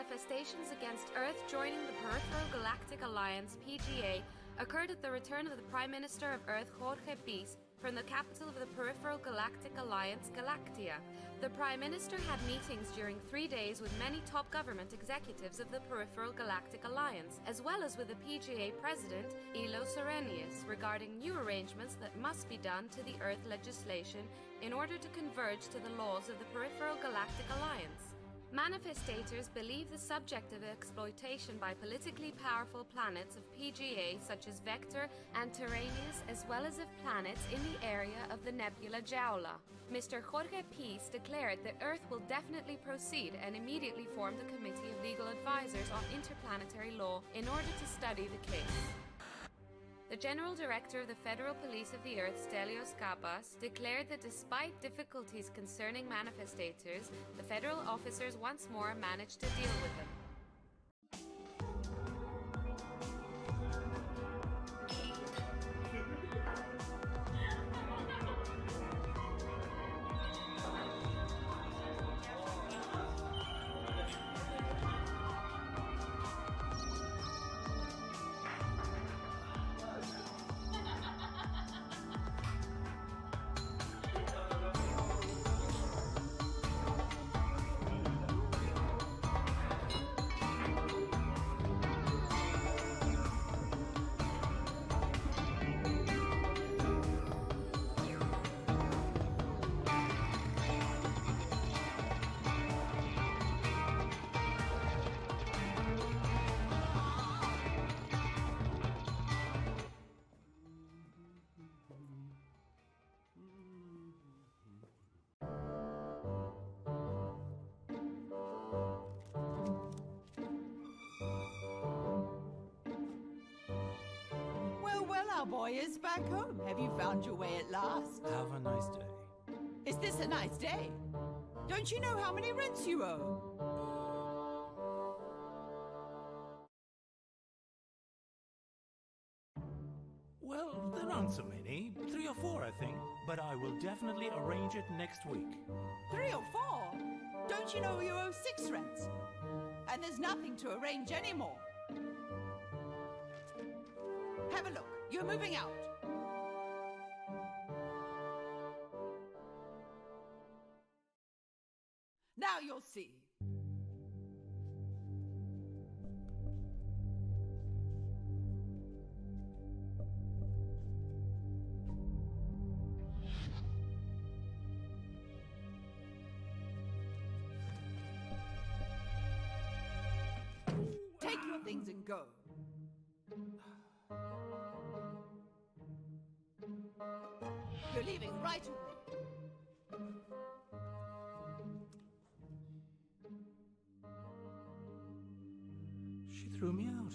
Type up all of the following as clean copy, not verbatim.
manifestations against Earth joining the Peripheral Galactic Alliance (PGA) occurred at the return of the Prime Minister of Earth, Jorge Pis, from the capital of the Peripheral Galactic Alliance, Galactia. The Prime Minister had meetings during 3 days with many top government executives of the Peripheral Galactic Alliance, as well as with the PGA President, Ilo Serenius, regarding new arrangements that must be done to the Earth legislation in order to converge to the laws of the Peripheral Galactic Alliance. Manifestators believe the subject of exploitation by politically powerful planets of PGA such as Vector and Tyrannus, as well as of planets in the area of the nebula Jaula. Mr. Jorge Pis declared that Earth will definitely proceed and immediately formed a committee of legal advisors on interplanetary law in order to study the case. The General Director of the Federal Police of the Earth, Stelios Kappas, declared that despite difficulties concerning manifestators, the federal officers once more managed to deal with them. Our boy is back home. Have you found your way at last? Have a nice day. Is this a nice day? Don't you know how many rents you owe? Well, there aren't so many. 3 or 4, I think. But I will definitely arrange it next week. 3 or 4? Don't you know you owe 6 rents? And there's nothing to arrange anymore. Have a look. You're moving out. Now you'll see. Take your things and go. You're leaving right away. She threw me out.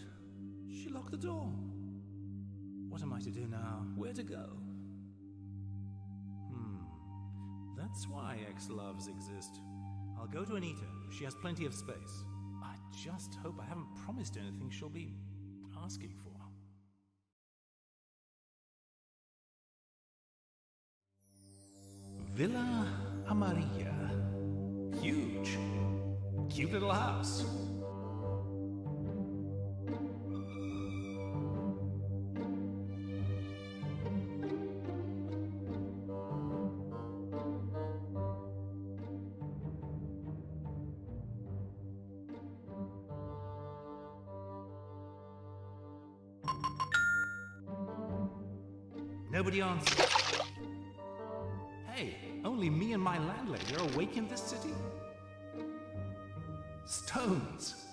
She locked the door. What am I to do now? Where to go? That's why ex-loves exist. I'll go to Anita. She has plenty of space. I just hope I haven't promised anything she'll be asking for. Villa Amarilla. Huge. Cute little house. Nobody answers. Hey, only me and my landlady are awake in this city? Stones.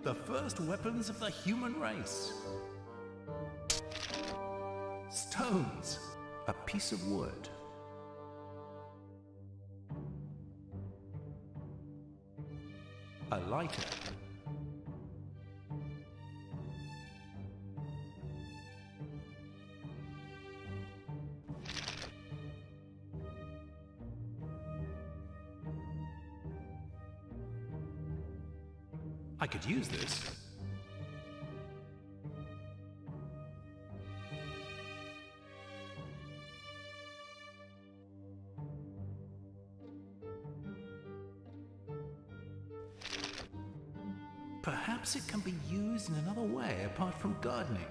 The first weapons of the human race. Stones. A piece of wood. A lighter. I could use this. Perhaps it can be used in another way apart from gardening.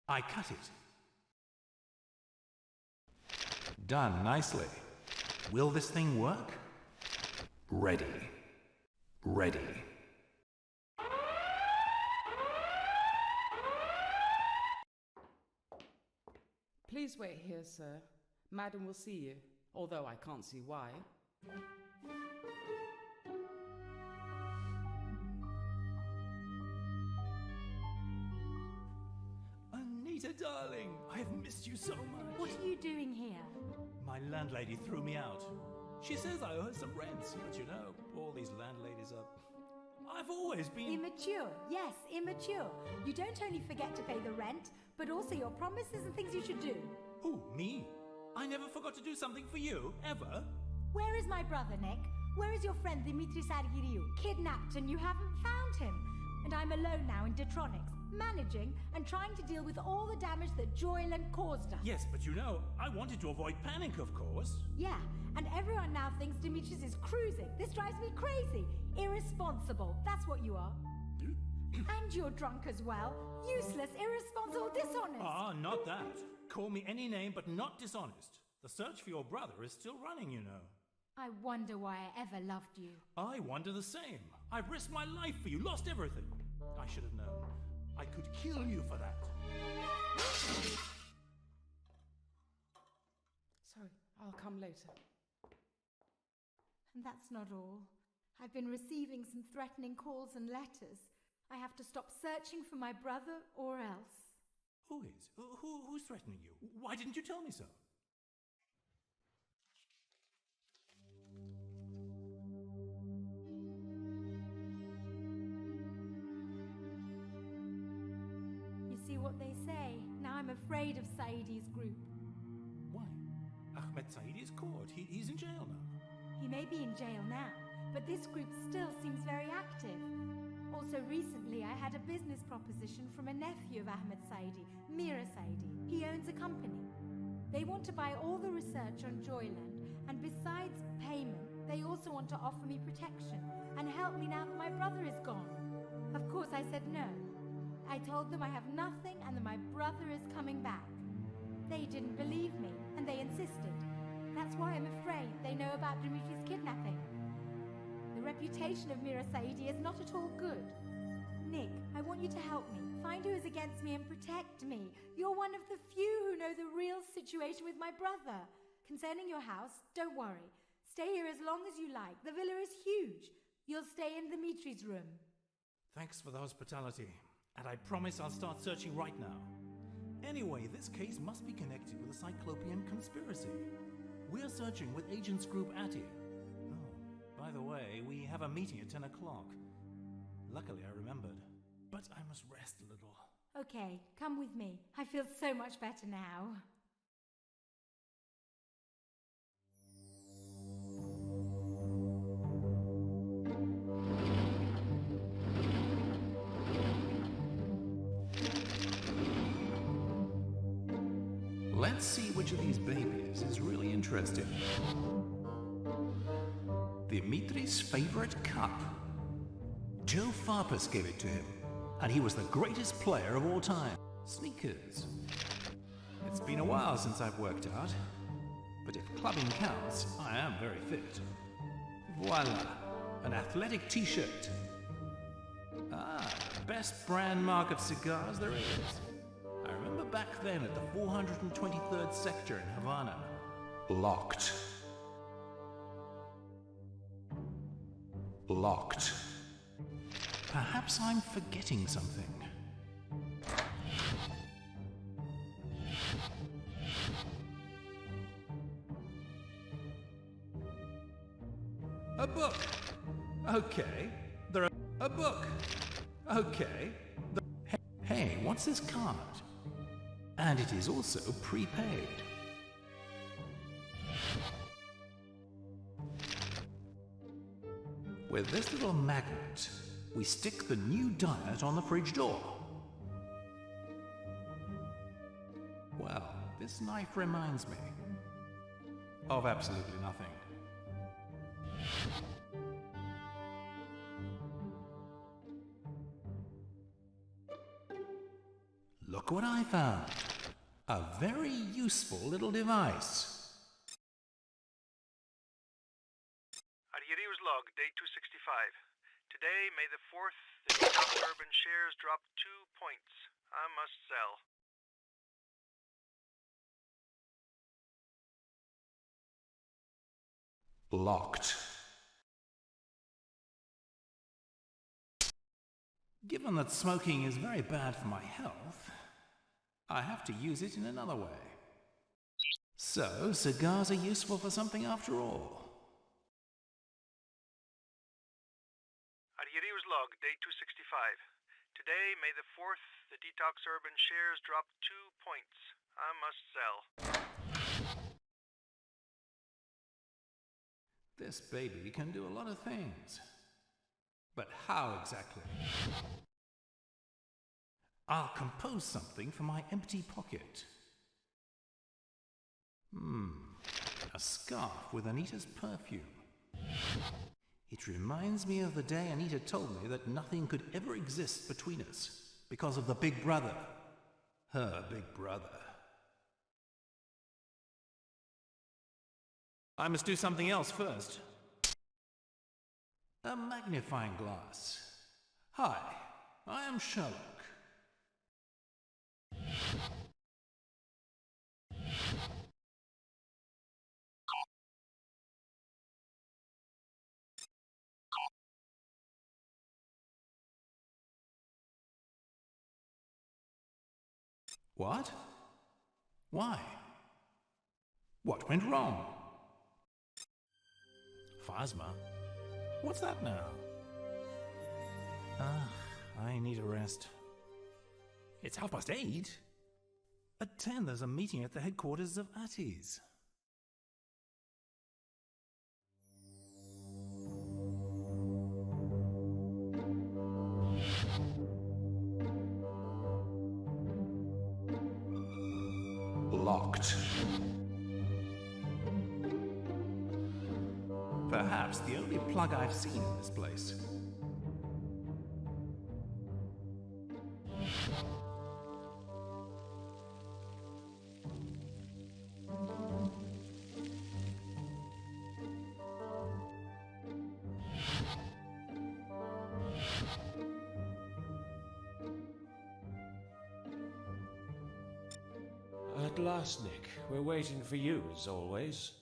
I cut it. Done nicely. Will this thing work? Ready. Ready. Please wait here, sir. Madam will see you, although I can't see why. Anita, darling, I have missed you so much. What are you doing here? My landlady threw me out. She says I owe her some rents, but you know, all these landladies are... I've always been... Immature. Yes, immature. You don't only forget to pay the rent, but also your promises and things you should do. Who, me? I never forgot to do something for you, ever. Where is my brother, Nick? Where is your friend Dimitri Sargiriou? Kidnapped and you haven't found him. And I'm alone now in Detronics, managing and trying to deal with all the damage that Joyland caused us. Yes, but you know, I wanted to avoid panic, of course. Yeah, and everyone now thinks Dimitris is cruising. This drives me crazy. Irresponsible, that's what you are. And you're drunk as well. Useless, irresponsible, dishonest. Ah, not that. Call me any name, but not dishonest. The search for your brother is still running, you know. I wonder why I ever loved you. I wonder the same. I've risked my life for you, lost everything. I should have known. I could kill you for that. Sorry, I'll come later. And that's not all. I've been receiving some threatening calls and letters. I have to stop searching for my brother or else. Who is? Who's threatening you? Why didn't you tell me so? You see what they say? Now I'm afraid of Saïdi's group. Why? Ahmed Saidi is caught. He's in jail now. He may be in jail now, but this group still seems very active. Also recently I had a business proposition from a nephew of Ahmed Saidi, Mira Saidi. He owns a company. They want to buy all the research on Joyland, and besides payment, they also want to offer me protection and help me now that my brother is gone. Of course I said no. I told them I have nothing and that my brother is coming back. They didn't believe me, and they insisted. That's why I'm afraid they know about Dimitri's kidnapping. The reputation of Mira Saidi is not at all good. Nick, I want you to help me. Find who is against me and protect me. You're one of the few who know the real situation with my brother. Concerning your house, don't worry. Stay here as long as you like. The villa is huge. You'll stay in Dimitri's room. Thanks for the hospitality. And I promise I'll start searching right now. Anyway, this case must be connected with the Cyclopean conspiracy. We're searching with Agents Group Attia. Oh, by the way, we have a meeting at 10 o'clock. Luckily, I remembered. But I must rest a little. Okay, come with me. I feel so much better now. Let's see which of these babies is really interesting. Dimitri's favorite cup. Joe Farpas gave it to him, and he was the greatest player of all time. Sneakers. It's been a while since I've worked out, but if clubbing counts, I am very fit. Voila, an athletic t-shirt. Ah, best brand mark of cigars there is. I remember back then at the 423rd sector in Havana. Locked. Locked. Perhaps I'm forgetting something. A book. Okay. A book. Okay. Hey, what's this card? And it is also prepaid. With this little magnet, we stick the new diet on the fridge door. Well, this knife reminds me of absolutely nothing. Look what I found. A very useful little device. Arrier's log, day 265. Today, May the 4th, the top urban shares dropped 2 points. I must sell. Locked. Given that smoking is very bad for my health, I have to use it in another way. So, cigars are useful for something after all. Arrier's log, day 265. Today, May the 4th, the detox urban shares dropped 2 points. I must sell. This baby can do a lot of things. But how exactly? I'll compose something for my empty pocket. A scarf with Anita's perfume. It reminds me of the day Anita told me that nothing could ever exist between us because of the big brother. Her big brother. I must do something else first. A magnifying glass. Hi, I am Sherlock. What? Why? What went wrong? Phasma? What's that now? I need a rest. It's 8:30. At 10 there's a meeting at the headquarters of Atties. Locked. Perhaps the only plug I've seen in this place. At last, Nick. We're waiting for you, as always.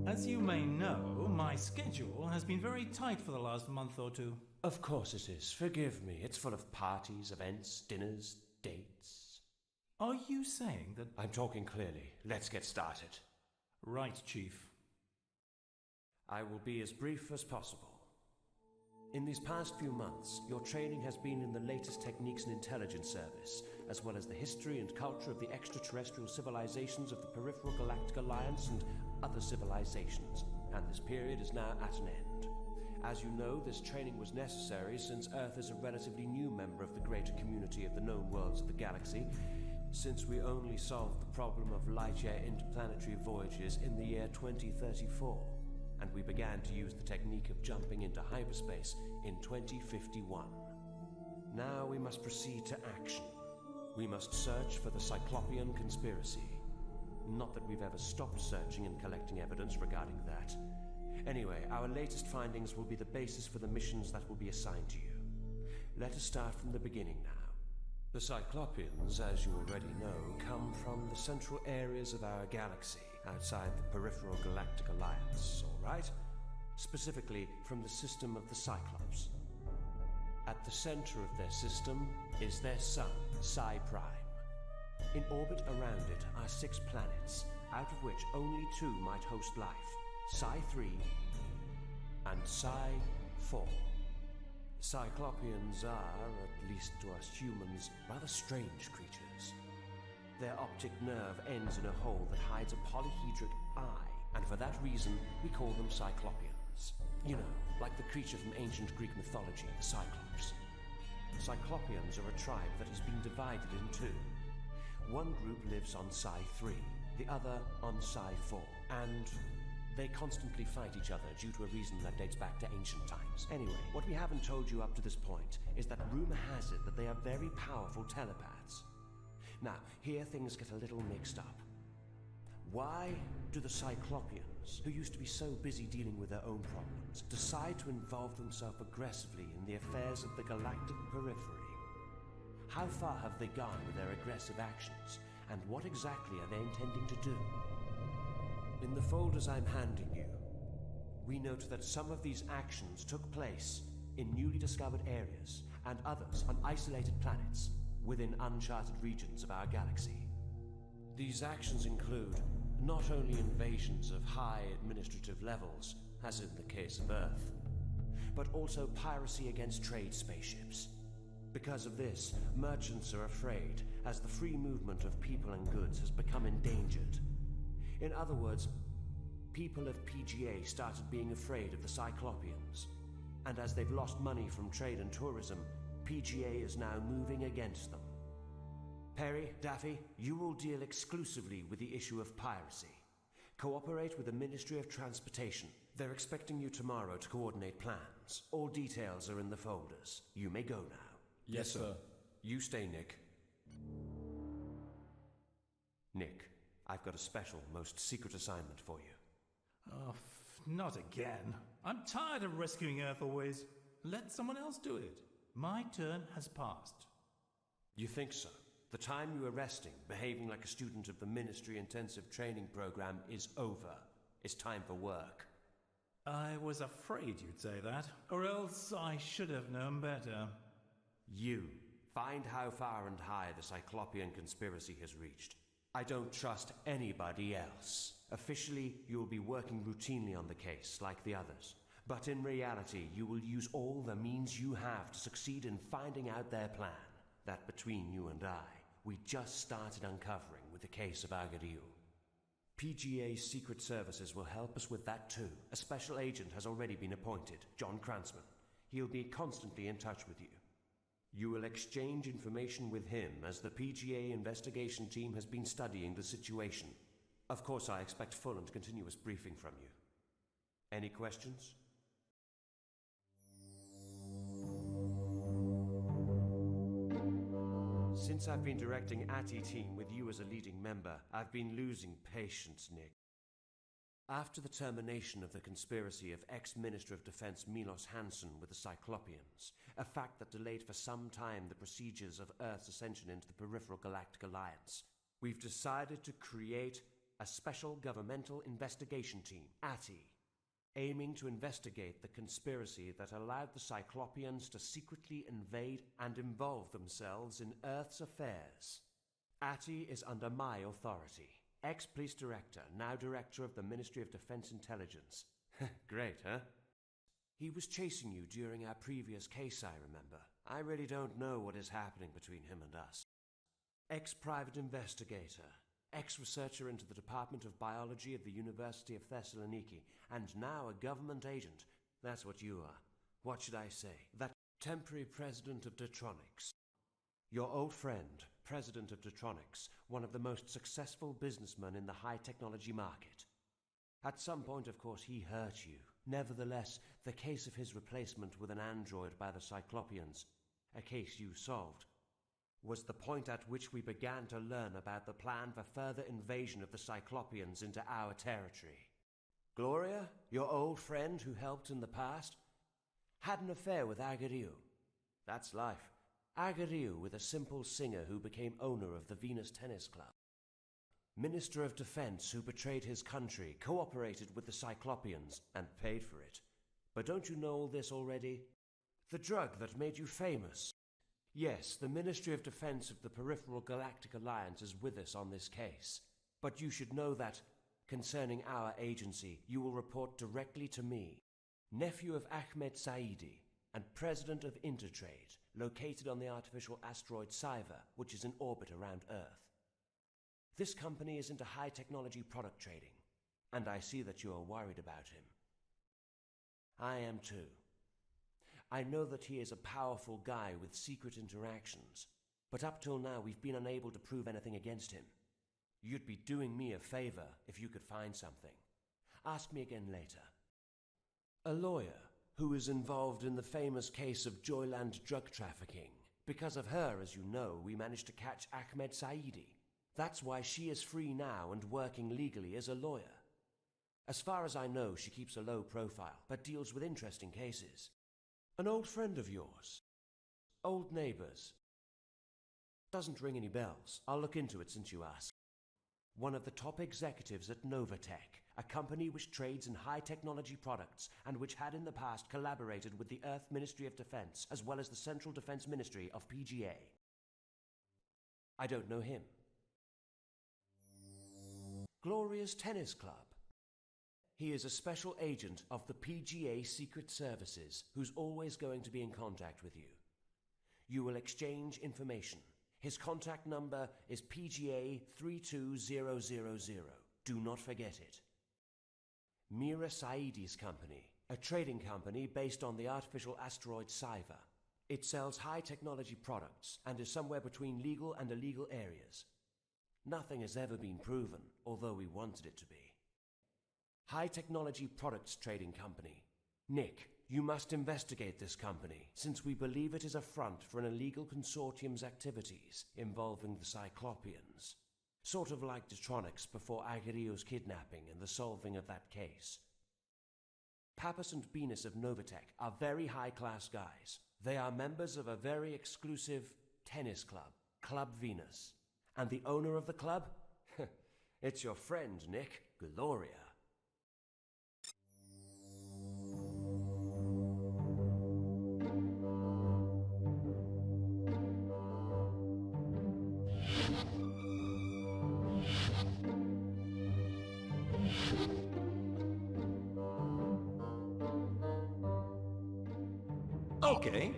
As you may know, my schedule has been very tight for the last month or two. Of course it is. Forgive me. It's full of parties, events, dinners, dates. Are you saying that... I'm talking clearly. Let's get started. Right, Chief. I will be as brief as possible. In these past few months, your training has been in the latest techniques and intelligence service, as well as the history and culture of the extraterrestrial civilizations of the Peripheral Galactic Alliance and other civilizations, and this period is now at an end. As you know, this training was necessary since Earth is a relatively new member of the greater community of the known worlds of the galaxy, since we only solved the problem of light-year interplanetary voyages in the year 2034. And we began to use the technique of jumping into hyperspace in 2051. Now we must proceed to action. We must search for the Cyclopean conspiracy. Not that we've ever stopped searching and collecting evidence regarding that. Anyway, our latest findings will be the basis for the missions that will be assigned to you. Let us start from the beginning now. The Cyclopeans, as you already know, come from the central areas of our galaxy, outside the Peripheral Galactic Alliance, all right? Specifically from the system of the Cyclops. At the center of their system is their sun, Psi Prime. In orbit around it are 6 planets, out of which only 2 might host life, Psi 3 and Psi 4. Cyclopeans are, at least to us humans, rather strange creatures. Their optic nerve ends in a hole that hides a polyhedric eye, and for that reason we call them Cyclopean. Cyclopeans. You know, like the creature from ancient Greek mythology, the Cyclops. The Cyclopeans are a tribe that has been divided in two. One group lives on Psi 3, the other on Psi 4, and they constantly fight each other due to a reason that dates back to ancient times. Anyway, what we haven't told you up to this point is that rumor has it that they are very powerful telepaths. Now, here things get a little mixed up. Why do the Cyclopeans, who used to be so busy dealing with their own problems, decide to involve themselves aggressively in the affairs of the galactic periphery? How far have they gone with their aggressive actions, and what exactly are they intending to do? In the folders I'm handing you, we note that some of these actions took place in newly discovered areas, and others on isolated planets within uncharted regions of our galaxy. These actions include not only invasions of high administrative levels, as in the case of Earth, but also piracy against trade spaceships. Because of this, merchants are afraid, as the free movement of people and goods has become endangered. In other words, people of PGA started being afraid of the Cyclopeans, and as they've lost money from trade and tourism, PGA is now moving against them. Perry, Daffy, you will deal exclusively with the issue of piracy. Cooperate with the Ministry of Transportation. They're expecting you tomorrow to coordinate plans. All details are in the folders. You may go now. Yes, sir. You stay, Nick. Nick, I've got a special, most secret assignment for you. Oh, not again. I'm tired of rescuing Earth always. Let someone else do it. My turn has passed. You think so? The time you were resting, behaving like a student of the Ministry Intensive Training Program is over. It's time for work. I was afraid you'd say that, or else I should have known better. You. Find how far and high the Cyclopean conspiracy has reached. I don't trust anybody else. Officially, you will be working routinely on the case, like the others. But in reality, you will use all the means you have to succeed in finding out their plan. That between you and I, we just started uncovering with the case of Agadir. PGA's Secret Services will help us with that too. A special agent has already been appointed, John Kranzman. He'll be constantly in touch with you. You will exchange information with him as the PGA investigation team has been studying the situation. Of course, I expect full and continuous briefing from you. Any questions? Since I've been directing ATI team with you as a leading member, I've been losing patience, Nick. After the termination of the conspiracy of ex-Minister of Defense Milos Hansen with the Cyclopeans, a fact that delayed for some time the procedures of Earth's ascension into the Peripheral Galactic Alliance, we've decided to create a special governmental investigation team, ATI, aiming to investigate the conspiracy that allowed the Cyclopeans to secretly invade and involve themselves in Earth's affairs. ATI is under my authority. Ex-police director, now director of the Ministry of Defense Intelligence. Great, huh? He was chasing you during our previous case, I remember. I really don't know what is happening between him and us. Ex-private investigator, ex-researcher into the Department of Biology of the University of Thessaloniki, and now a government agent. That's what you are. What should I say? That temporary president of Detronics. Your old friend, president of Detronics, one of the most successful businessmen in the high-technology market. At some point, of course, he hurt you. Nevertheless, the case of his replacement with an android by the Cyclopeans, a case you solved, was the point at which we began to learn about the plan for further invasion of the Cyclopeans into our territory. Gloria, your old friend who helped in the past, had an affair with Agadir. That's life. Agadir with a simple singer who became owner of the Venus Tennis Club. Minister of Defense who betrayed his country, cooperated with the Cyclopeans, and paid for it. But don't you know all this already? The drug that made you famous. Yes, the Ministry of Defense of the Peripheral Galactic Alliance is with us on this case. But you should know that, concerning our agency, you will report directly to me, nephew of Ahmed Saidi, and president of Intertrade, located on the artificial asteroid Siver, which is in orbit around Earth. This company is into high-technology product trading, and I see that you are worried about him. I am too. I know that he is a powerful guy with secret interactions, but up till now we've been unable to prove anything against him. You'd be doing me a favor if you could find something. Ask me again later. A lawyer who is involved in the famous case of Joyland drug trafficking. Because of her, as you know, we managed to catch Ahmed Saidi. That's why she is free now and working legally as a lawyer. As far as I know, she keeps a low profile, but deals with interesting cases. An old friend of yours. Old neighbors. Doesn't ring any bells. I'll look into it since you ask. One of the top executives at Novatech, a company which trades in high-technology products and which had in the past collaborated with the Earth Ministry of Defense as well as the Central Defense Ministry of PGA. I don't know him. Gloria's Tennis Club. He is a special agent of the PGA Secret Services who's always going to be in contact with you. You will exchange information. His contact number is PGA 32000. Do not forget it. Mira Saidi's company, a trading company based on the artificial asteroid Cyver. It sells high-technology products and is somewhere between legal and illegal areas. Nothing has ever been proven, although we wanted it to be. High-technology products trading company. Nick, you must investigate this company, since we believe it is a front for an illegal consortium's activities involving the Cyclopeans. Sort of like Detronics before Agario's kidnapping and the solving of that case. Pappas and Venus of Novatech are very high-class guys. They are members of a very exclusive tennis club, Club Venus. And the owner of the club? It's your friend, Nick, Gloria. Okay.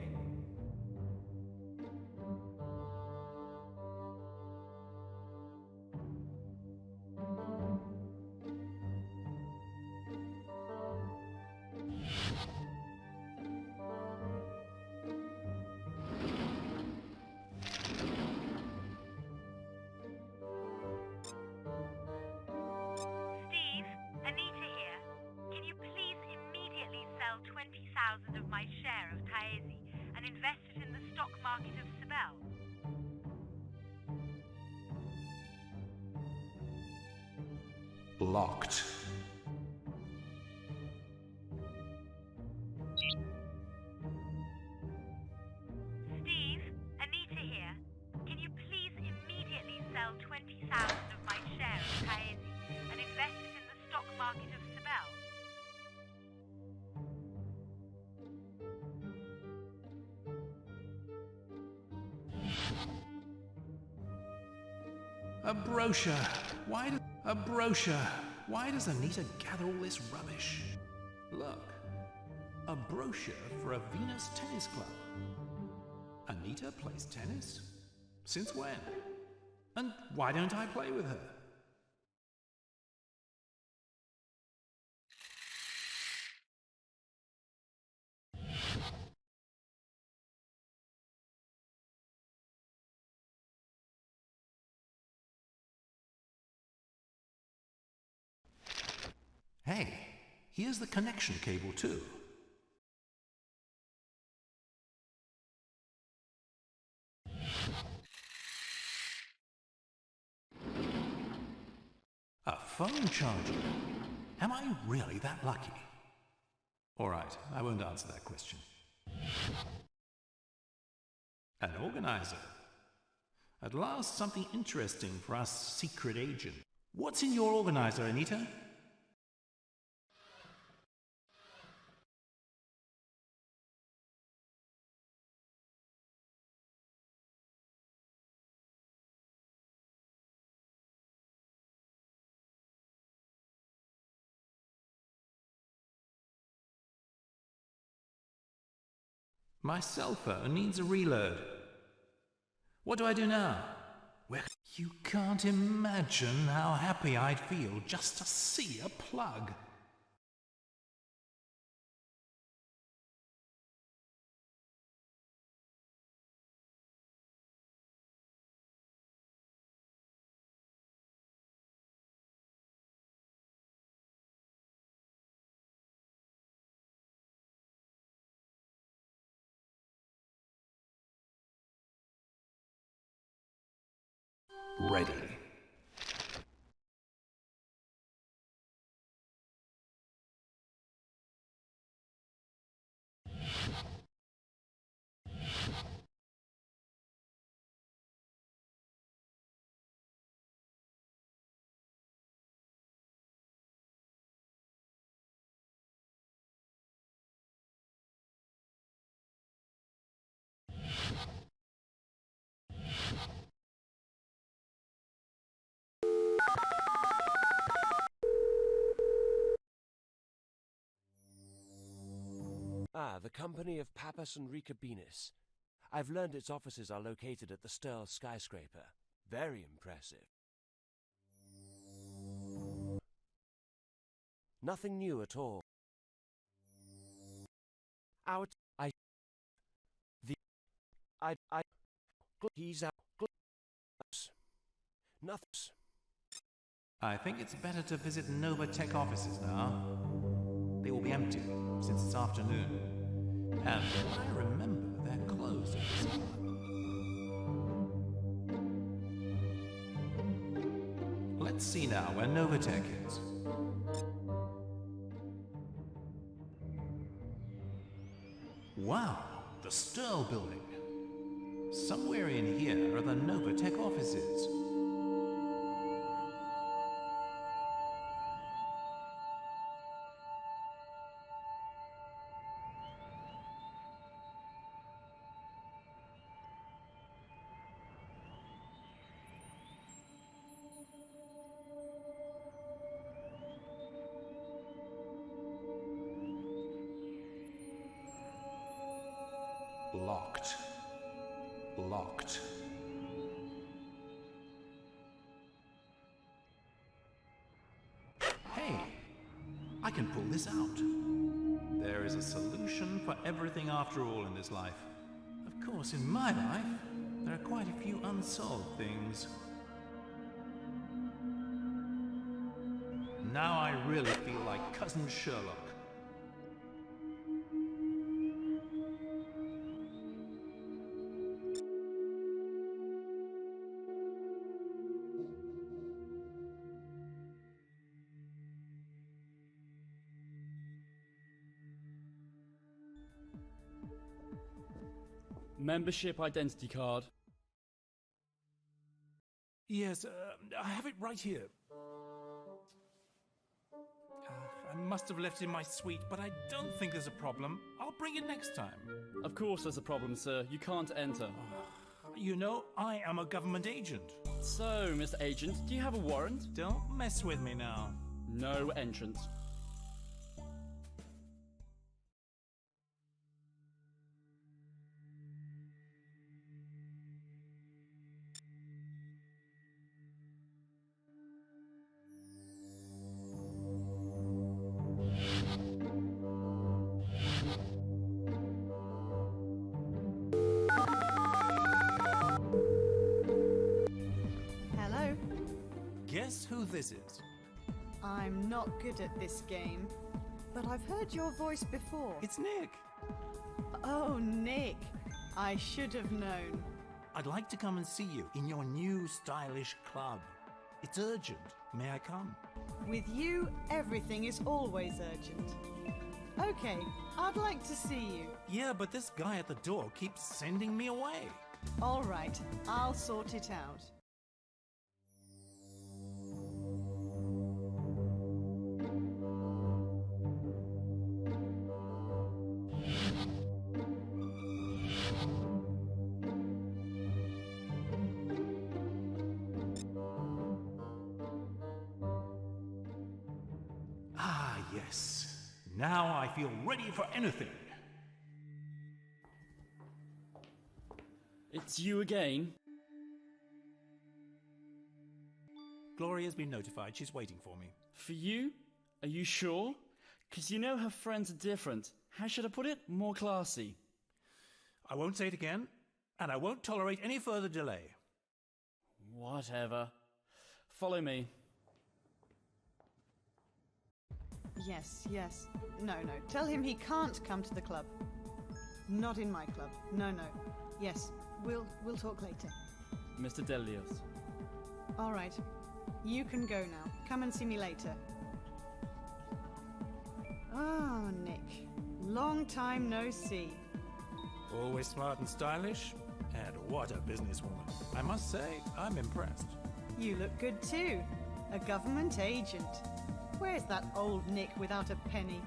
Steve, Anita here. Can you please immediately sell 20,000 of my share of Taezi and invest it in the stock market of Sibel? Locked. Steve, Anita here. Can you please immediately sell 20,000 of my share of Taezi and invest it in the stock market of Sibel? A brochure. A brochure. Why does Anita gather all this rubbish? Look. A brochure for a Venus tennis club. Anita plays tennis? Since when? And why don't I play with her? Hey, here's the connection cable too. A phone charger? Am I really that lucky? Alright, I won't answer that question. An organizer. At last, something interesting for us secret agent. What's in your organizer, Anita? My cell phone needs a reload. What do I do now? Well, you can't imagine how happy I'd feel just to see a plug. ready. Ah, the company of Papas and Ricabinis. I've learned its offices are located at the Stirl skyscraper. Very impressive. Nothing new at all. He's out. Nothing. I think it's better to visit Novatech offices now. They will be empty since it's afternoon. And I remember they're closed at this time. Let's see now where Novatech is. Wow, the Stirl building. Somewhere in here are the Novatech offices. Locked. Locked. Hey, I can pull this out. There is a solution for everything after all in this life. Of course, in my life, there are quite a few unsolved things. Now I really feel like Cousin Sherlock. Membership identity card. Yes, I have it right here. I must have left it in my suite, but I don't think there's a problem. I'll bring it next time. Of course there's a problem, sir. You can't enter. You know, I am a government agent. So, Mr. Agent, do you have a warrant? Don't mess with me now. No entrance. Hello. Guess who this is? I'm not good at this game, but I've heard your voice before. It's Nick. Oh, Nick. I should have known. I'd like to come and see you in your new stylish club. It's urgent. May I come? With you, everything is always urgent. Okay, I'd like to see you. Yeah, but this guy at the door keeps sending me away. All right, I'll sort it out. Ah, yes. Now I feel ready for anything. It's you again? Gloria's been notified. She's waiting for me. For you? Are you sure? 'Cause you know her friends are different. How should I put it? More classy. I won't say it again, and I won't tolerate any further delay. Whatever. Follow me. Yes, yes. No, tell him he can't come to the club. Not in my club. No. Yes, we'll talk later. Mr. Delios. All right. You can go now. Come and see me later. Oh, Nick. Long time no see. Always smart and stylish, and what a businesswoman. I must say, I'm impressed. You look good too. A government agent. Where's that old Nick without a penny?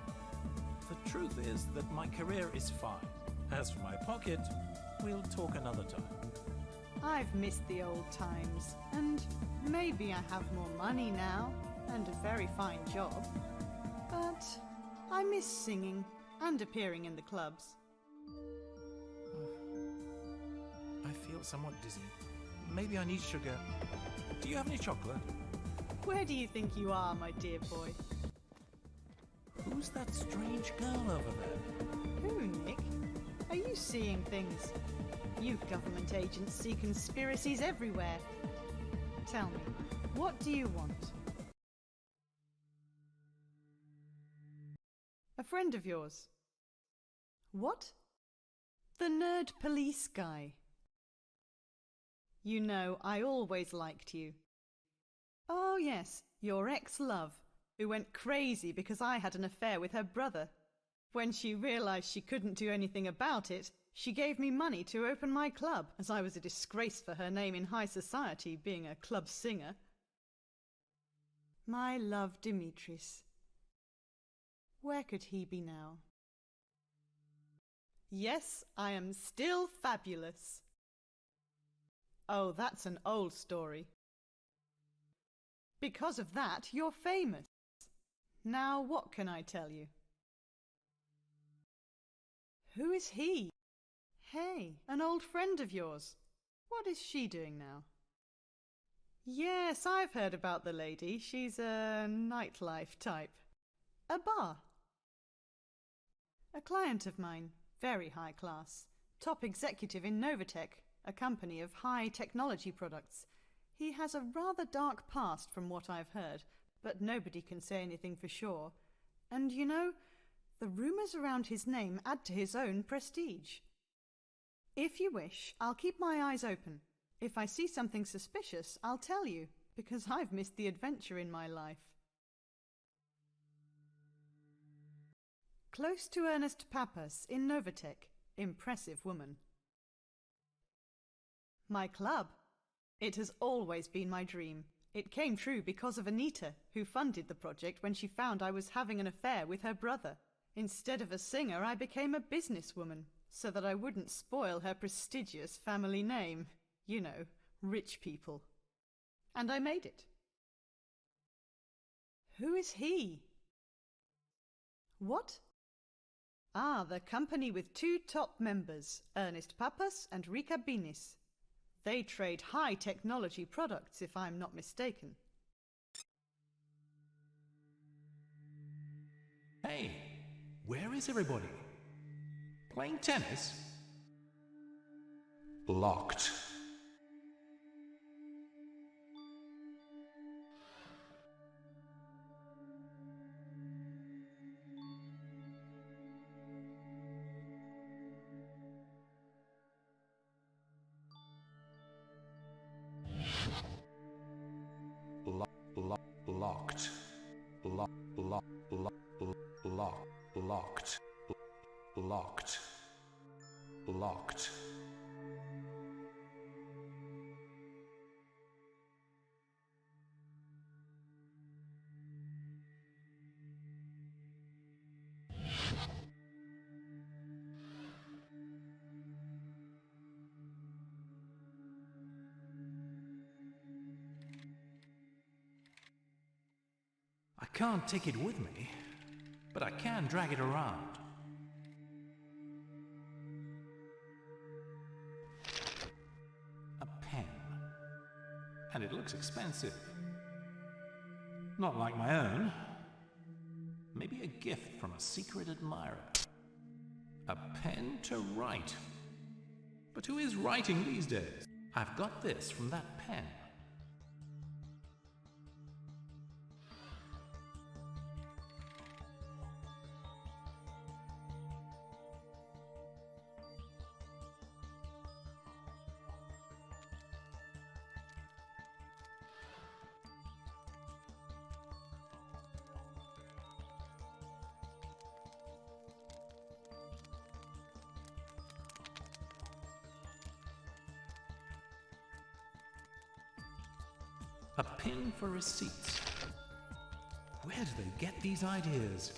The truth is that my career is fine. As for my pocket, we'll talk another time. I've missed the old times, and maybe I have more money now, and a very fine job. But I miss singing and appearing in the clubs. I feel somewhat dizzy. Maybe I need sugar. Do you have any chocolate? Where do you think you are, my dear boy? Who's that strange girl over there? Who, Nick? Are you seeing things? You government agents see conspiracies everywhere. Tell me, what do you want? A friend of yours? What? The nerd police guy. You know, I always liked you. Oh yes, your ex-love, who went crazy because I had an affair with her brother. When she realized she couldn't do anything about it, she gave me money to open my club, as I was a disgrace for her name in high society, being a club singer. My love Dimitris. Where could he be now? Yes, I am still fabulous. Oh, that's an old story. Because of that, you're famous. Now, what can I tell you? Who is he? Hey, an old friend of yours. What is she doing now? Yes, I've heard about the lady. She's a nightlife type. A bar. A client of mine, very high class. Top executive in Novatech, a company of high technology products. He has a rather dark past from what I've heard, but nobody can say anything for sure. And you know, the rumours around his name add to his own prestige. If you wish, I'll keep my eyes open. If I see something suspicious, I'll tell you, because I've missed the adventure in my life. Close to Ernest Pappas in Novatech. Impressive woman. My club. It has always been my dream. It came true because of Anita, who funded the project when she found I was having an affair with her brother. Instead of a singer, I became a businesswoman, so that I wouldn't spoil her prestigious family name. You know, rich people. And I made it. Who is he? What? Ah, the company with two top members, Ernest Pappas and Rika Binis. They trade high technology products, if I'm not mistaken. Hey, where is everybody? Playing tennis? Locked. Locked. Locked. I can't take it with me, but I can drag it around. A pen. And it looks expensive. Not like my own. Maybe a gift from a secret admirer. A pen to write. But who is writing these days? I've got this from that pen. A pin for receipts. Where do they get these ideas?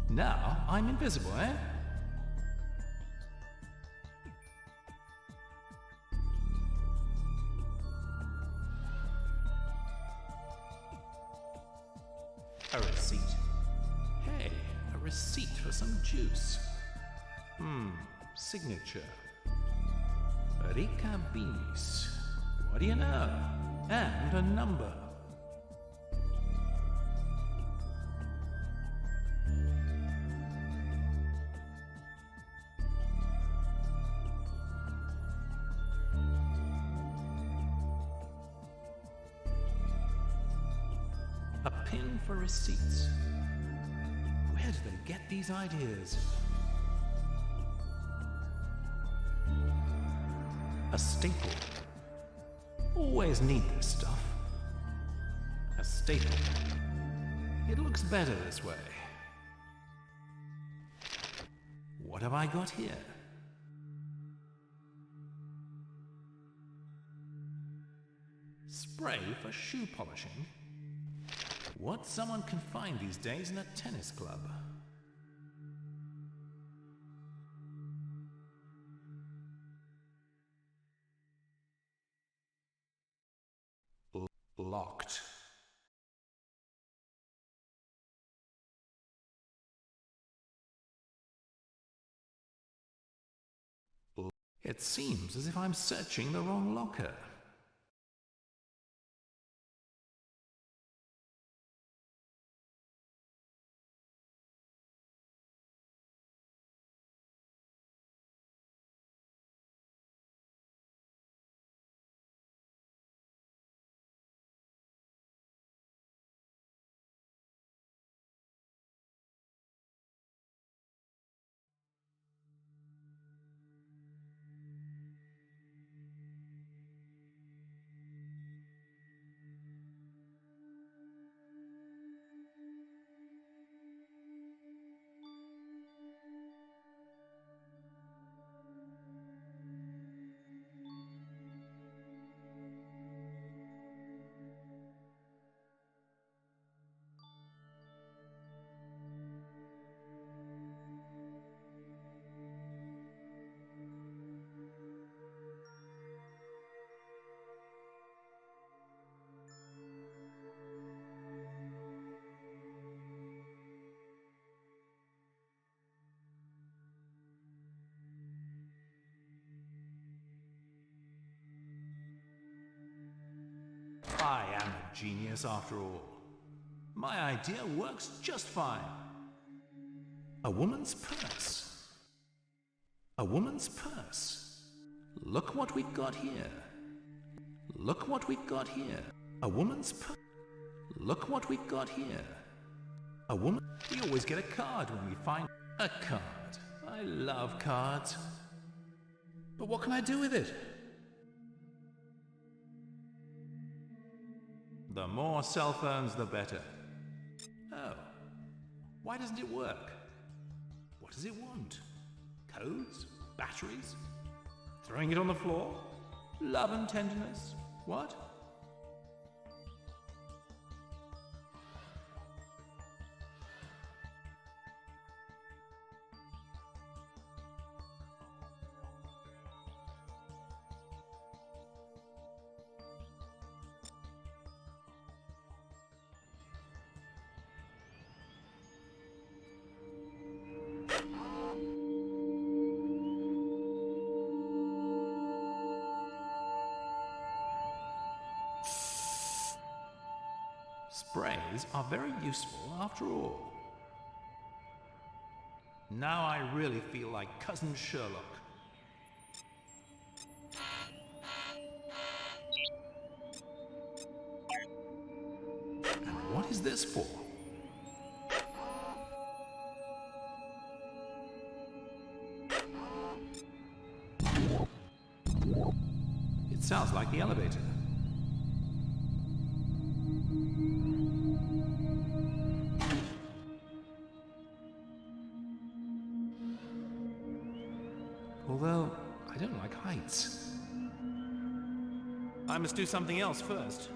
Now I'm invisible, eh? A receipt. Hey, a receipt for some juice. Signature. Rica Beans. What do you know? And a number. A pin for receipts. Where do they get these ideas? A staple. Always need this stuff. A staple. It looks better this way. What have I got here? Spray for shoe polishing. What someone can find these days in a tennis club. Locked. It seems as if I'm searching the wrong locker. I am a genius after all. My idea works just fine. A woman's purse. A woman's purse. Look what we've got here. Look what we've got here. A woman's purse. Look what we've got here. A woman. We always get a card when we find a card. I love cards. But what can I do with it? The more cell phones, the better. Oh. Why doesn't it work? What does it want? Codes? Batteries? Throwing it on the floor? Love and tenderness? What? Sprays are very useful after all. Now I really feel like Cousin Sherlock. And what is this for? It sounds like the elevator. lights. I must do something else first.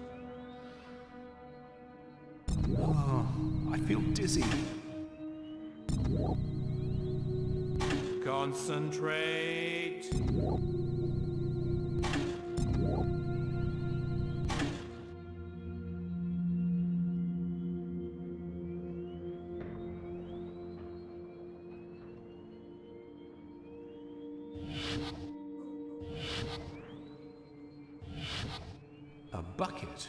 Oh, I feel dizzy. Concentrate. A bucket.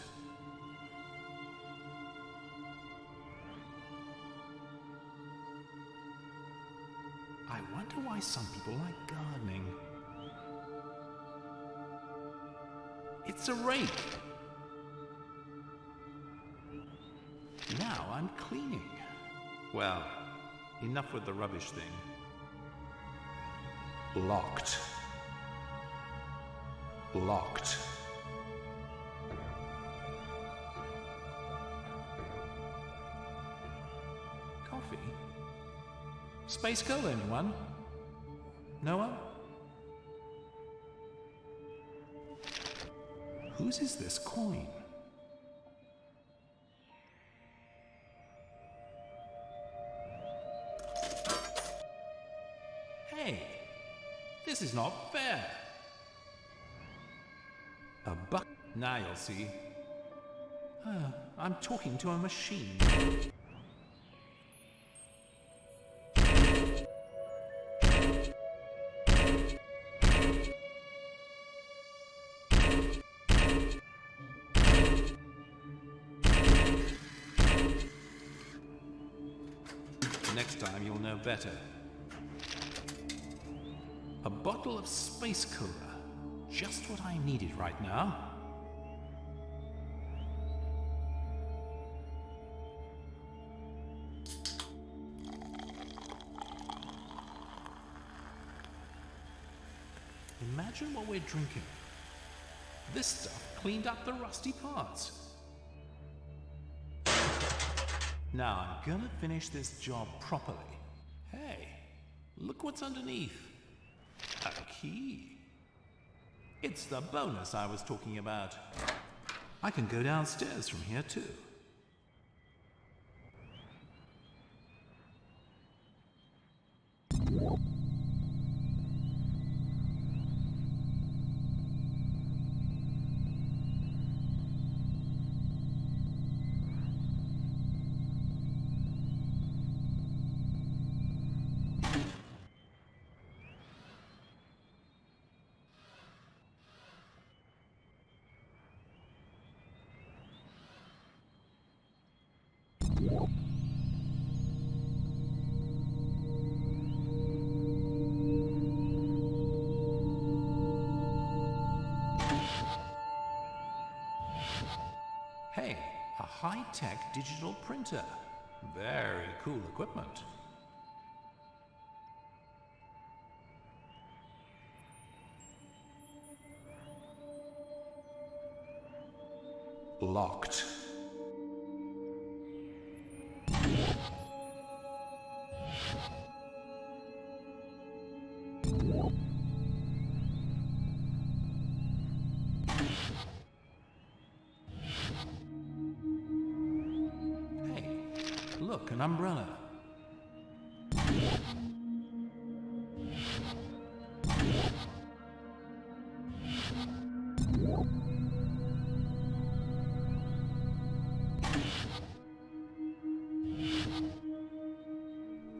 I wonder why some people like gardening. It's a rake. Now I'm cleaning. Well, enough with the rubbish thing. Locked. Locked. Coffee? Space Cola, anyone? No one? Whose is this coin? Hey, this is not fair. A buck. Now you'll see. I'm talking to a machine. Next time you'll know better. A bottle of space cola. Just what I needed right now. Imagine what we're drinking. This stuff cleaned up the rusty parts. Now I'm gonna finish this job properly. Hey, look what's underneath. A key. It's the bonus I was talking about. I can go downstairs from here too. Hey, a high-tech digital printer. Very cool equipment. Locked. Look, an umbrella.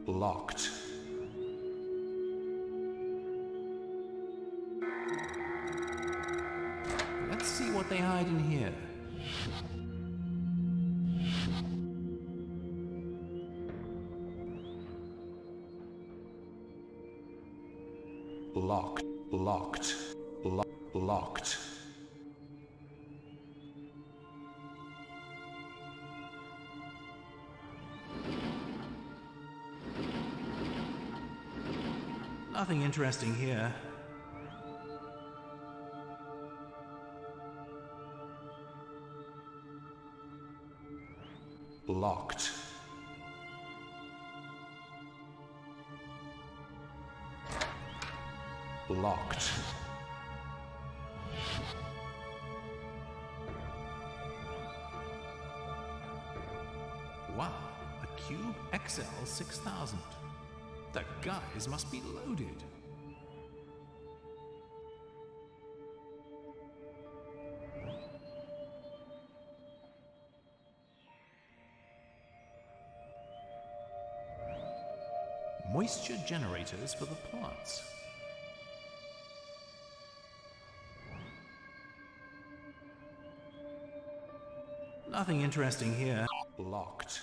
Locked. Let's see what they hide in here. Locked, locked, locked. Nothing interesting here. Locked. Locked. Wow, a Cube XL 6000. The guys must be loaded. Moisture generators for the plants. Nothing interesting here. Locked.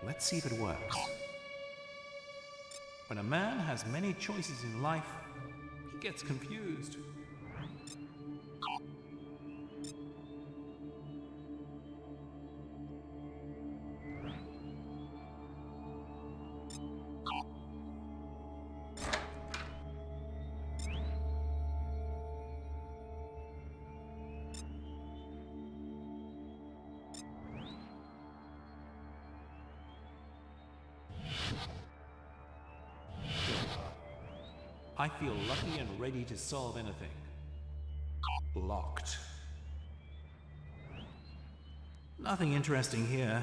Let's see if it works. When a man has many choices in life, he gets confused. I feel lucky and ready to solve anything. Locked. Nothing interesting here.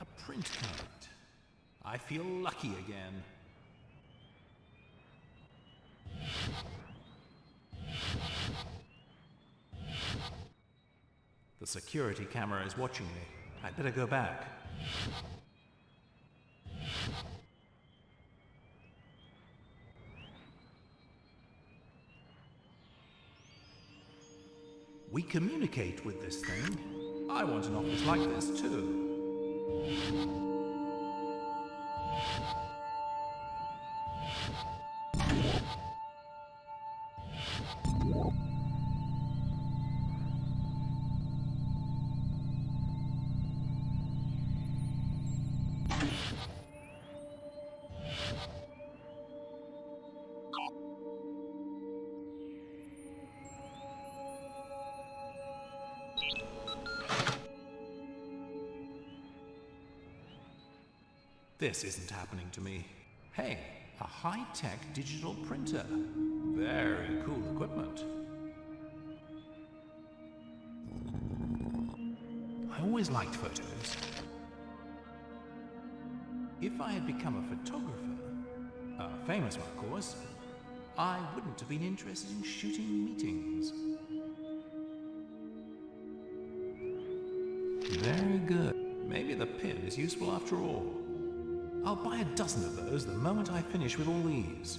A print card. I feel lucky again. The security camera is watching me. I'd better go back. We communicate with this thing. I want an office like this too. This isn't happening to me. Hey, a high-tech digital printer. Very cool equipment. I always liked photos. If I had become a photographer, a famous one of course, I wouldn't have been interested in shooting meetings. Very good. Maybe the pin is useful after all. I'll buy a dozen of those the moment I finish with all these.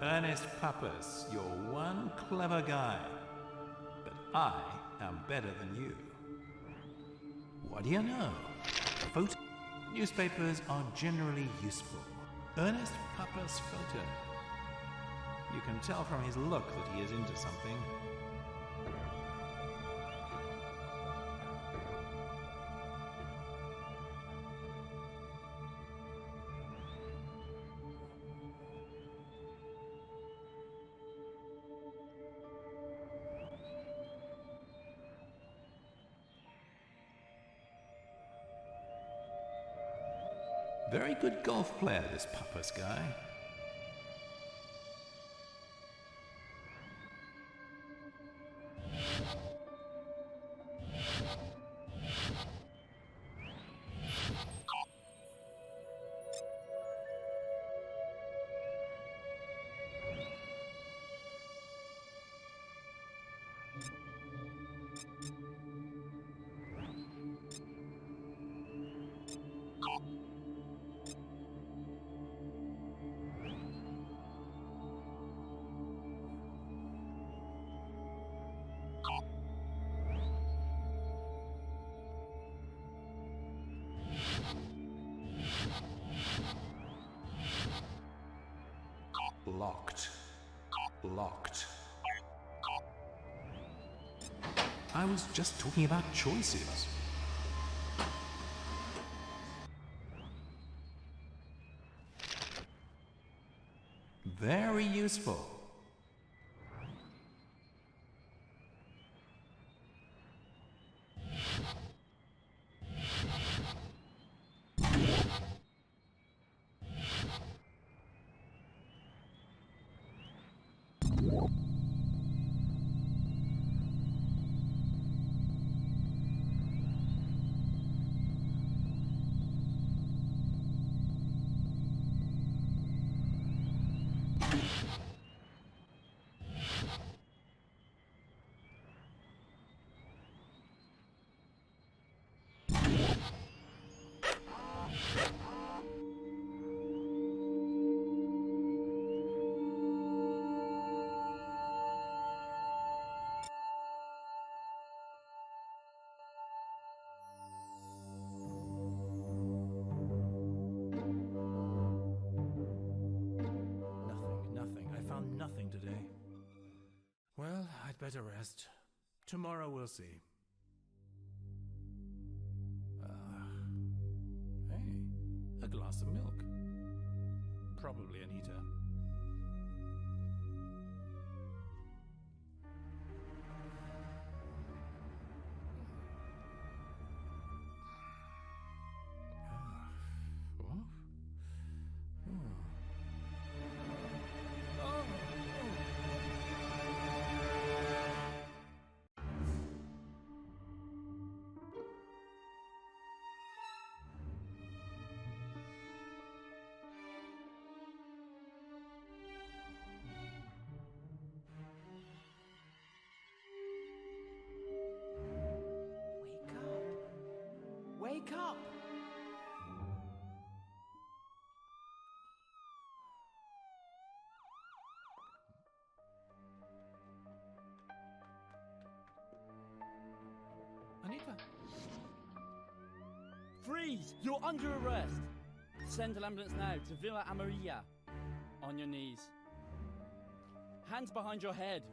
Ernest Pappas, you're one clever guy. But I am better than you. What do you know? Newspapers are generally useful. Ernest Pappas photo. You can tell from his look that he is into something. Very good golf player, this Pappas guy. Locked. Locked. I was just talking about choices. Very useful. Nothing. I found nothing today. Well, I'd better rest. Tomorrow we'll see. Hey, a glass of milk. Probably Anita. Wake up! Anita? Freeze! You're under arrest! Send an ambulance now to Villa Amarilla. On your knees. Hands behind your head.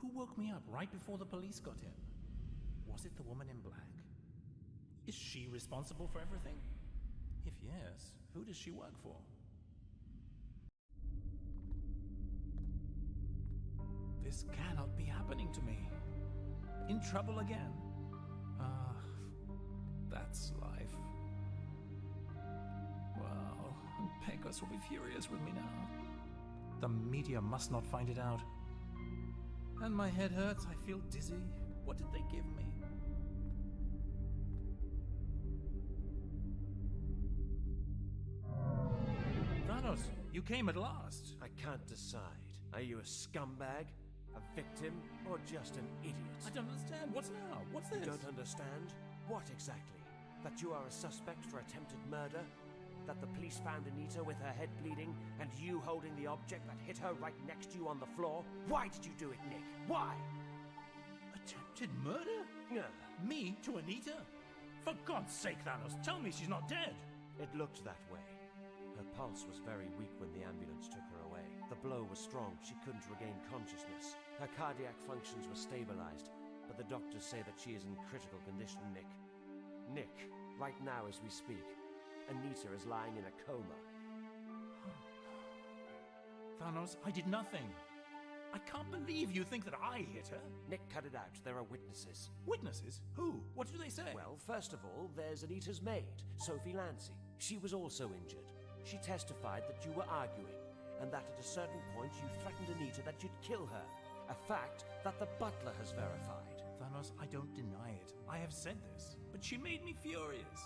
Who woke me up right before the police got in? Was it the woman in black? Is she responsible for everything? If yes, who does she work for? This cannot be happening to me. In trouble again. That's life. Well, Pecos will be furious with me now. The media must not find it out. And my head hurts, I feel dizzy. What did they give me? Thanos, you came at last. I can't decide. Are you a scumbag, a victim, or just an idiot? I don't understand. What's now? What's this? You don't understand? What exactly? That you are a suspect for attempted murder? That the police found Anita with her head bleeding, and you holding the object that hit her right next to you on the floor? Why did you do it, Nick? Why? Attempted murder? Yeah. Me to Anita? For God's sake, Thanos, tell me she's not dead. It looked that way. Her pulse was very weak when the ambulance took her away. The blow was strong. She couldn't regain consciousness. Her cardiac functions were stabilized, but the doctors say that she is in critical condition, Nick. Nick, right now as we speak, Anita is lying in a coma. Thanos, I did nothing. I can't believe you think that I hit her. Nick, cut it out. There are witnesses. Witnesses? Who? What do they say? Well, first of all, there's Anita's maid, Sophie Lancy. She was also injured. She testified that you were arguing, and that at a certain point you threatened Anita that you'd kill her. A fact that the butler has verified. Thanos, I don't deny it. I have said this. But she made me furious.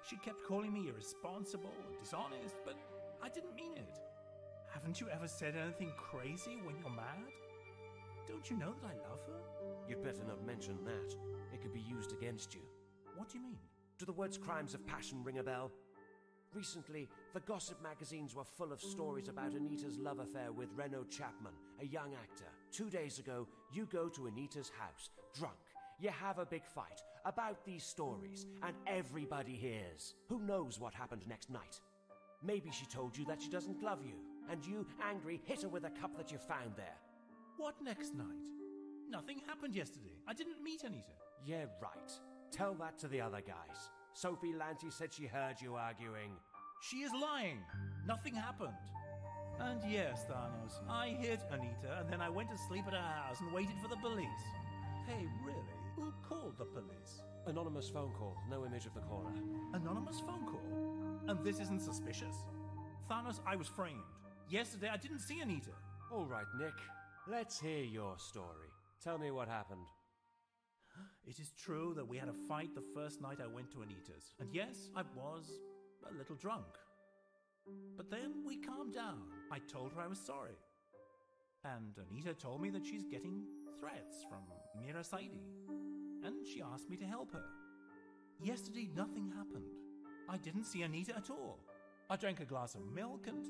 She kept calling me irresponsible and dishonest, but I didn't mean it. Haven't you ever said anything crazy when you're mad? Don't you know that I love her? You'd better not mention that. It could be used against you. What do you mean? Do the words crimes of passion ring a bell? Recently, the gossip magazines were full of stories about Anita's love affair with Reno Chapman, a young actor. 2 days ago, you go to Anita's house, drunk. You have a big fight about these stories, and everybody hears. Who knows what happened next night? Maybe she told you that she doesn't love you, and you, angry, hit her with a cup that you found there. What next night? Nothing happened yesterday. I didn't meet Anita. Yeah, right. Tell that to the other guys. Sophie Lanty said she heard you arguing. She is lying. Nothing happened. And yes, Thanos, I hit Anita, and then I went to sleep at her house and waited for the police. Hey, really? Who called the police? Anonymous phone call. No image of the caller. Anonymous phone call? And this isn't suspicious? Thanos, I was framed. Yesterday, I didn't see Anita. All right, Nick. Let's hear your story. Tell me what happened. It is true that we had a fight the first night I went to Anita's. And yes, I was a little drunk. But then we calmed down. I told her I was sorry. And Anita told me that she's getting threats from Mira Saidi. And she asked me to help her. Yesterday, nothing happened. I didn't see Anita at all. I drank a glass of milk and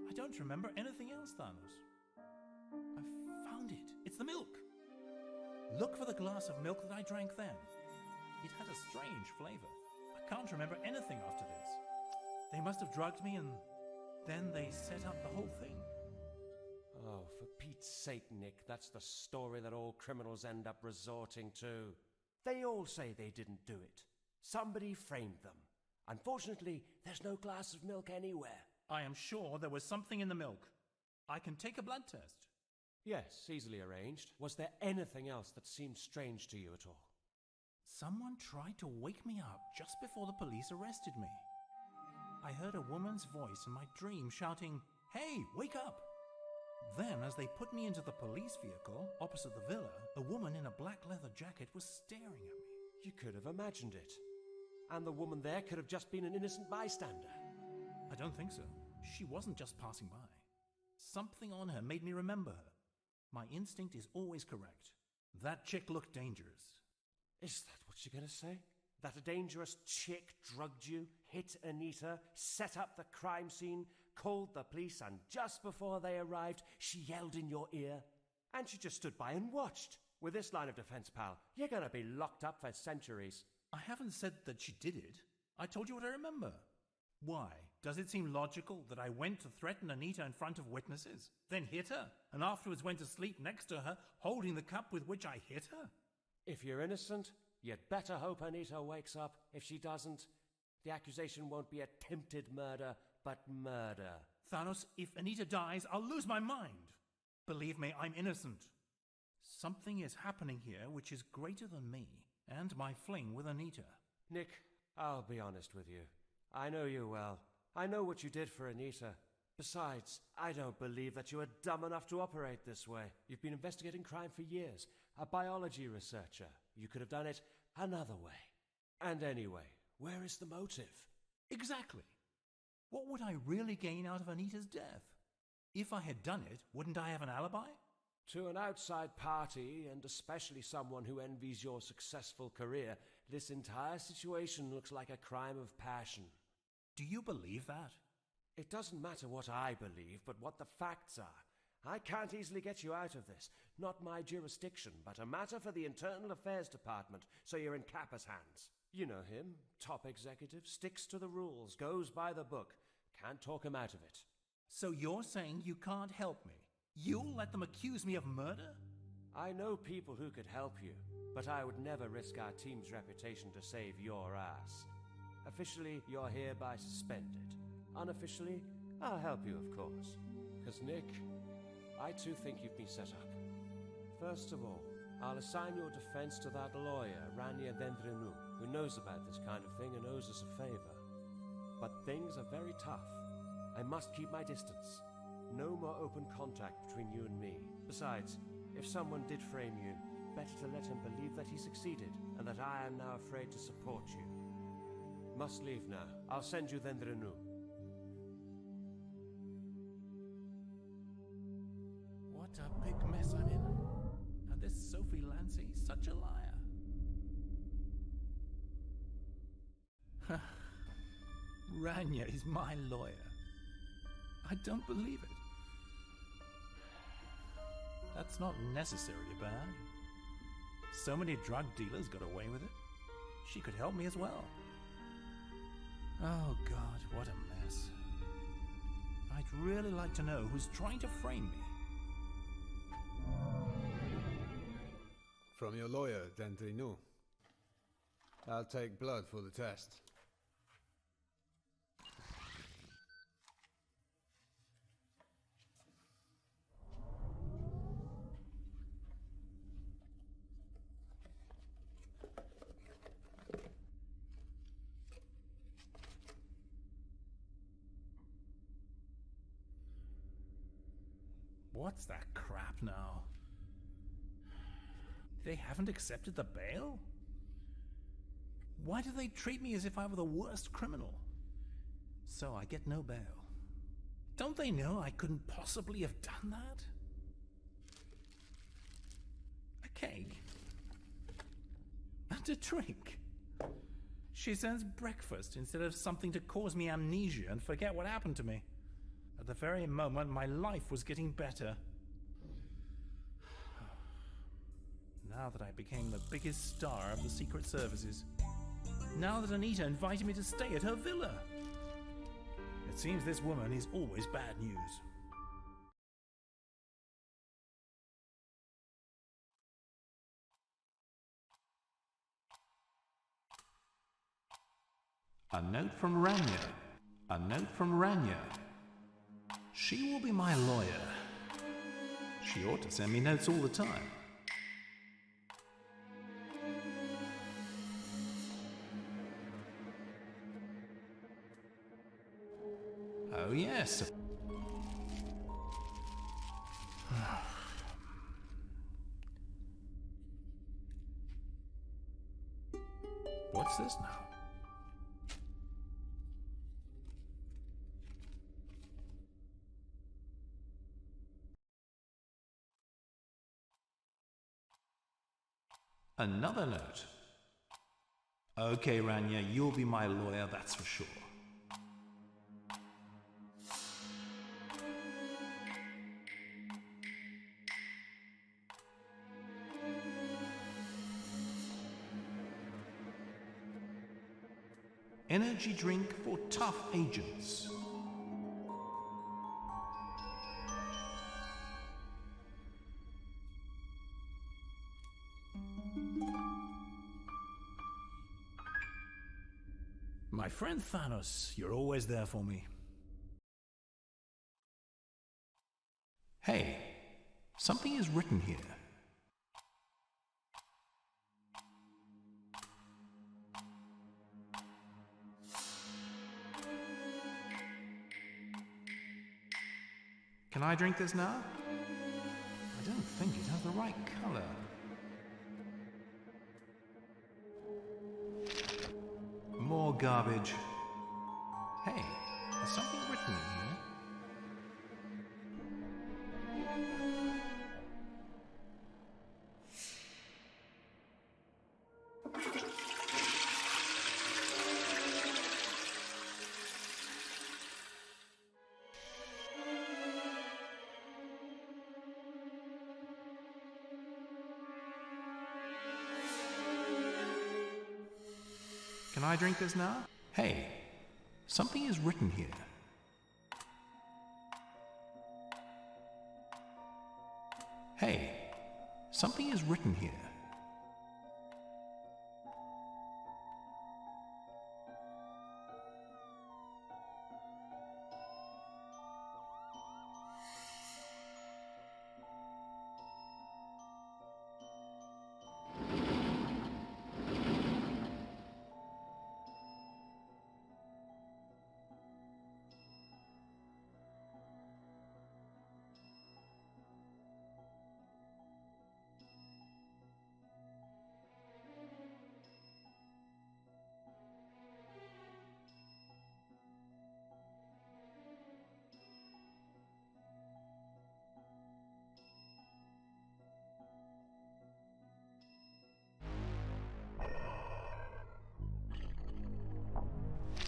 I don't remember anything else, Thanos. I found it. It's the milk. Look for the glass of milk that I drank then. It had a strange flavor. I can't remember anything after this. They must have drugged me and then they set up the whole thing. Oh, for Pete's sake, Nick, that's the story that all criminals end up resorting to. They all say they didn't do it. Somebody framed them. Unfortunately, there's no glass of milk anywhere. I am sure there was something in the milk. I can take a blood test. Yes, easily arranged. Was there anything else that seemed strange to you at all? Someone tried to wake me up just before the police arrested me. I heard a woman's voice in my dream shouting, "Hey, wake up!" Then, as they put me into the police vehicle opposite the villa, a woman in a black leather jacket was staring at me. You could have imagined it. And the woman there could have just been an innocent bystander. I don't think so. She wasn't just passing by. Something on her made me remember her. My instinct is always correct. That chick looked dangerous. Is that what you're going to say? That a dangerous chick drugged you, hit Anita, set up the crime scene, called the police, and just before they arrived, she yelled in your ear? And she just stood by and watched. With this line of defense, pal, you're going to be locked up for centuries. I haven't said that she did it. I told you what I remember. Why? Does it seem logical that I went to threaten Anita in front of witnesses, then hit her, and afterwards went to sleep next to her, holding the cup with which I hit her? If you're innocent, you'd better hope Anita wakes up. If she doesn't, the accusation won't be attempted murder, but murder. Thanos, if Anita dies, I'll lose my mind. Believe me, I'm innocent. Something is happening here which is greater than me and my fling with Anita. Nick, I'll be honest with you. I know you well. I know what you did for Anita. Besides, I don't believe that you are dumb enough to operate this way. You've been investigating crime for years, a biology researcher. You could have done it another way. And anyway, where is the motive? Exactly. What would I really gain out of Anita's death? If I had done it, wouldn't I have an alibi? To an outside party, and especially someone who envies your successful career, this entire situation looks like a crime of passion. Do you believe that? It doesn't matter what I believe, but what the facts are. I can't easily get you out of this. Not my jurisdiction, but a matter for the Internal Affairs Department, so you're in Kappa's hands. You know him, top executive, sticks to the rules, goes by the book. Can't talk him out of it. So you're saying you can't help me? You'll let them accuse me of murder? I know people who could help you, but I would never risk our team's reputation to save your ass. Officially, you're hereby suspended. Unofficially, I'll help you, of course. 'Cause Nick, I too think you've been set up. First of all, I'll assign your defense to that lawyer, Rania Vendrenu, who knows about this kind of thing and owes us a favor. But things are very tough. I must keep my distance. No more open contact between you and me. Besides, if someone did frame you, better to let him believe that he succeeded and that I am now afraid to support you. Must leave now. I'll send you Vendrenu. What a big mess I'm in. And this Sophie Lancy, such a liar. Rania is my lawyer. I don't believe it. That's not necessary, Bern. So many drug dealers got away with it. She could help me as well. Oh God, what a mess. I'd really like to know who's trying to frame me. From your lawyer, Dendrinu. I'll take blood for the test. What's that crap now? They haven't accepted the bail? Why do they treat me as if I were the worst criminal? So I get no bail. Don't they know I couldn't possibly have done that? A cake? And a drink? She sends breakfast instead of something to cause me amnesia and forget what happened to me. At the very moment my life was getting better. Now that I became the biggest star of the Secret Services. Now that Anita invited me to stay at her villa. It seems this woman is always bad news. A note from Rania. A note from Rania. She will be my lawyer. She ought to send me notes all the time. Oh yes. What's this now? Another note. Okay, Rania, you'll be my lawyer, that's for sure. Energy drink for tough agents. My friend Thanos, you're always there for me. Hey, something is written here. Can I drink this now? I don't think it has the right color. More garbage. Hey, there's something written in here. Can I drink this now? Hey, something is written here. Hey, something is written here.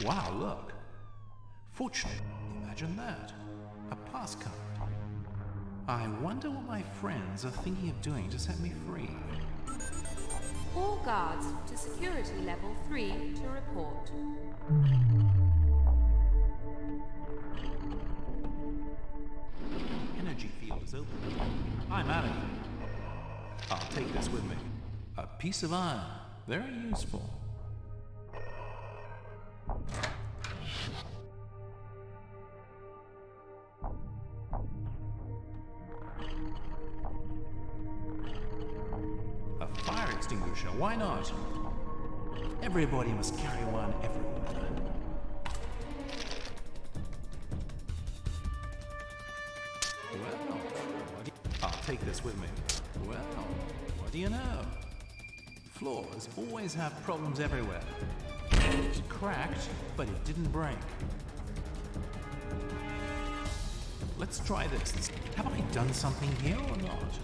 Wow, look. Fortunately, imagine that. A pass card. I wonder what my friends are thinking of doing to set me free. All guards to security level 3 to report. Energy field is open. I'm out of here. I'll take this with me. A piece of iron. Very useful. A fire extinguisher, why not? Everybody must carry one everywhere. Well, I'll take this with me. Well, what do you know? Floors always have problems everywhere. It was cracked, but it didn't break. Let's try this. Have I done something here or not?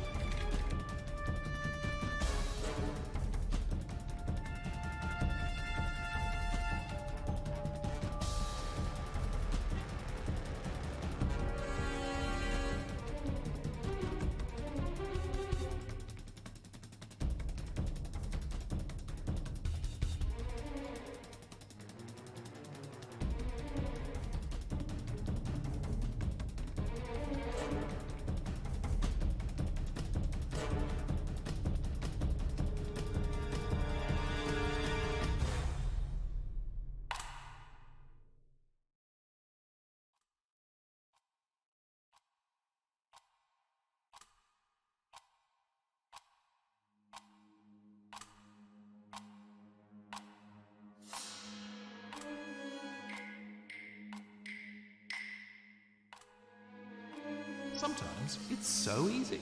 Sometimes it's so easy.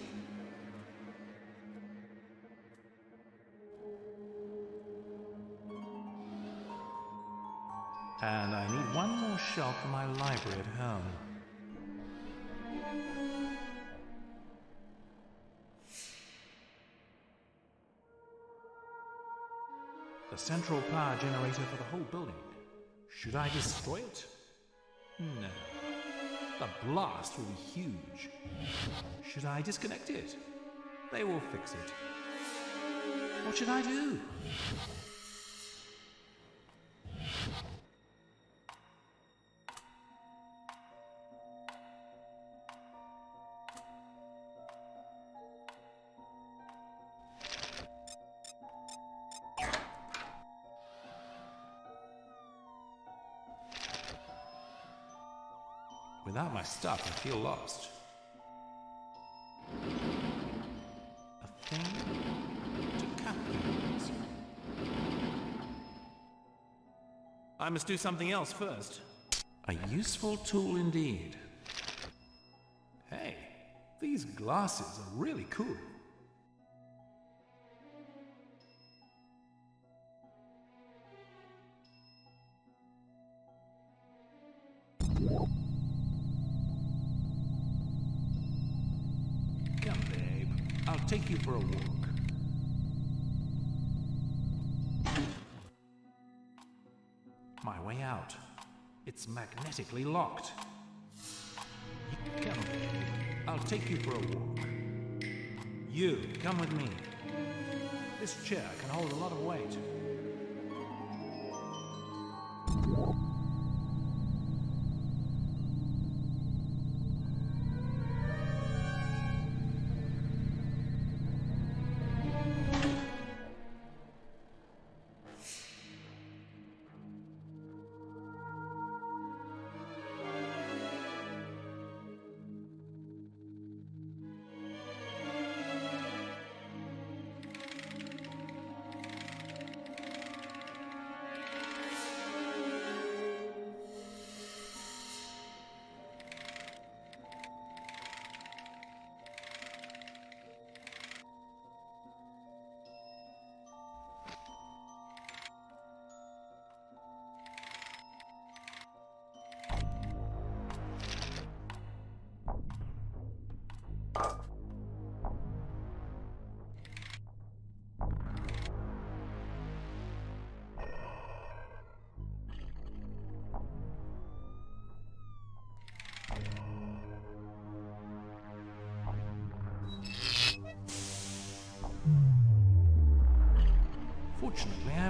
And I need one more shelf for my library at home. The central power generator for the whole building. Should I destroy it? No. The blast will be huge. Should I disconnect it? They will fix it. What should I do? Without my stuff, I feel lost. A thing to cut things. I must do something else first. A useful tool indeed. Hey, these glasses are really cool. Come, babe. I'll take you for a walk. My way out. It's magnetically locked. Come, babe. I'll take you for a walk. You, come with me. This chair can hold a lot of weight.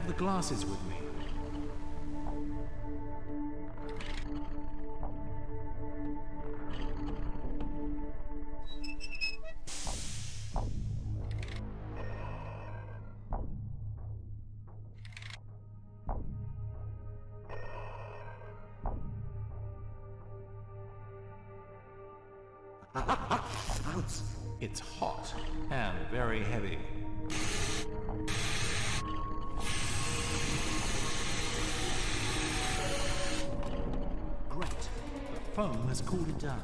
the glasses with me. It's hot and very heavy. Great. The foam has cooled it down.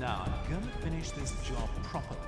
Now I'm gonna finish this job properly.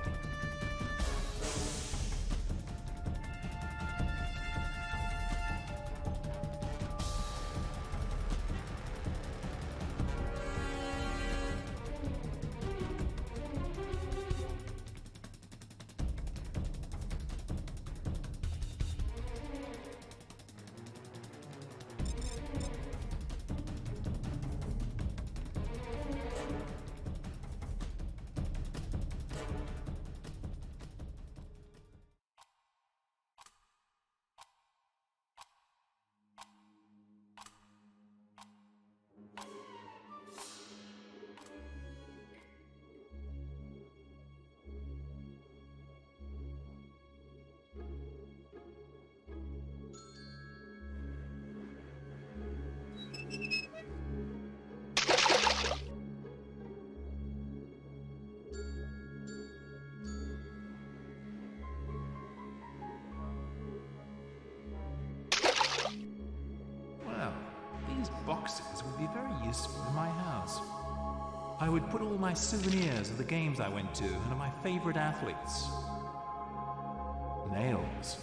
These boxes would be very useful in my house. I would put all my souvenirs of the games I went to and of my favorite athletes. Nails.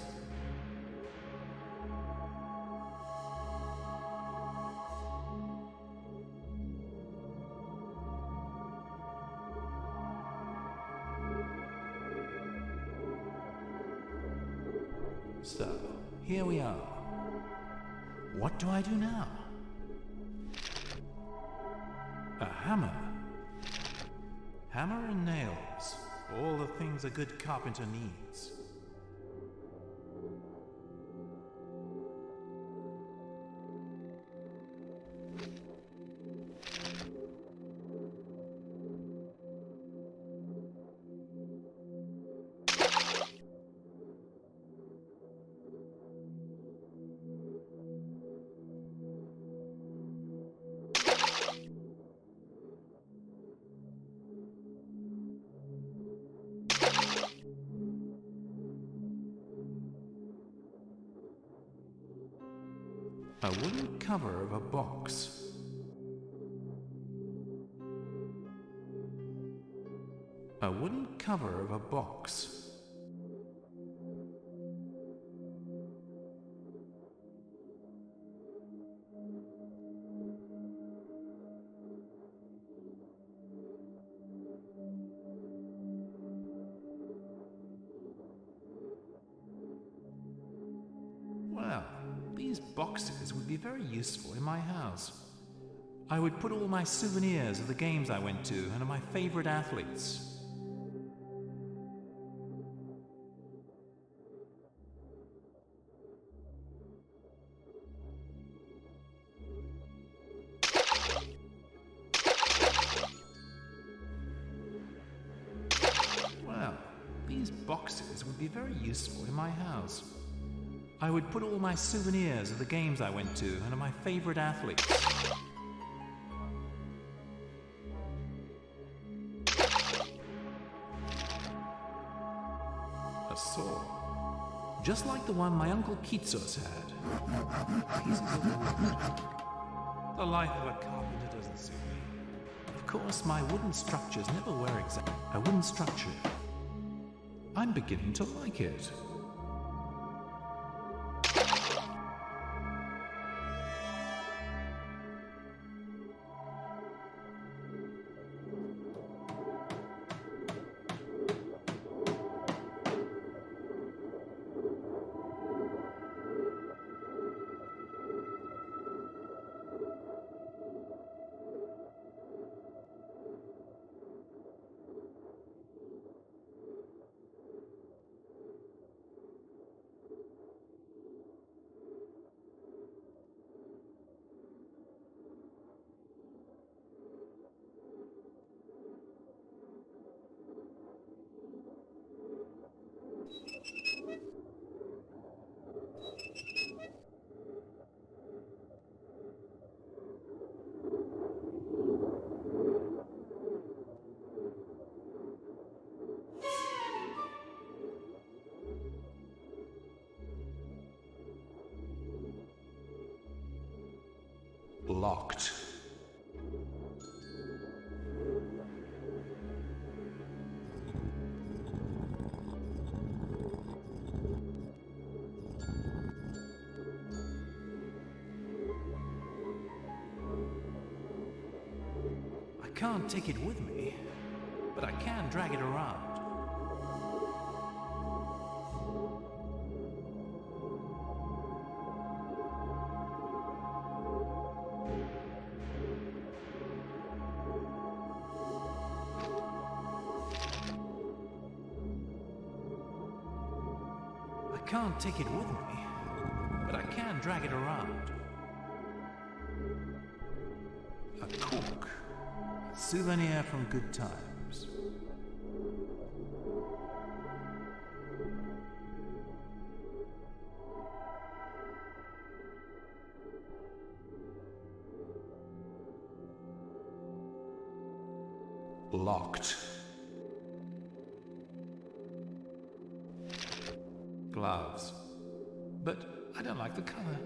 So, here we are. What do I do now? A hammer. Hammer and nails. All the things a good carpenter needs. A wooden cover of a box. A wooden cover of a box. Well, these boxes would be very useful in my house. I would put all my souvenirs of the games I went to and of my favorite athletes. Well, these boxes would be very useful in my house. I would put all my souvenirs of the games I went to and of my favorite athletes. A saw. Just like the one my Uncle Kitsos had. Pieces of wood. The life of a carpenter doesn't suit me. Of course, my wooden structures never were exact. A wooden structure. I'm beginning to like it. Locked. I can't take it with me, but I can drag it around. I can't take it with me, but I can drag it around. A cork. A souvenir from good times. Locked. Gloves. But I don't like the color.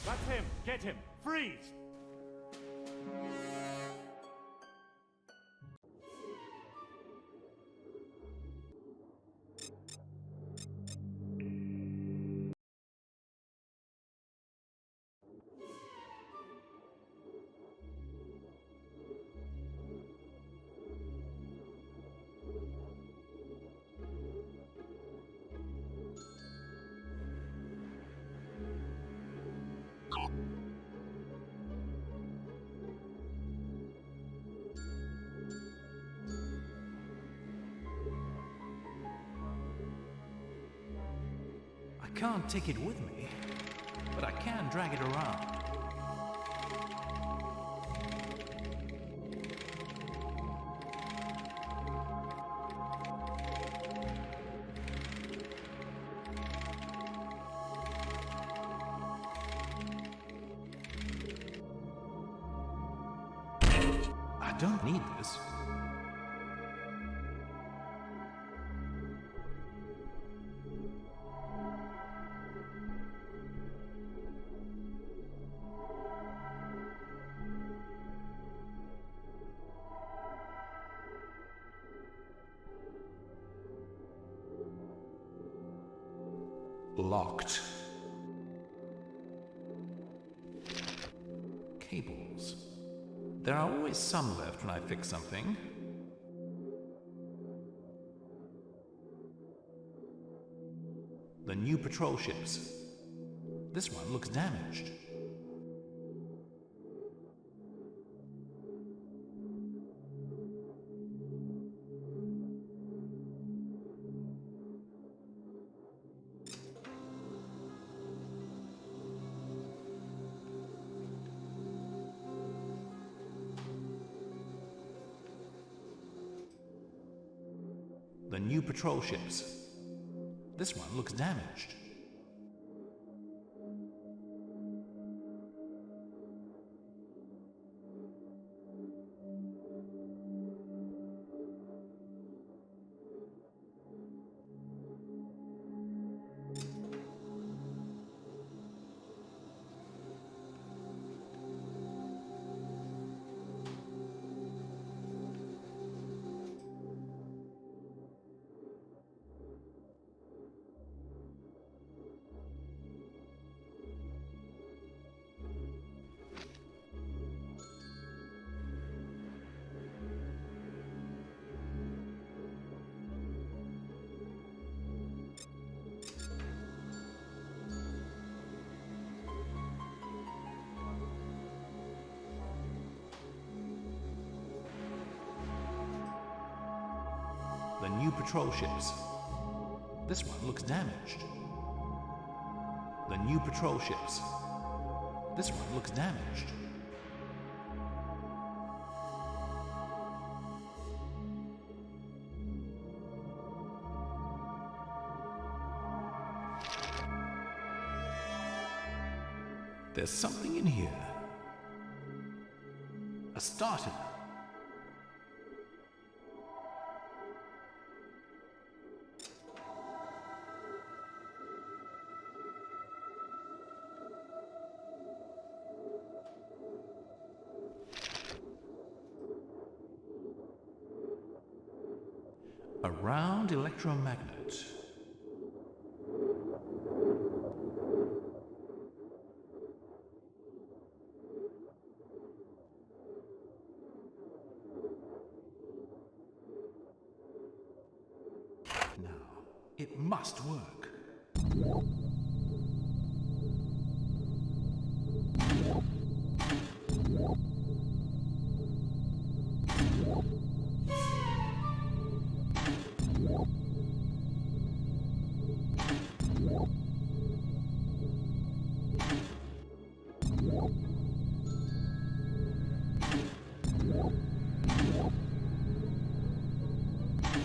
That's him! Get him! Freeze! I can't take it with me, but I can drag it around. I don't need this. Locked. Cables. There are always some left when I fix something. The new patrol ships. This one looks damaged. The new patrol ships. This one looks damaged. The new patrol ships. This one looks damaged. The new patrol ships. This one looks damaged. There's something in here. A starter. A round electromagnet. Now, it must work.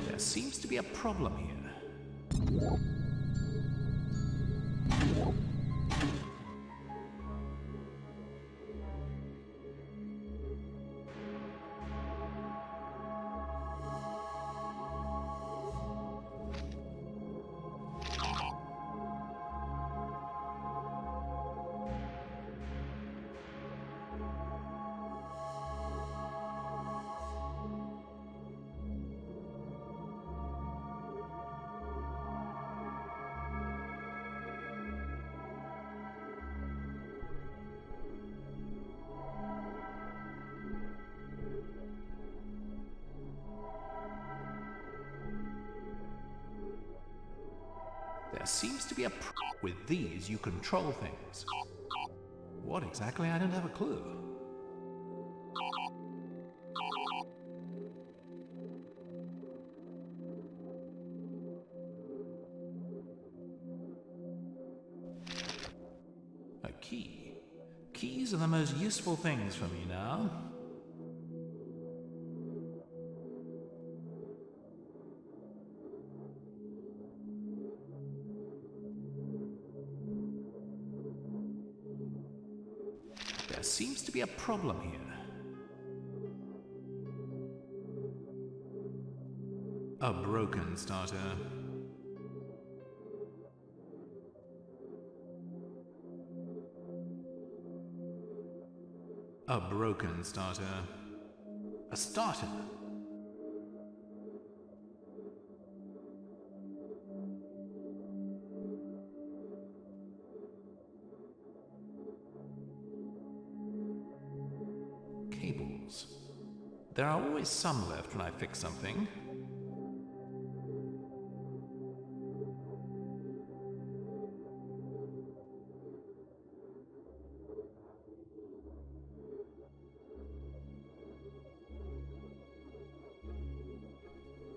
There seems to be a problem here. There seems to be a with these you control things. What exactly? I don't have a clue. A key. Keys are the most useful things for me now. There seems to be a problem here. A broken starter. A broken starter. A starter. Cables. There are always some left when I fix something.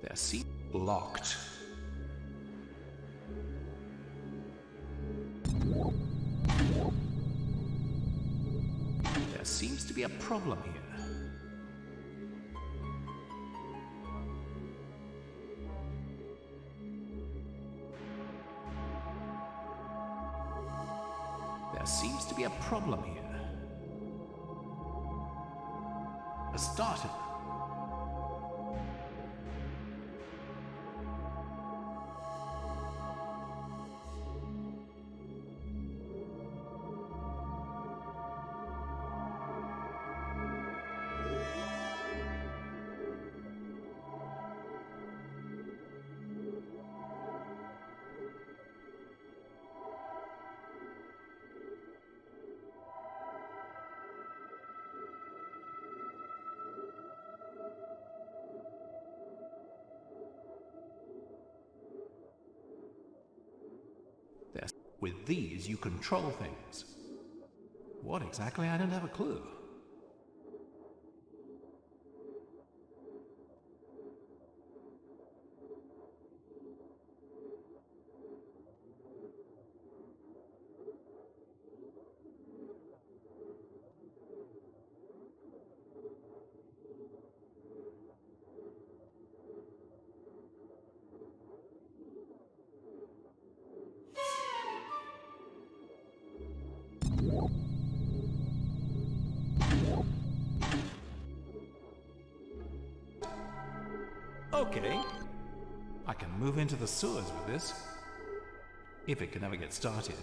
Their seat locked. There seems to be a problem here. There seems to be a problem here. A starter. With these, you control things. What exactly? I don't have a clue. Okay. I can move into the sewers with this. If it can ever get started.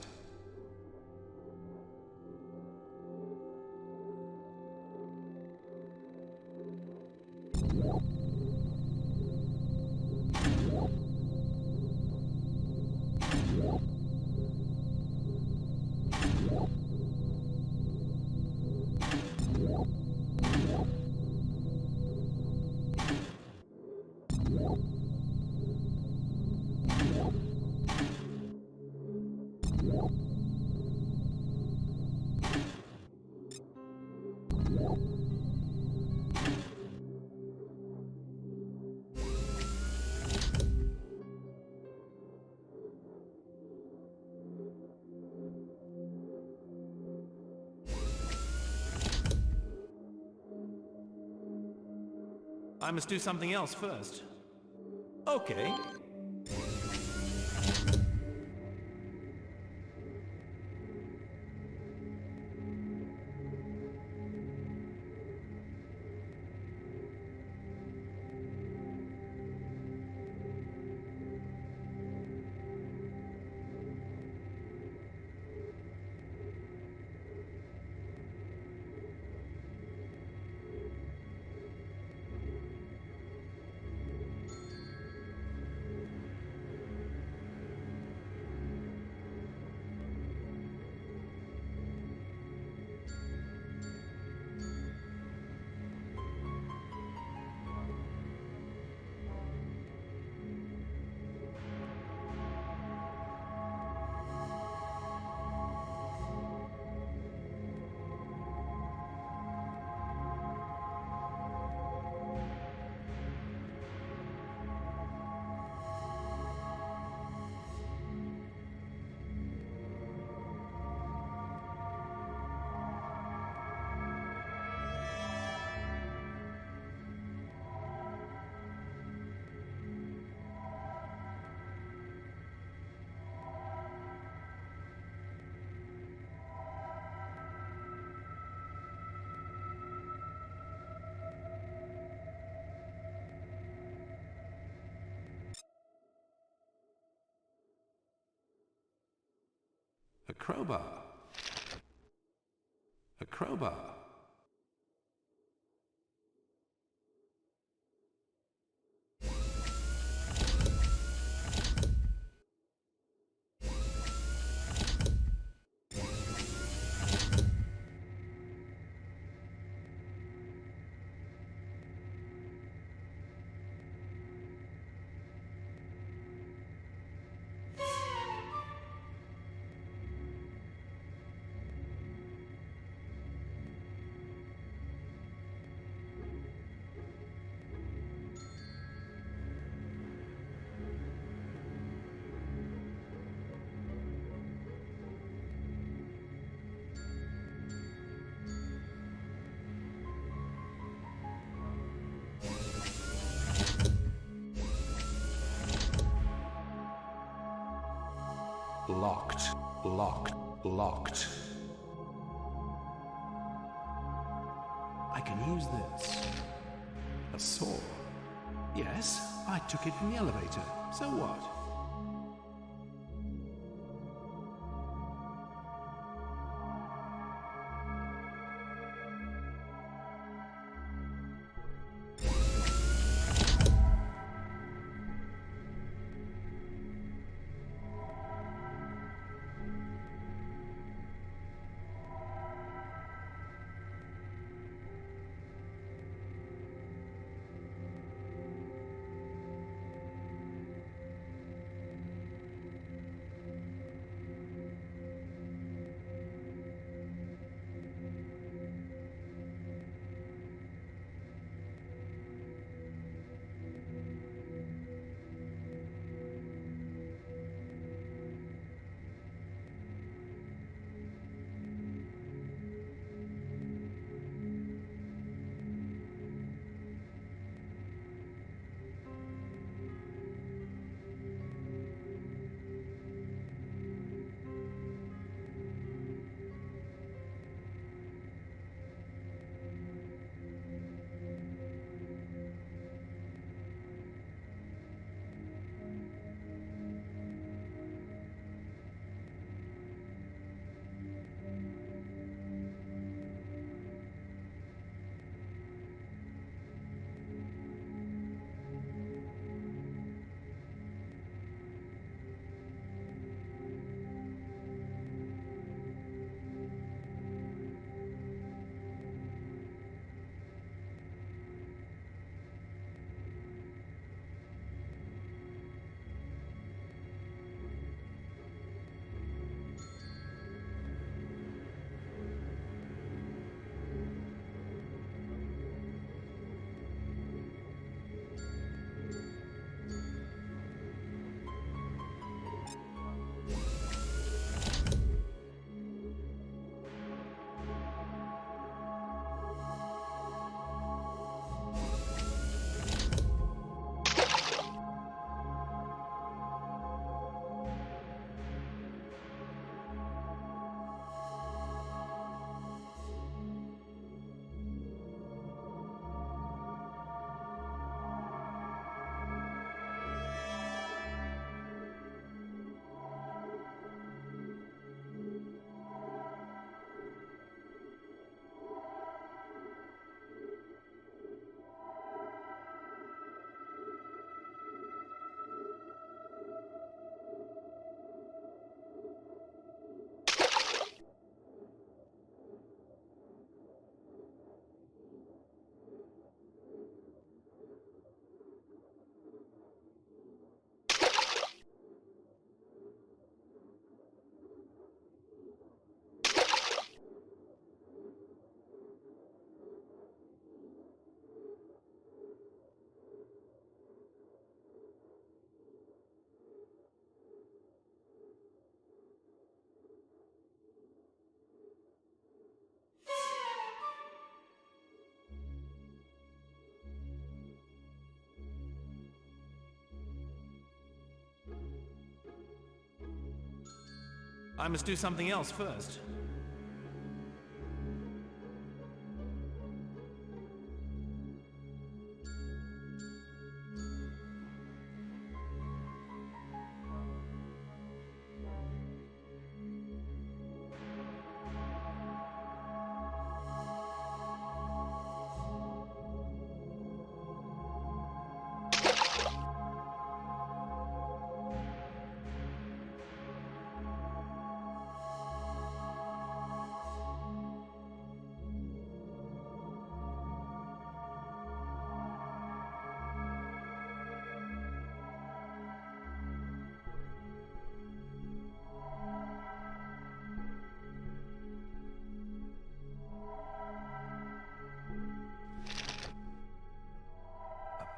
I must do something else first. Okay. A crowbar. A crowbar. Locked, locked, locked. I can use this. A saw. Yes, I took it from the elevator. So what? I must do something else first.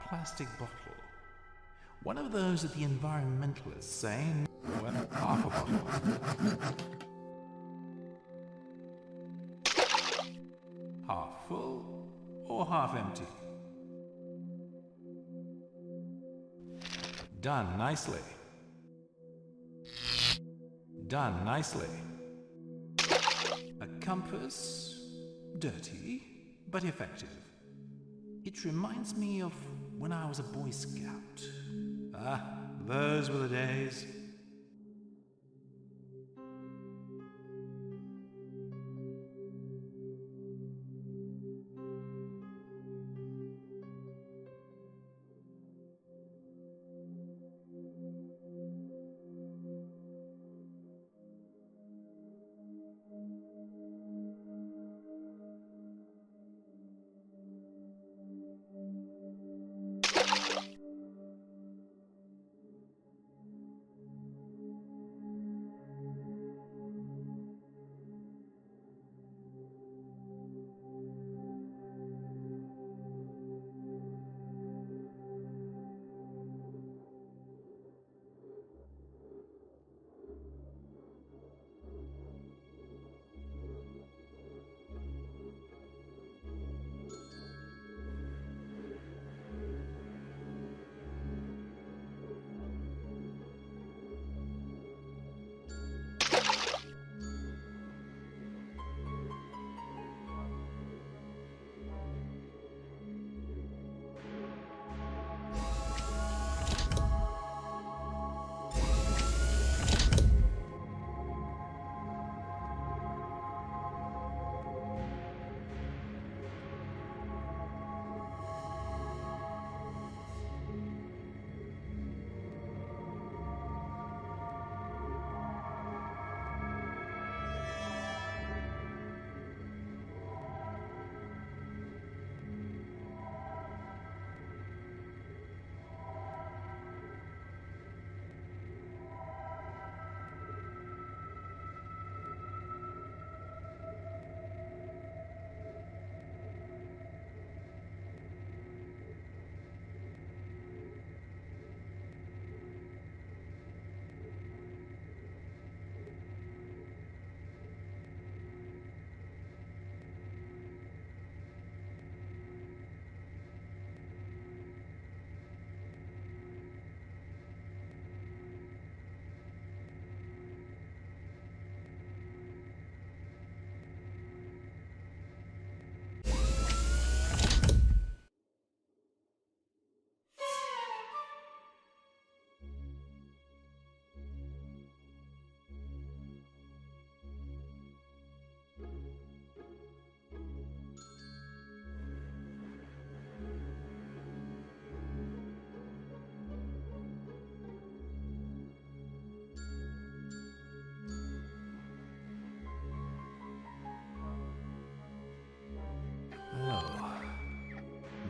Plastic bottle. One of those that the environmentalists say, well, half a bottle. Half full or half empty? Done nicely. Done nicely. A compass, dirty, but effective. It reminds me of when I was a Boy Scout. Ah, those were the days.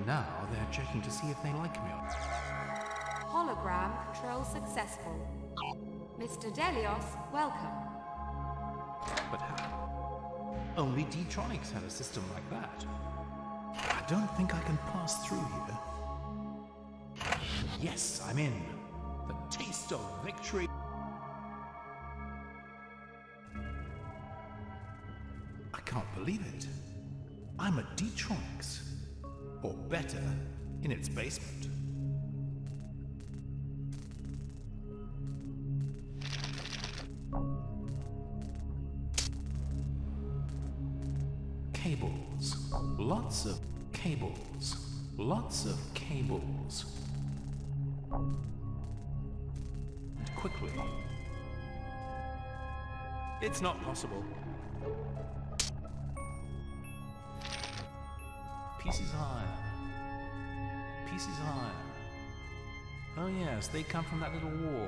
Now they're checking to see if they like me. Hologram control successful. Mr. Delios, welcome. But how? Only D-Tronics had a system like that. I don't think I can pass through here. Yes, I'm in. The taste of victory. I can't believe it. I'm at D-Tronics. Or better, in its basement. Lots of cables. Lots of cables. And quickly. It's not possible. Pieces higher. Pieces higher. Oh yes, they come from that little wall.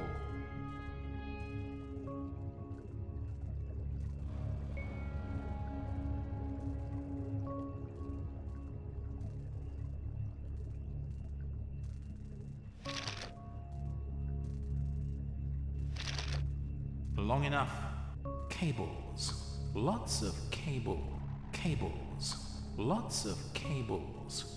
Long enough. Cables. Lots of cables. Lots of cables.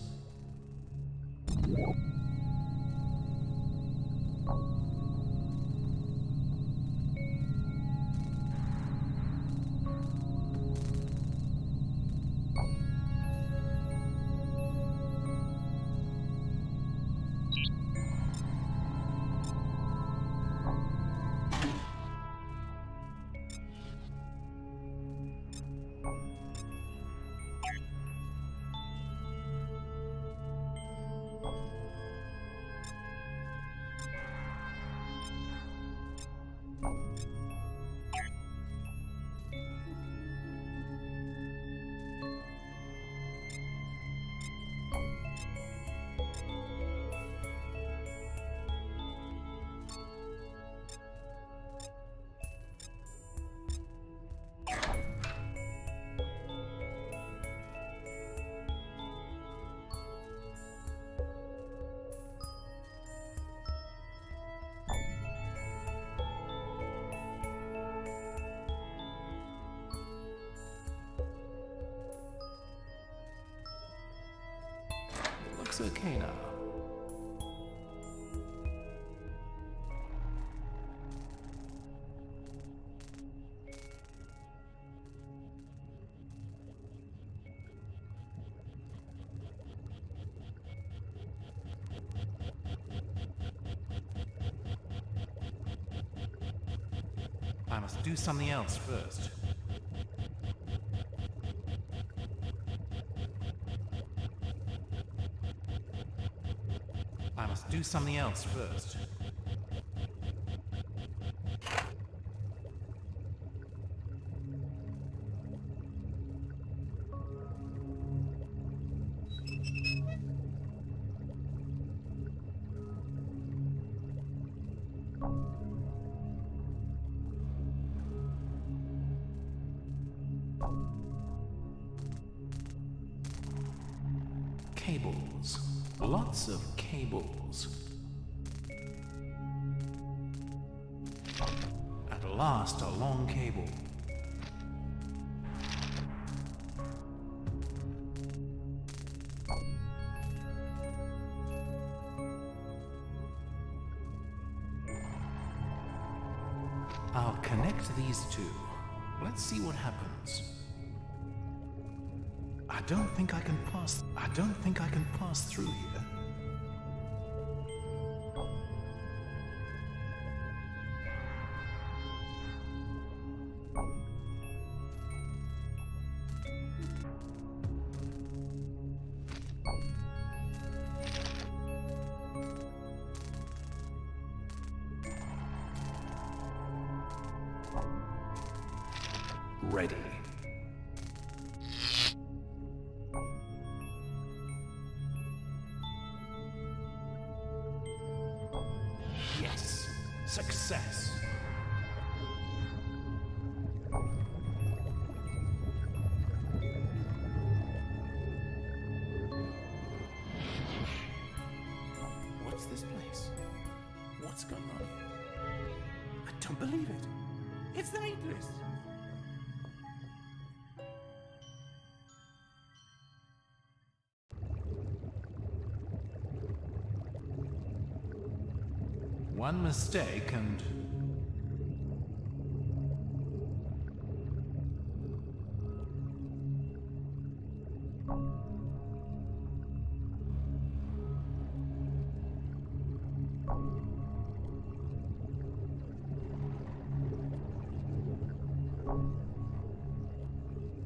Looks okay now. I must do something else first. I must do something else first. Cables. Lots of cables. At last, a long cable. I'll connect these two. Let's see what happens. I don't think I can pass through here. Ready. Yes, success. What's this place? What's going on here? I don't believe it. It's the Meatless. One mistake and...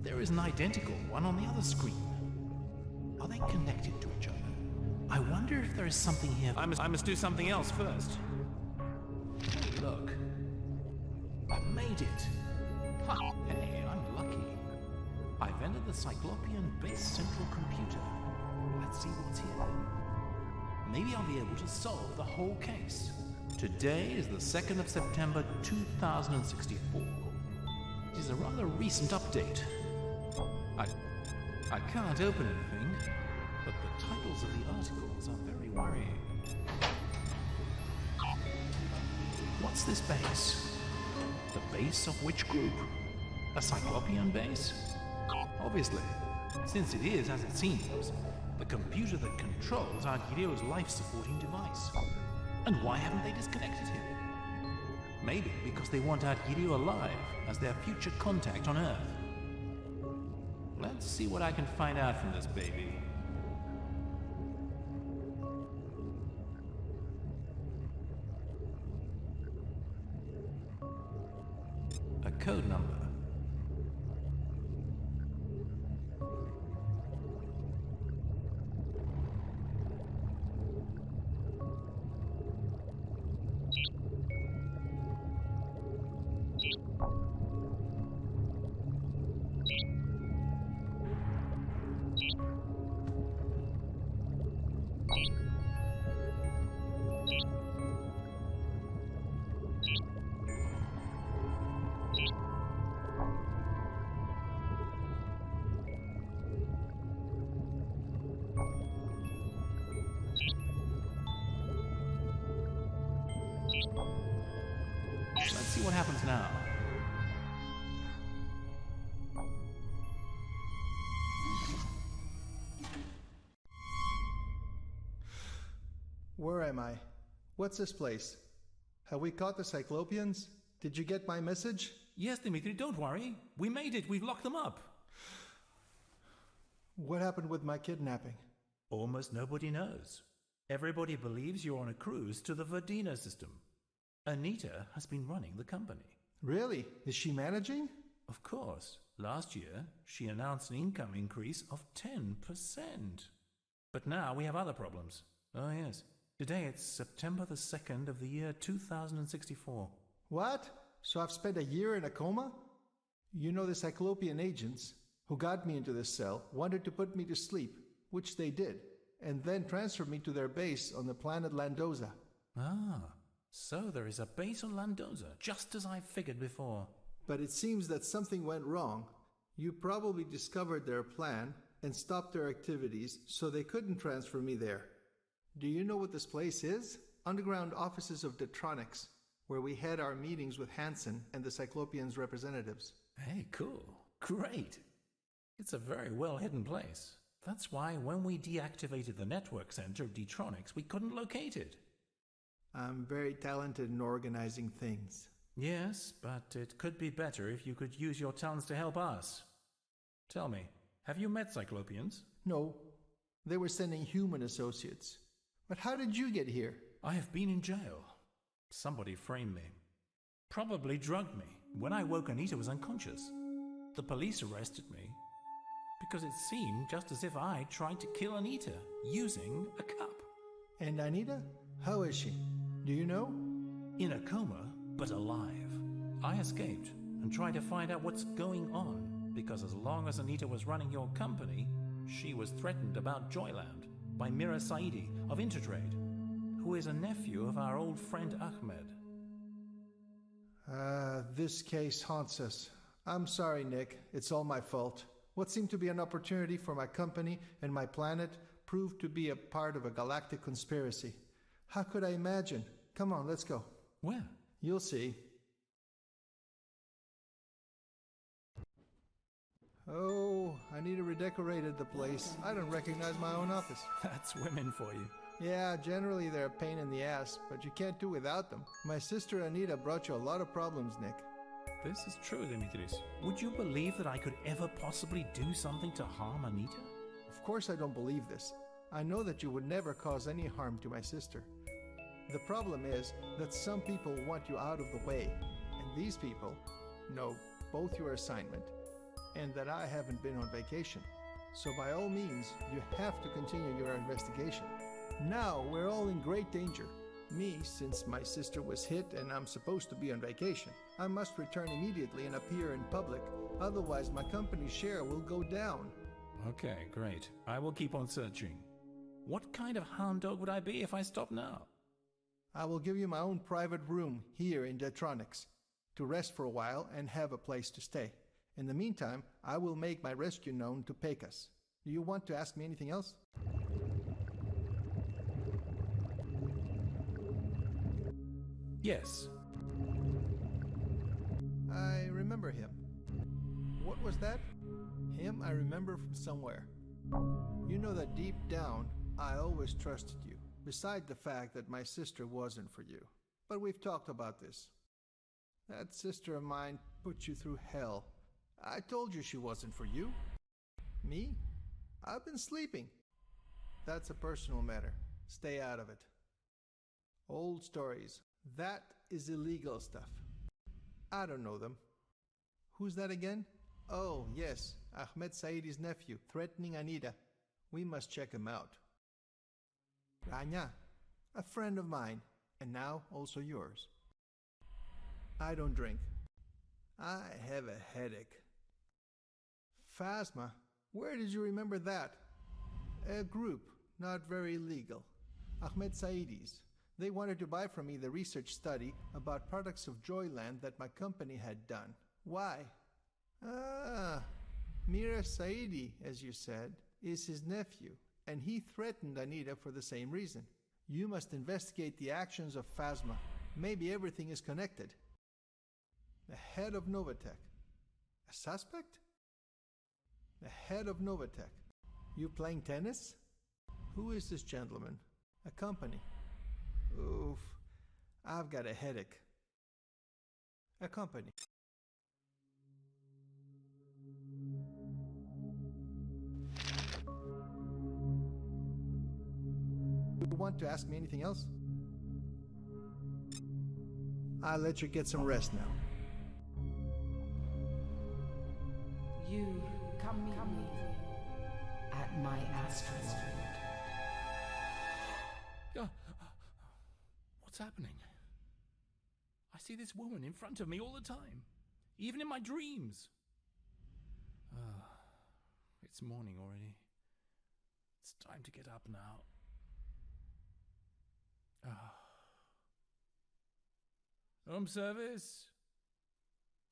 There is an identical one on the other screen. Are they connected to each other? I wonder if there is something here. I must do something else first. Look. I've made it. Ha! Hey, I'm lucky. I've entered the Cyclopean base central computer. Let's see what's here. Maybe I'll be able to solve the whole case. Today is the 2nd of September 2064. It is a rather recent update. I can't open anything, but the titles of the articles are very worrying. What's this base? The base of which group? A Cyclopean base? Obviously, since it is, as it seems, the computer that controls Argirio's life-supporting device. And why haven't they disconnected him? Maybe because they want Argirio alive as their future contact on Earth. Let's see what I can find out from this baby. A code number. Let's see what happens now. Where am I? What's this place? Have we caught the Cyclopeans? Did you get my message? Yes, Dimitri, don't worry. We made it. We've locked them up. What happened with my kidnapping? Almost nobody knows. Everybody believes you're on a cruise to the Verdina system. Anita has been running the company. Really? Is she managing? Of course. Last year, she announced an income increase of 10%. But now we have other problems. Oh yes. Today it's September the 2nd of the year 2064. What? So I've spent a year in a coma? You know, the Cyclopean agents who got me into this cell wanted to put me to sleep, which they did, and then transferred me to their base on the planet Landoza. Ah, so there is a base on Landoza, just as I figured before. But it seems that something went wrong. You probably discovered their plan and stopped their activities, so they couldn't transfer me there. Do you know what this place is? Underground offices of Detronics, where we had our meetings with Hansen and the Cyclopeans' representatives. Hey, cool. Great. It's a very well-hidden place. That's why when we deactivated the network center of Detronics, we couldn't locate it. I'm very talented in organizing things. Yes, but it could be better if you could use your talents to help us. Tell me, have you met Cyclopeans? No. They were sending human associates. But how did you get here? I have been in jail. Somebody framed me. Probably drugged me. When I woke, Anita was unconscious. The police arrested me because it seemed just as if I tried to kill Anita using a cup. And Anita? How is she? Do you know? In a coma, but alive. I escaped and tried to find out what's going on, because as long as Anita was running your company, she was threatened about Joyland by Mira Saidi of Intertrade, who is a nephew of our old friend Ahmed. This case haunts us. I'm sorry, Nick. It's all my fault. What seemed to be an opportunity for my company and my planet proved to be a part of a galactic conspiracy. How could I imagine? Come on, let's go. Where? You'll see. Oh, Anita redecorated the place. I don't recognize my own office. That's women for you. Yeah, generally they're a pain in the ass, but you can't do without them. My sister Anita brought you a lot of problems, Nick. This is true, Dimitris. Would you believe that I could ever possibly do something to harm Anita? Of course I don't believe this. I know that you would never cause any harm to my sister. The problem is that some people want you out of the way, and these people know both your assignment and that I haven't been on vacation. So by all means, you have to continue your investigation. Now we're all in great danger. Me, since my sister was hit and I'm supposed to be on vacation. I must return immediately and appear in public, otherwise my company's share will go down. Okay, great. I will keep on searching. What kind of hound dog would I be if I stop now? I will give you my own private room here in Detronics to rest for a while and have a place to stay. In the meantime, I will make my rescue known to Pecas. Do you want to ask me anything else? Yes. I remember him. What was that? Him I remember from somewhere. You know that deep down, I always trusted you, beside the fact that my sister wasn't for you. But we've talked about this. That sister of mine put you through hell. I told you she wasn't for you. Me? I've been sleeping. That's a personal matter. Stay out of it. Old stories. That is illegal stuff. I don't know them. Who's that again? Oh, yes, Ahmed Saidi's nephew, threatening Anita. We must check him out. Rania, a friend of mine, and now also yours. I don't drink. I have a headache. Phasma, where did you remember that? A group, not very legal. Ahmed Saidi's. They wanted to buy from me the research study about products of Joyland that my company had done. Why? Mira Saidi, as you said, is his nephew, and he threatened Anita for the same reason. You must investigate the actions of Phasma. Maybe everything is connected. The head of Novatech. A suspect? The head of Novatech. You playing tennis? Who is this gentleman? A company. Oof, I've got a headache. A company. You want to ask me anything else? I'll let you get some rest now. You come meet me at my asteroid. What's happening? I see this woman in front of me all the time, even in my dreams. It's morning already. It's time to get up now. Home service?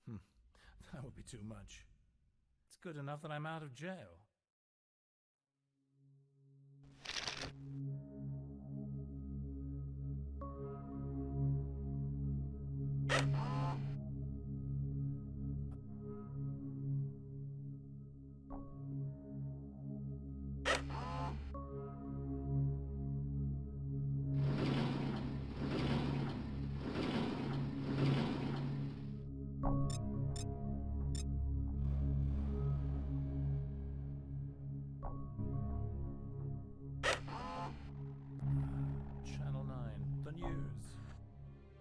That would be too much. It's good enough that I'm out of jail. Channel 9, the news.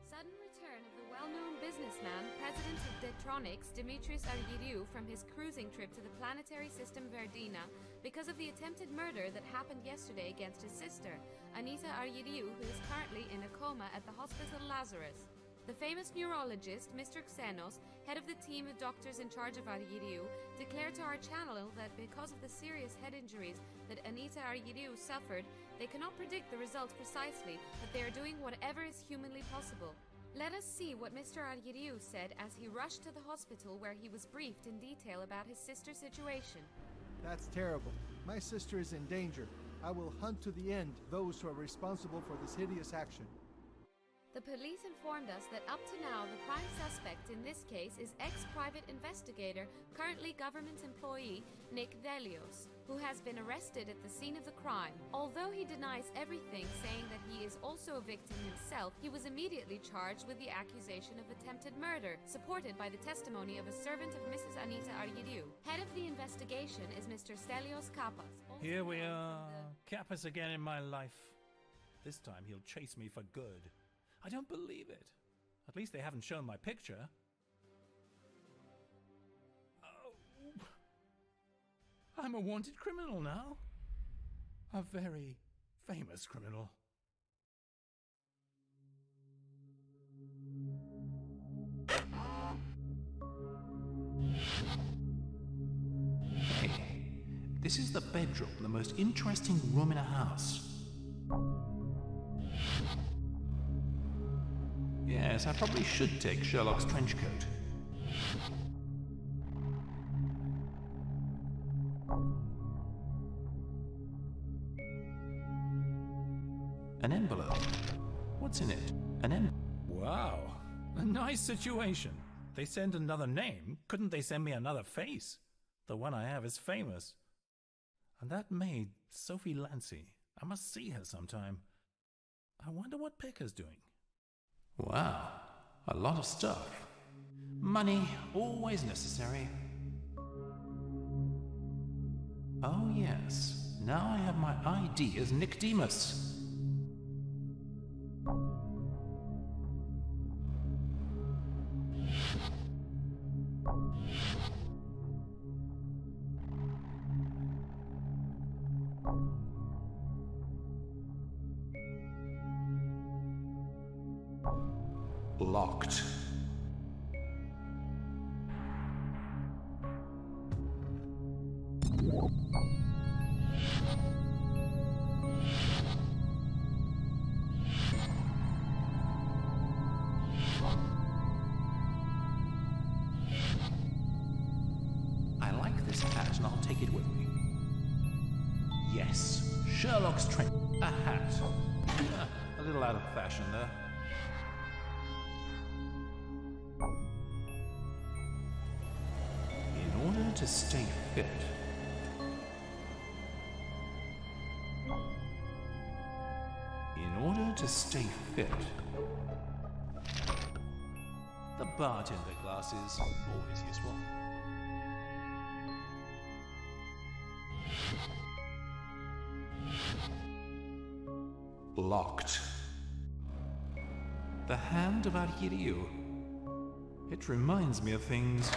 Sudden return of the well-known businessman, president of Detronics, Dimitris Argyriou, from his cruising trip to the planetary system Verdina because of the attempted murder that happened yesterday against his sister, Anita Argyriou, who is currently in a coma at the Hospital Lazarus. The famous neurologist, Mr. Xenos, head of the team of doctors in charge of Argyriou, declared to our channel that because of the serious head injuries that Anita Argyriou suffered, they cannot predict the results precisely, but they are doing whatever is humanly possible. Let us see what Mr. Argyriou said as he rushed to the hospital, where he was briefed in detail about his sister's situation. That's terrible. My sister is in danger. I will hunt to the end those who are responsible for this hideous action. The police informed us that up to now, the prime suspect in this case is ex-private investigator, currently government employee, Nick Delios, who has been arrested at the scene of the crime. Although he denies everything, saying that he is also a victim himself, he was immediately charged with the accusation of attempted murder, supported by the testimony of a servant of Mrs. Anita Argyriou. Head of the investigation is Mr. Stelios Kappas. Here we are. Kappas again in my life. This time he'll chase me for good. I don't believe it. At least they haven't shown my picture. Oh. I'm a wanted criminal now. A very famous criminal. Hey, this is the bedroom, the most interesting room in a house. Yes, I probably should take Sherlock's trench coat. An envelope. What's in it? Wow, a nice situation. They send another name. Couldn't they send me another face? The one I have is famous. And that maid, Sophie Lancy. I must see her sometime. I wonder what Pecker's doing. Wow, a lot of stuff. Money, always necessary. Oh yes, now I have my ID as Nicodemus. Locked. I like this hat and I'll take it with me. Yes, Sherlock's trench. A hat. A little out of fashion there. In order to stay fit, the bartender glasses, always useful. Locked. The hand of Arhirio. It reminds me of things.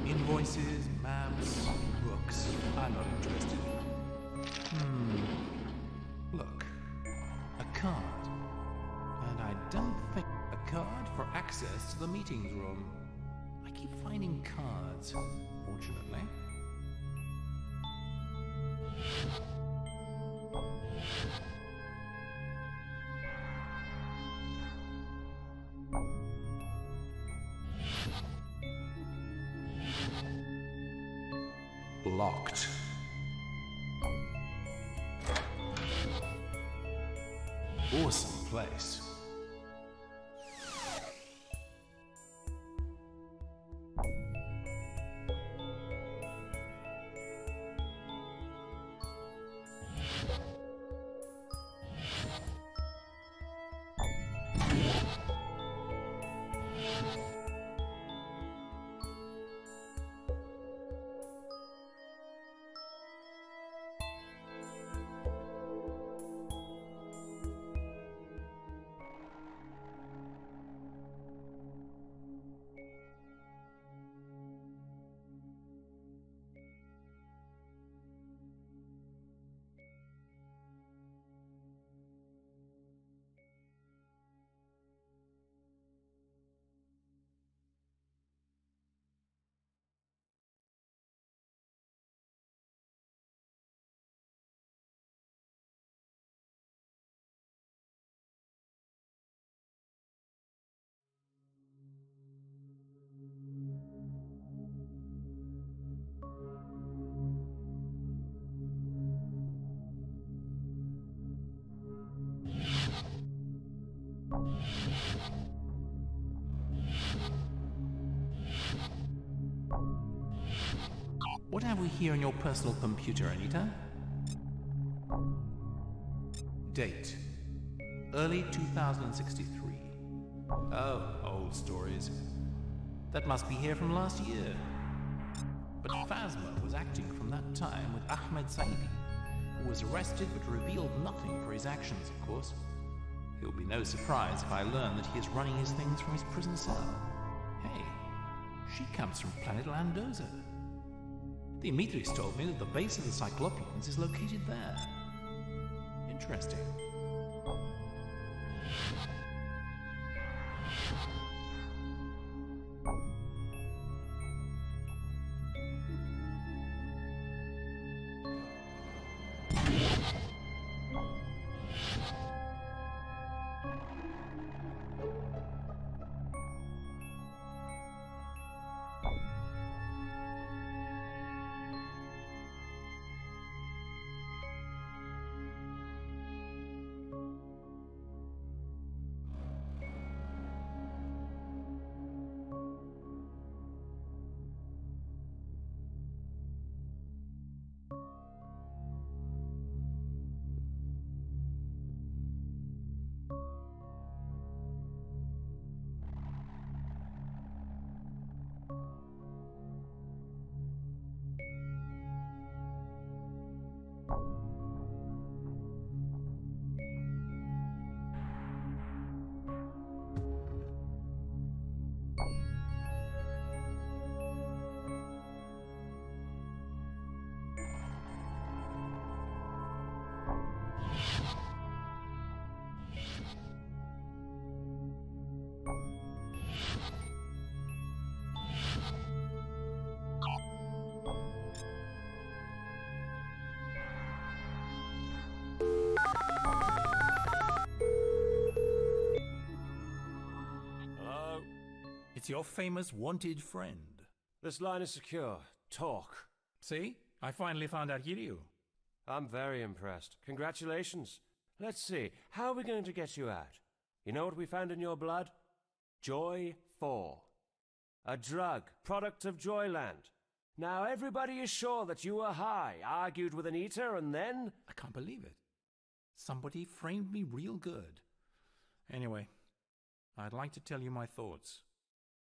Invoices, maps, books. I'm not interested. Look. A card. And I don't think a card for access to the meetings room. I keep finding cards, fortunately. Locked. Awesome place. What have we here on your personal computer, Anita? Date. Early 2063. Oh, old stories. That must be here from last year. But Phasma was acting from that time with Ahmed Saidi, who was arrested but revealed nothing for his actions, of course. It will be no surprise if I learn that he is running his things from his prison cell. Hey, she comes from planet Landoza. Dimitris told me that the base of the Cyclopeans is located there. Interesting. It's your famous wanted friend. This line is secure. Talk. See? I finally found out Kiryu. I'm very impressed. Congratulations. Let's see. How are we going to get you out? You know what we found in your blood? Joy 4. A drug, product of Joyland. Now everybody is sure that you were high, argued with Anita, and then... I can't believe it. Somebody framed me real good. Anyway, I'd like to tell you my thoughts.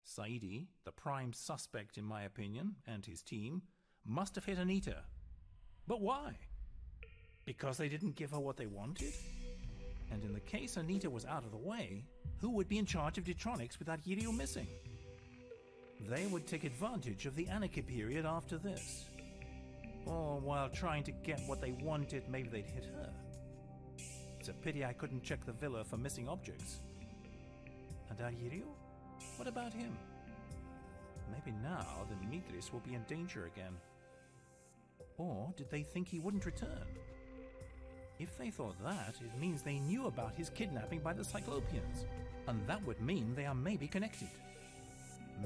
Saidi, the prime suspect in my opinion, and his team, must have hit Anita. But why? Because they didn't give her what they wanted? And in the case Anita was out of the way, who would be in charge of Detronics without Kiryu missing? They would take advantage of the anarchy period after this. Or while trying to get what they wanted, maybe they'd hit her. It's a pity I couldn't check the villa for missing objects. And Kiryu? What about him? Maybe now the Dimitris will be in danger again. Or did they think he wouldn't return? If they thought that, it means they knew about his kidnapping by the Cyclopeans. And that would mean they are maybe connected.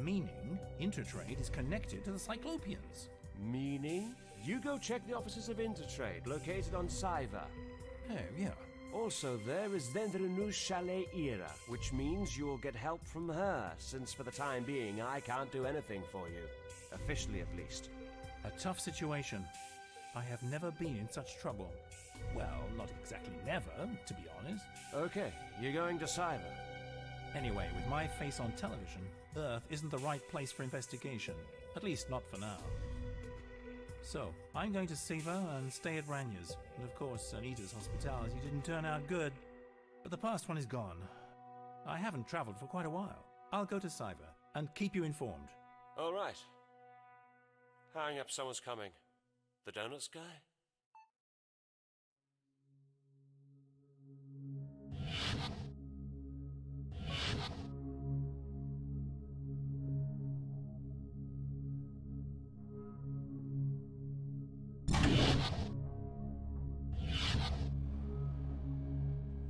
Meaning, Intertrade is connected to the Cyclopeans. Meaning? You go check the offices of Intertrade, located on Cyver. Oh, yeah. Also, there is Dendrenu's Chalet Era, which means you'll get help from her, since for the time being I can't do anything for you. Officially, at least. A tough situation. I have never been in such trouble. Well, not exactly never, to be honest. Okay, you're going to Cyber. Anyway, with my face on television, Earth isn't the right place for investigation. At least not for now. So, I'm going to save her and stay at Ranya's. And of course, Anita's hospitality didn't turn out good. But the past one is gone. I haven't traveled for quite a while. I'll go to Cyber and keep you informed. All right. Hang up, someone's coming. The donuts guy?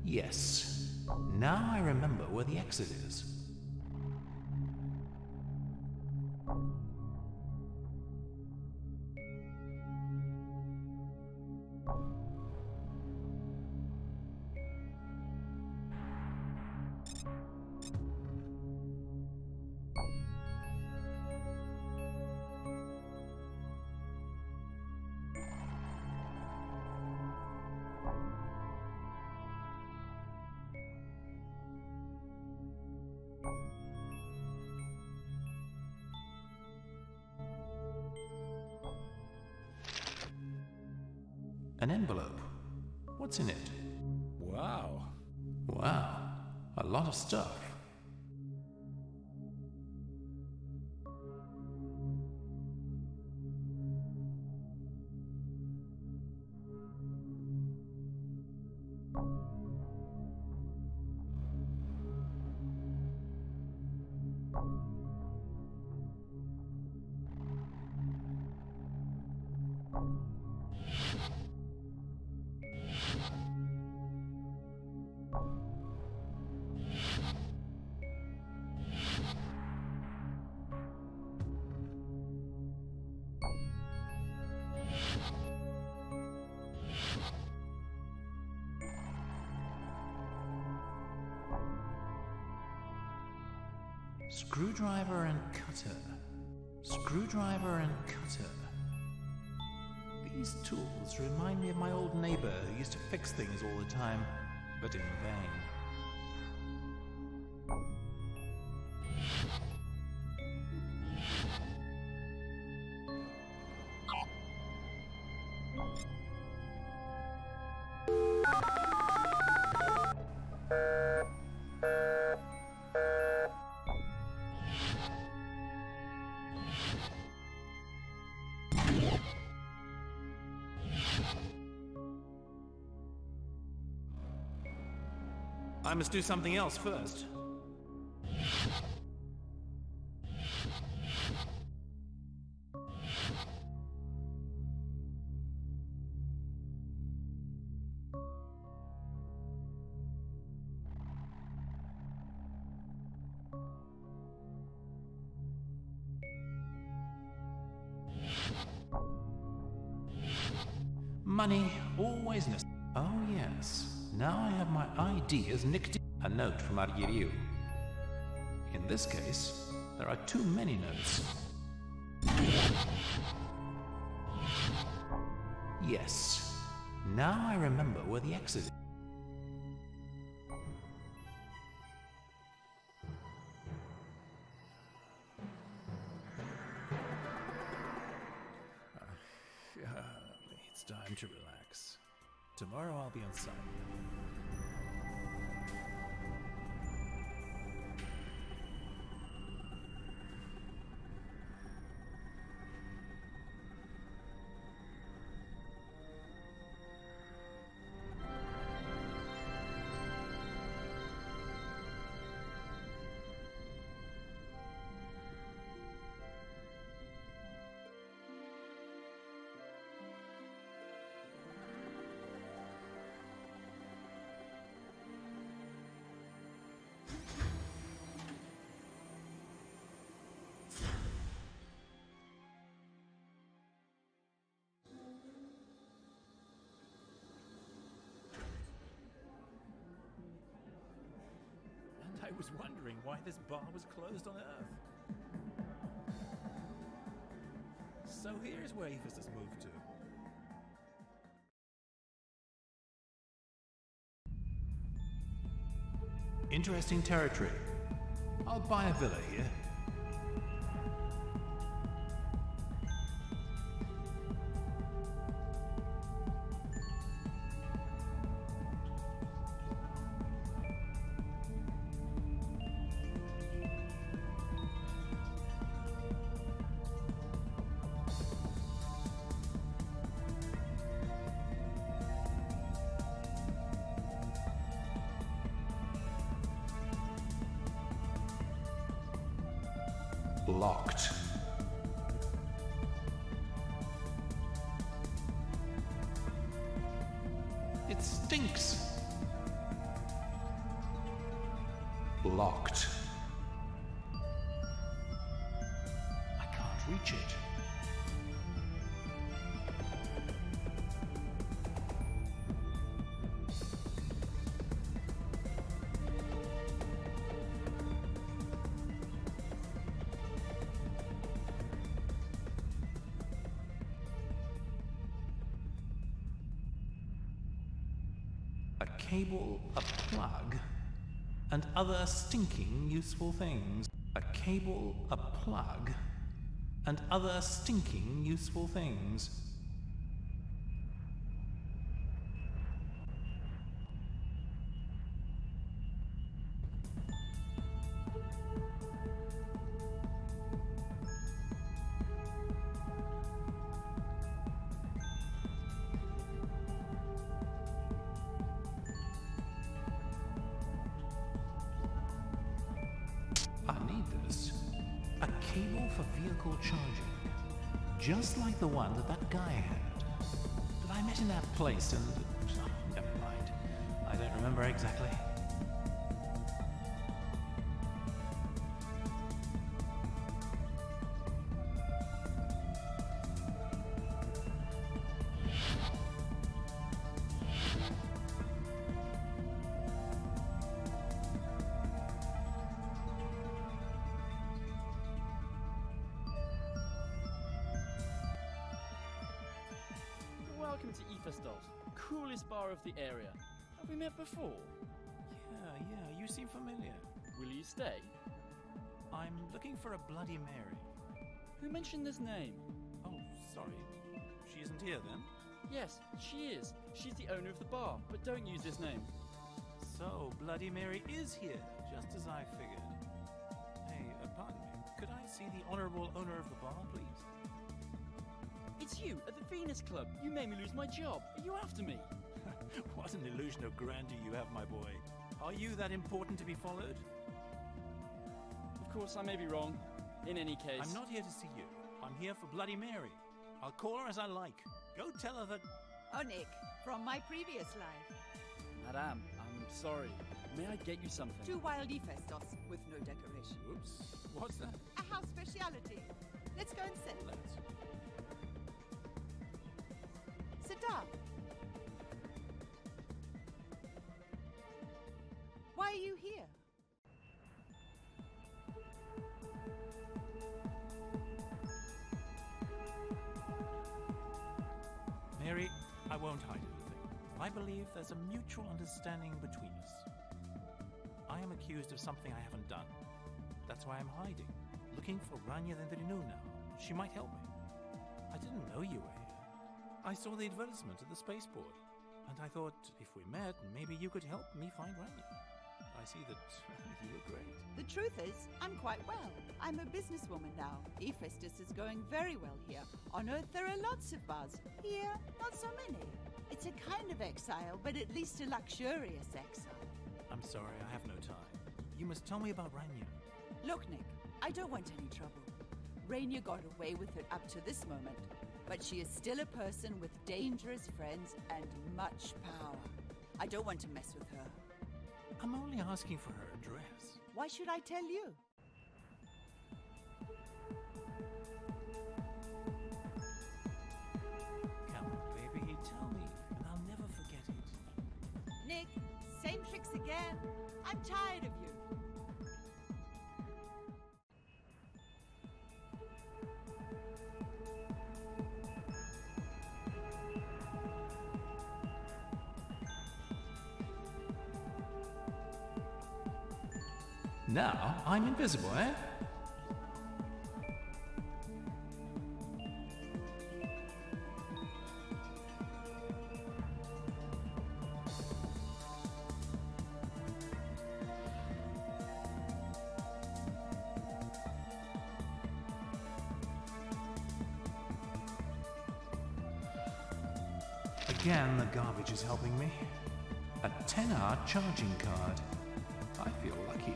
Yes. Now I remember where the exit is. An envelope. What's in it? Wow. Wow. A lot of stuff. Screwdriver and cutter. Screwdriver and cutter. These tools remind me of my old neighbor who used to fix things all the time, but in vain. I must do something else first. Money, always necessary. Oh yes, now I have my ideas nicked in. A note from Argiriu. In this case, there are too many notes. Yes, now I remember where the exit is. It's time to relax. Tomorrow I'll be on site. I was wondering why this bar was closed on Earth. So here's where Aphestos moved to. Interesting territory. I'll buy a villa here. Locked. It stinks. Locked. I can't reach it. A cable, a plug, and other stinking useful things. A cable, a plug, and other stinking useful things. cable for vehicle charging. Just like the one that guy had. That I met in that place and... oh, never mind. I don't remember exactly. Welcome to iphestos, coolest bar of the area. Have we met before? Yeah, you seem familiar. Will you stay? I'm looking for a Bloody Mary. Who mentioned this name? Oh, sorry. She isn't here then? Yes, she is. She's the owner of the bar, but don't use this name. So, Bloody Mary is here, just as I figured. Hey, pardon me. Could I see the honorable owner of the bar, please? It's you, at the Venus Club. You made me lose my job. Are you after me? What an illusion of grandeur you have, my boy. Are you that important to be followed? Of course, I may be wrong. In any case... I'm not here to see you. I'm here for Bloody Mary. I'll call her as I like. Go tell her that... Oh, Nick, from my previous life. Madame, I'm sorry. May I get you something? 2 wild iphestos with no decoration. Oops. What's that? A house speciality. Let's go and sit. Let's. Sit down. Why are you here? Mary, I won't hide anything. I believe there's a mutual understanding between us. I am accused of something I haven't done. That's why I'm hiding, looking for Rania Dendrinu now. She might help me. I didn't know you were here. I saw the advertisement at the spaceport, and I thought if we met, maybe you could help me find Rania. I see that you look great. The truth is, I'm quite well. I'm a businesswoman now. Iphestos is going very well here. On Earth, there are lots of bars. Here, not so many. It's a kind of exile, but at least a luxurious exile. I'm sorry, I have no time. You must tell me about Rania. Look, Nick, I don't want any trouble. Rania got away with it up to this moment, but she is still a person with dangerous friends and much power. I don't want to mess with her. I'm only asking for her address. Why should I tell you? Come on, baby, tell me, and I'll never forget it. Nick, same tricks again. I'm tired of you. Now I'm invisible, eh? Again, the garbage is helping me. A 10-hour charging card. I feel lucky.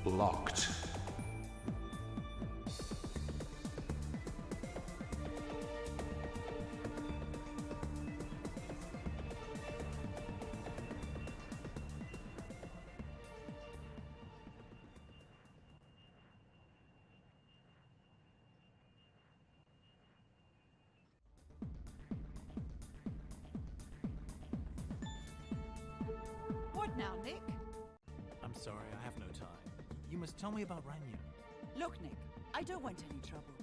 Locked. What now, Nick? I'm sorry, I have no time. You must tell me about Rania. Look, Nick, I don't want any trouble.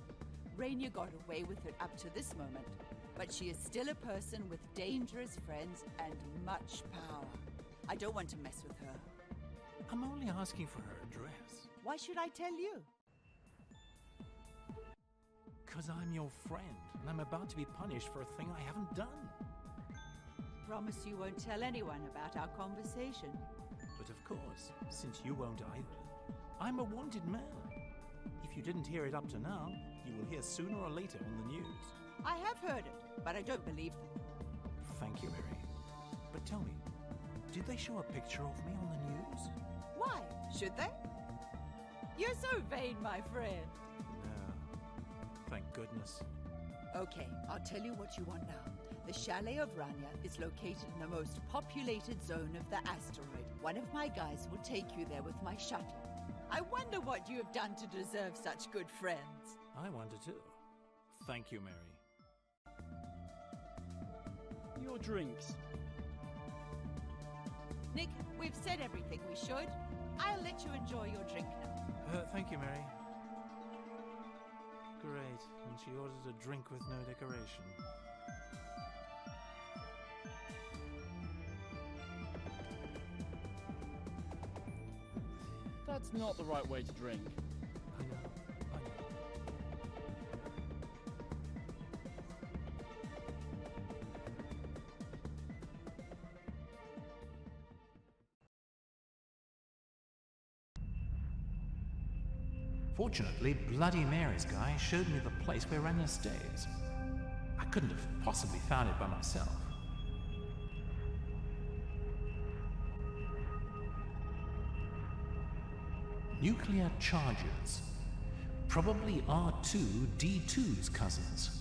Rania got away with it up to this moment, but she is still a person with dangerous friends and much power. I don't want to mess with her. I'm only asking for her address. Why should I tell you? 'Cause I'm your friend, and I'm about to be punished for a thing I haven't done. Promise you won't tell anyone about our conversation. But of course, since you won't either, I'm a wanted man. If you didn't hear it up to now, you you will hear sooner or later on the news. I have heard it, but I don't believe them. Thank you, Mary. But tell me, did they show a picture of me on the news? Why? Should they? You're so vain, my friend. No. Thank goodness. Okay, I'll tell you what you want now. The chalet of Rania is located in the most populated zone of the asteroid. One of my guys will take you there with my shuttle. I wonder what you have done to deserve such good friends. I wonder too. Thank you, Mary. Your drinks. Nick, we've said everything we should. I'll let you enjoy your drink now. Thank you, Mary. Great. And she ordered a drink with no decoration. That's not the right way to drink. I know. Fortunately, Bloody Mary's guy showed me the place where Rania stays. I couldn't have possibly found it by myself. Nuclear charges. Probably R2-D2's cousins.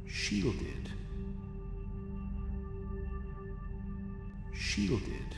Shielded. Shielded.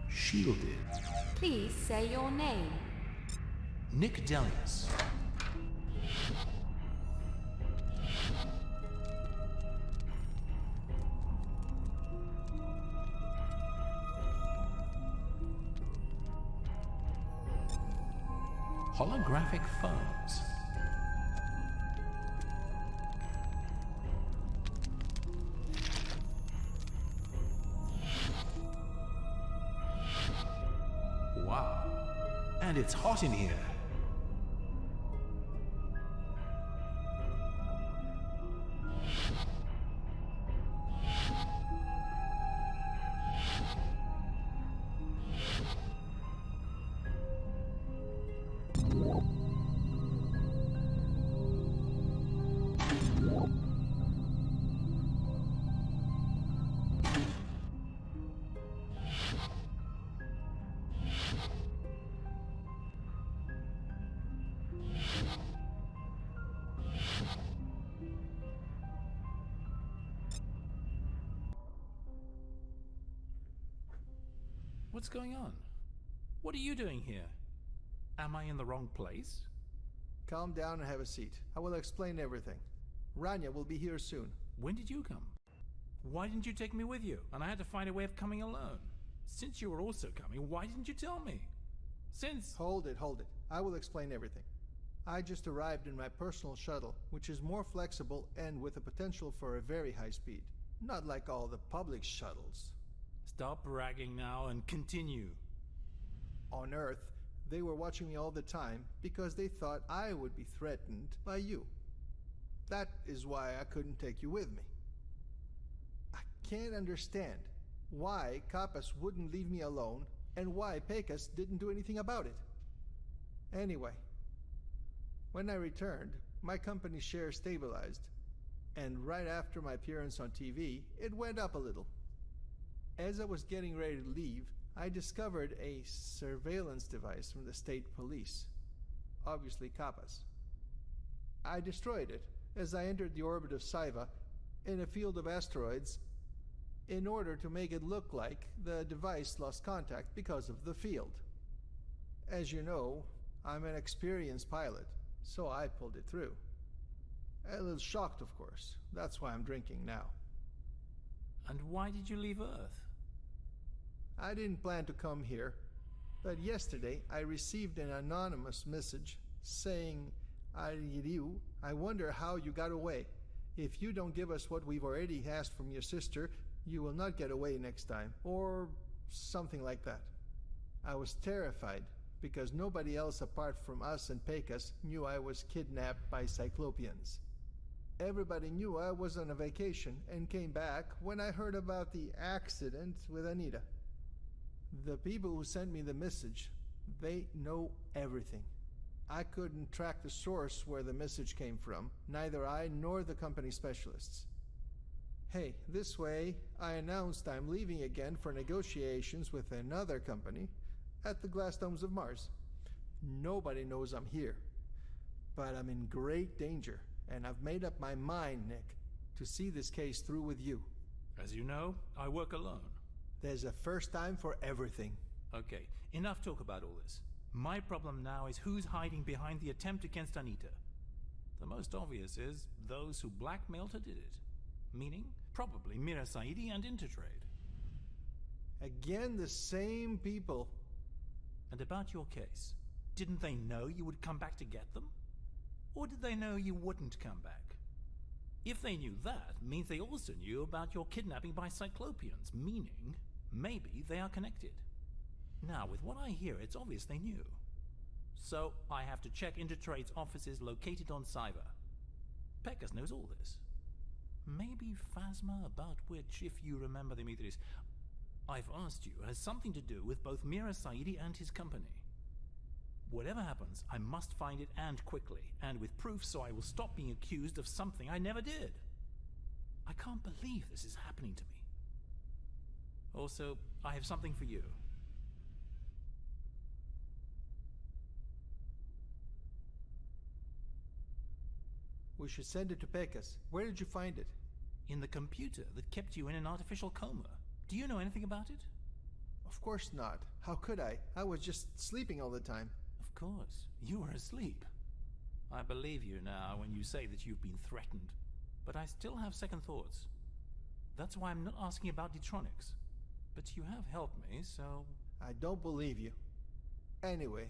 Shielded. Please say your name. Nick Delius. Holographic phones. Wow. And it's hot in here. What's going on? What are you doing here? Am I in the wrong place? Calm down and have a seat. I will explain everything. Rania will be here soon. When did you come? Why didn't you take me with you? And I had to find a way of coming alone. Since you were also coming, why didn't you tell me? Since... Hold it. I will explain everything. I just arrived in my personal shuttle, which is more flexible and with a potential for a very high speed. Not like all the public shuttles. Stop bragging now and continue. On Earth, they were watching me all the time because they thought I would be threatened by you. That is why I couldn't take you with me. I can't understand why Kappas wouldn't leave me alone and why Pekas didn't do anything about it. Anyway, when I returned, my company's share stabilized, and right after my appearance on TV, it went up a little. As I was getting ready to leave, I discovered a surveillance device from the state police. Obviously Kappas. I destroyed it as I entered the orbit of Saiva in a field of asteroids in order to make it look like the device lost contact because of the field. As you know, I'm an experienced pilot, so I pulled it through. A little shocked, of course. That's why I'm drinking now. And why did you leave Earth? I didn't plan to come here, but yesterday I received an anonymous message saying, Ariru, I wonder how you got away. If you don't give us what we've already asked from your sister, you will not get away next time, or something like that. I was terrified, because nobody else apart from us and Pecos knew I was kidnapped by Cyclopeans. Everybody knew I was on a vacation and came back when I heard about the accident with Anita. The people who sent me the message, they know everything. I couldn't track the source where the message came from, neither I nor the company specialists. Hey, this way, I announced I'm leaving again for negotiations with another company at the Glass Domes of Mars. Nobody knows I'm here, but I'm in great danger, and I've made up my mind, Nick, to see this case through with you. As you know, I work alone. There's a first time for everything. Okay, enough talk about all this. My problem now is who's hiding behind the attempt against Anita. The most obvious is those who blackmailed her did it. Meaning, probably Mira Saidi and Intertrade. Again, the same people. And about your case, didn't they know you would come back to get them? Or did they know you wouldn't come back? If they knew that, means they also knew about your kidnapping by Cyclopeans, meaning maybe they are connected. Now, with what I hear, it's obvious they knew. So, I have to check Intertrade's offices located on Saiva. Pecos knows all this. Maybe Phasma, about which, if you remember, Dimitris, I've asked you, has something to do with both Mira Saidi and his company. Whatever happens, I must find it, and quickly, and with proof, so I will stop being accused of something I never did. I can't believe this is happening to me. Also, I have something for you. We should send it to Pecos. Where did you find it? In the computer that kept you in an artificial coma. Do you know anything about it? Of course not. How could I? I was just sleeping all the time. Of course. You were asleep. I believe you now when you say that you've been threatened. But I still have second thoughts. That's why I'm not asking about Detronics. But you have helped me, so... I don't believe you. Anyway,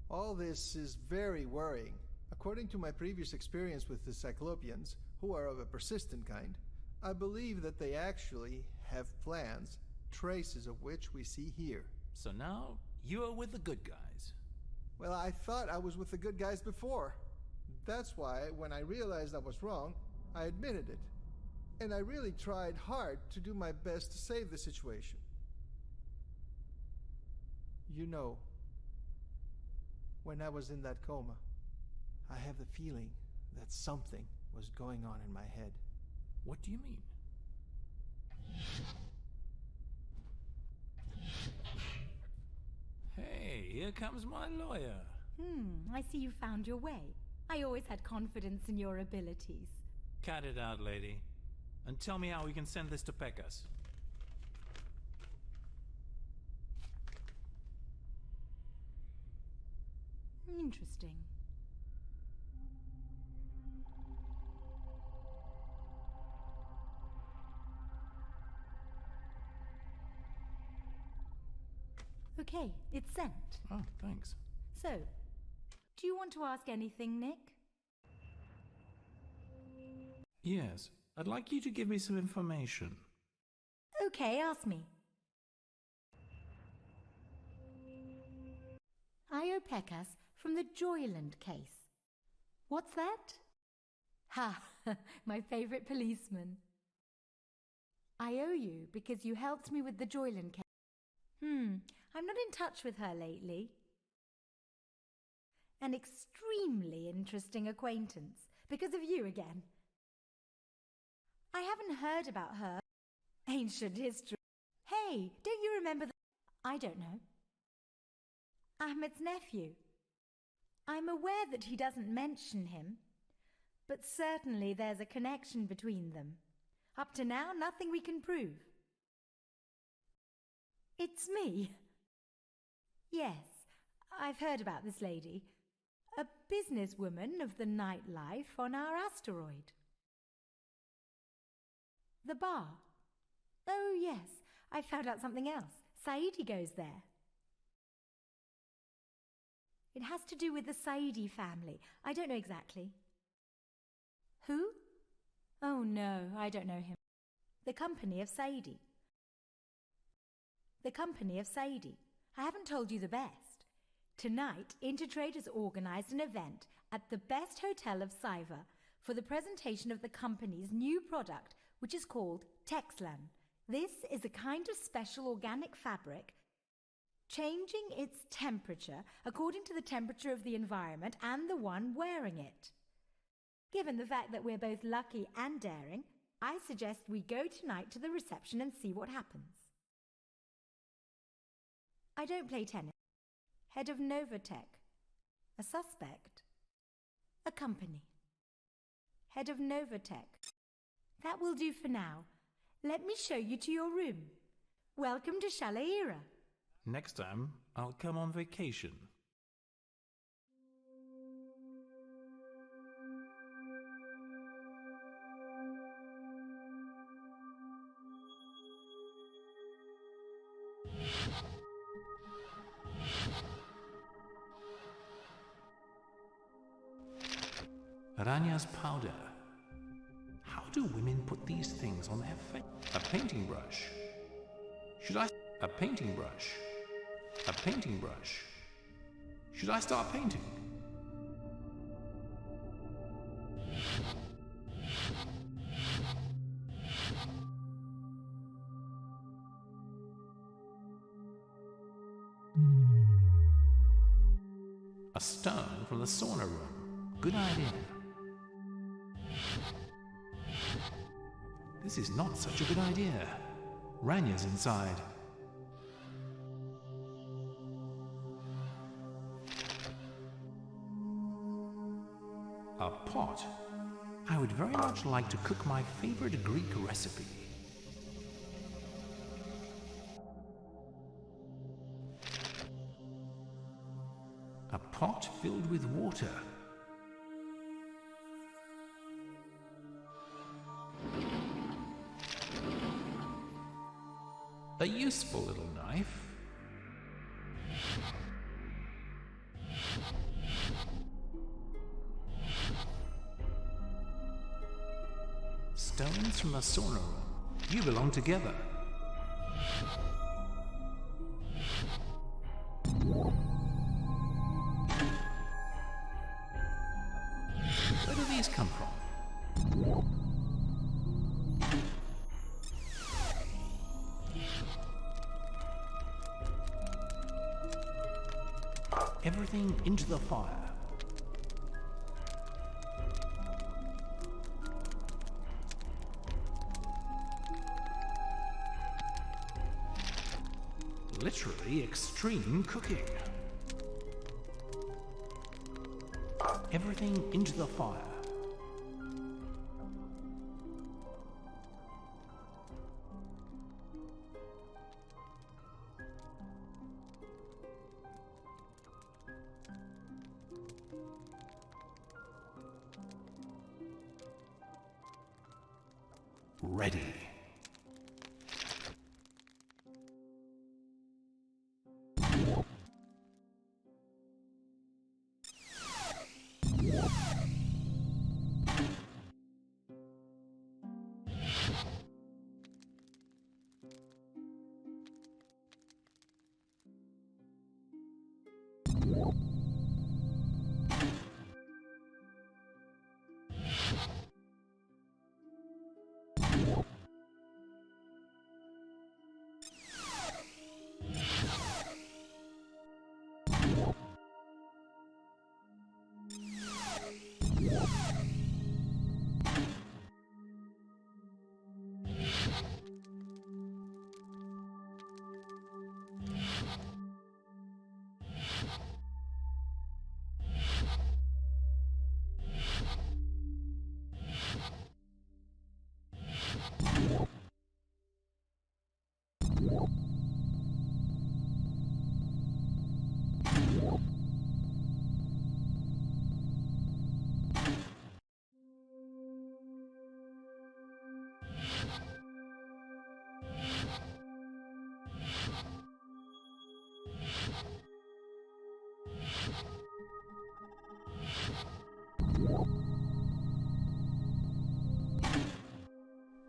all this is very worrying. According to my previous experience with the Cyclopeans, who are of a persistent kind, I believe that they actually have plans, traces of which we see here. So now, you are with the good guys. Well, I thought I was with the good guys before. That's why, when I realized I was wrong, I admitted it. And I really tried hard to do my best to save the situation. You know, when I was in that coma, I have the feeling that something was going on in my head. What do you mean? Hey, here comes my lawyer. I see you found your way. I always had confidence in your abilities. Cut it out, lady. And tell me how we can send this to Pecos. Interesting. Okay, it's sent. Oh, thanks. So, do you want to ask anything, Nick? Yes, I'd like you to give me some information. Okay, ask me. Io Pecos from the Joyland case. What's that? Ha, my favourite policeman. I owe you because you helped me with the Joyland case. I'm not in touch with her lately. An extremely interesting acquaintance, because of you again. I haven't heard about her. Ancient history. Hey, don't you remember the... I don't know. Ahmed's nephew. I'm aware that he doesn't mention him, but certainly there's a connection between them. Up to now, nothing we can prove. It's me. Yes, I've heard about this lady. A businesswoman of the nightlife on our asteroid. The bar. Oh, yes, I found out something else. Saidi goes there. It has to do with the Saidi family. I don't know exactly. Who? Oh, no, I don't know him. The company of Saidi. The company of Saidi. I haven't told you the best. Tonight, Intertrade has organised an event at the best hotel of Saiva for the presentation of the company's new product, which is called Texlan. This is a kind of special organic fabric, changing its temperature according to the temperature of the environment and the one wearing it. Given the fact that we're both lucky and daring, I suggest we go tonight to the reception and see what happens. I don't play tennis. Head of Novatech. A suspect. A company. Head of Novatech. That will do for now. Let me show you to your room. Welcome to Shalaira. Next time, I'll come on vacation. Ranya's powder. How do women put these things on their face? A painting brush. Should I... A painting brush. A painting brush. Should I start painting? A stone from the sauna room. Good idea. This is not such a good idea. Ranya's inside. A pot. I would very much like to cook my favorite Greek recipe. A pot filled with water. A useful little knife. Stones from the sauna room. You belong together. Where do these come from? Everything into the fire. Literally extreme cooking. Everything into the fire. Ready.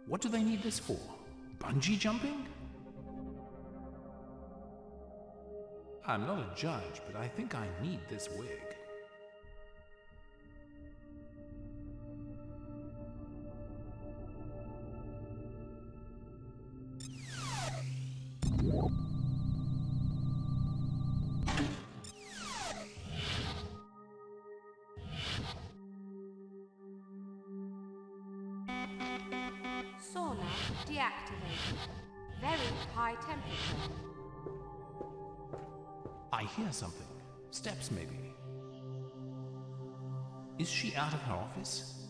What do they need this for? Bungee jumping? I'm not a judge, but I think I need this wig. Sauna deactivated. Very high temperature. I hear something. Steps, maybe. Is she out of her office?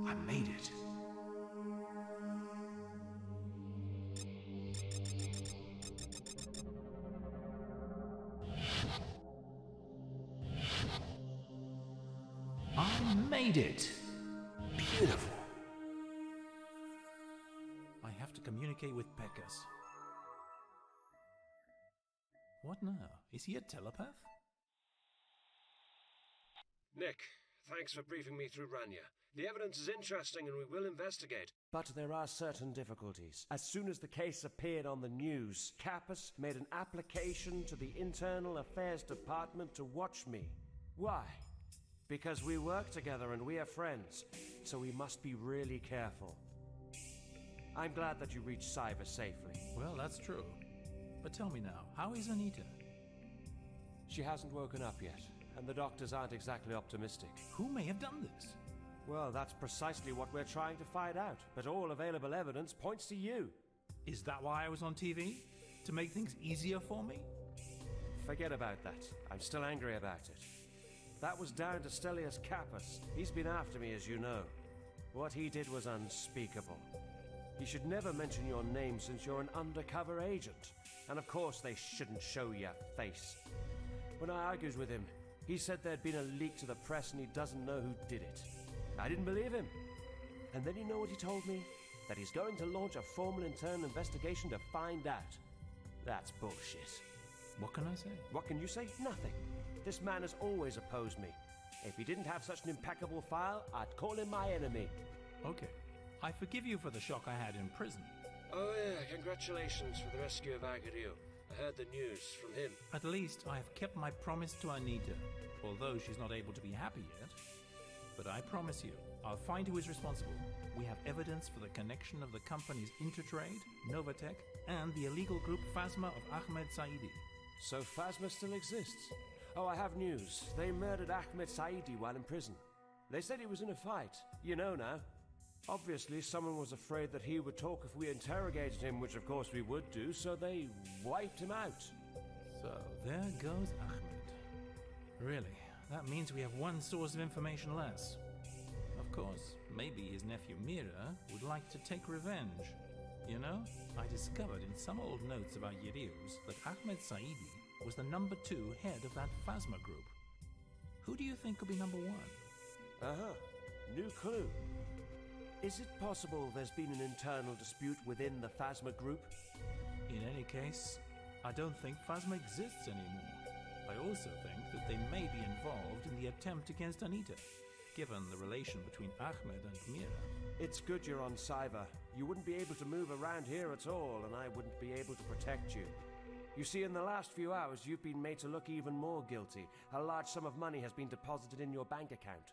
I made it. I made it. Beautiful. I have to communicate with Pecos. What now? Is he a telepath? Nick, thanks for briefing me through Rania. The evidence is interesting and we will investigate. But there are certain difficulties. As soon as the case appeared on the news, Kappas made an application to the Internal Affairs Department to watch me. Why? Because we work together and we are friends, so we must be really careful. I'm glad that you reached Cyber safely. Well, that's true. But tell me now, how is Anita? She hasn't woken up yet, and the doctors aren't exactly optimistic. Who may have done this? Well, that's precisely what we're trying to find out, but all available evidence points to you. Is that why I was on TV? To make things easier for me? Forget about that. I'm still angry about it. That was down to Stelios Kappas. He's been after me, as you know. What he did was unspeakable. He should never mention your name since you're an undercover agent. And of course they shouldn't show your face. When I argued with him, he said there'd been a leak to the press and he doesn't know who did it. I didn't believe him. And then you know what he told me? That he's going to launch a formal internal investigation to find out. That's bullshit. What can I say? What can you say? Nothing. This man has always opposed me. If he didn't have such an impeccable file, I'd call him my enemy. Okay. I forgive you for the shock I had in prison. Oh yeah, congratulations for the rescue of Agario. I heard the news from him. At least I have kept my promise to Anita, although she's not able to be happy yet. But I promise you, I'll find who is responsible. We have evidence for the connection of the companies Intertrade, Novatech, and the illegal group Phasma of Ahmed Saidi. So Phasma still exists? Oh, I have news. They murdered Ahmed Saidi while in prison. They said he was in a fight. You know now. Obviously, someone was afraid that he would talk if we interrogated him, which of course we would do, so they wiped him out. So, there goes Ahmed. Really, that means we have one source of information less. Of course, maybe his nephew Mira would like to take revenge. You know, I discovered in some old notes about Yerius that Ahmed Saidi was the number 2 head of that Phasma group. Who do you think could be number 1? Uh-huh. New clue. Is it possible there's been an internal dispute within the Phasma group? In any case, I don't think Phasma exists anymore. I also think that they may be involved in the attempt against Anita, given the relation between Ahmed and Mira. It's good you're on Cyber. You wouldn't be able to move around here at all, and I wouldn't be able to protect you. You see, in the last few hours, you've been made to look even more guilty. A large sum of money has been deposited in your bank account.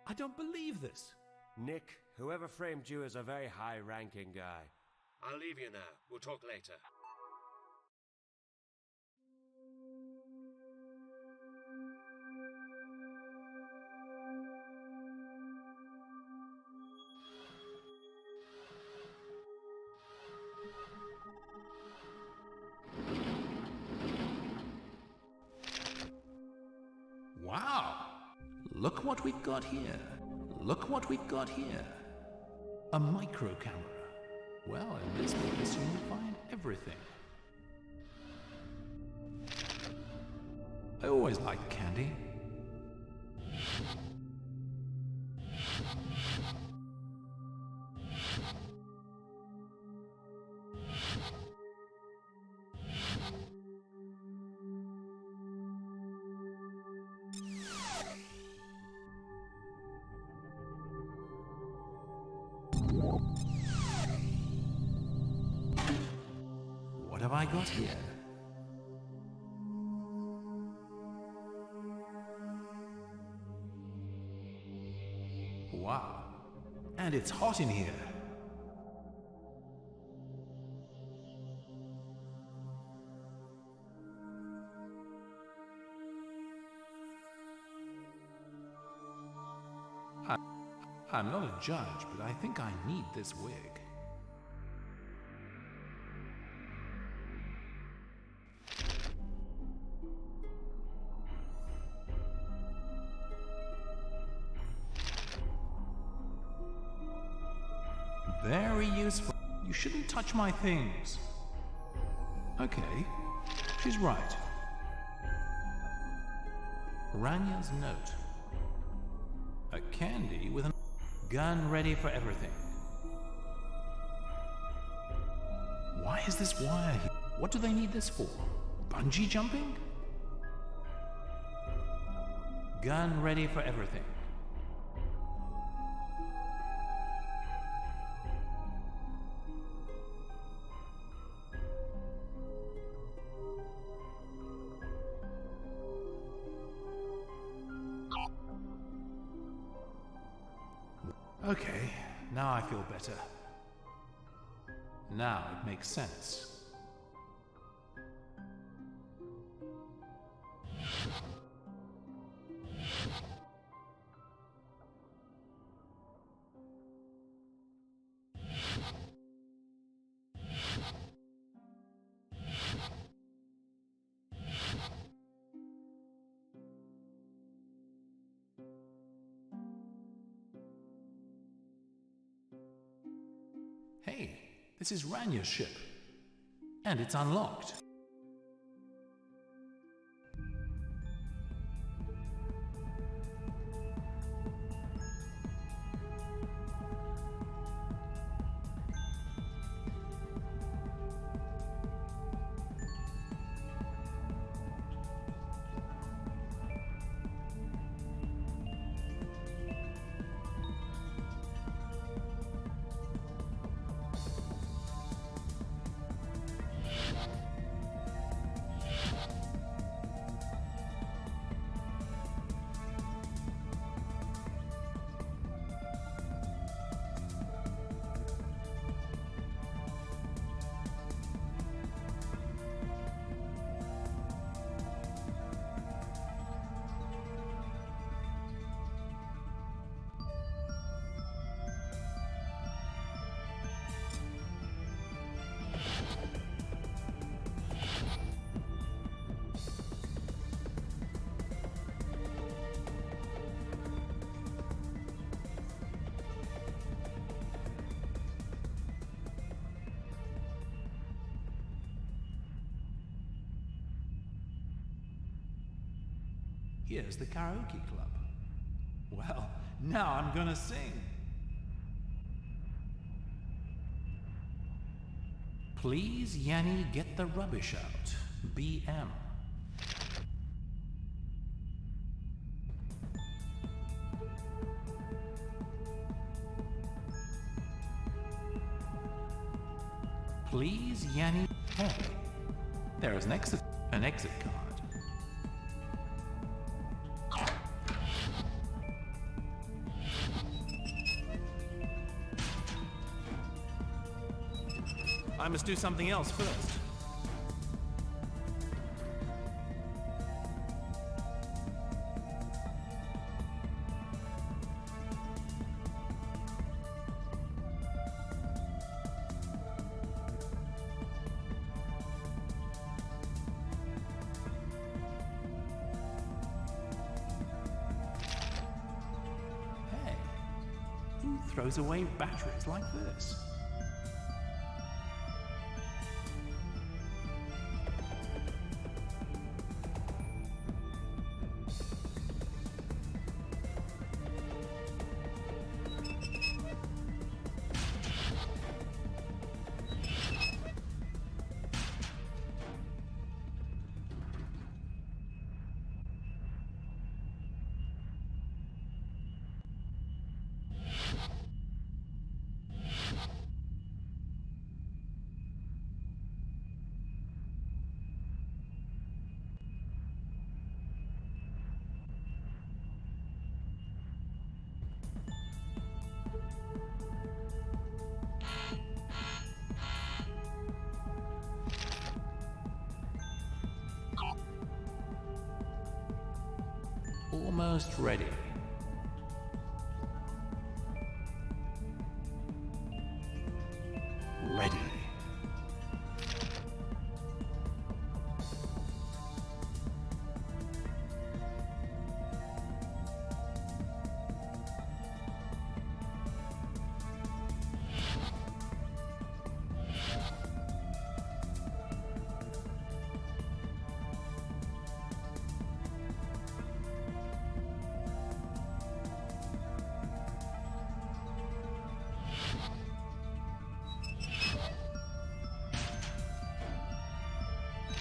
I don't believe this. Nick, whoever framed you is a very high-ranking guy. I'll leave you now. We'll talk later. Wow! Look what we've got here. Look what we've got here. A micro camera. Well, in this place you will find everything. I always liked candy. What have I got here? Wow. And it's hot in here. I'm not a judge, but I think I need this wig. Very useful. You shouldn't touch my things. Okay, she's right. Ranya's note. A candy with a gun ready for everything. Why is this wire here? What do they need this for? Bungee jumping? Gun ready for everything. Okay, now I feel better. Now it makes sense. Hey, this is Ranya's ship. And it's unlocked. Here's the karaoke club. Well, now I'm gonna sing. Please, Yanni, get the rubbish out. BM. Please, Yanni. Hey, there is an exit card. I must do something else first. Hey, who throws away batteries like this? almost ready. Ready.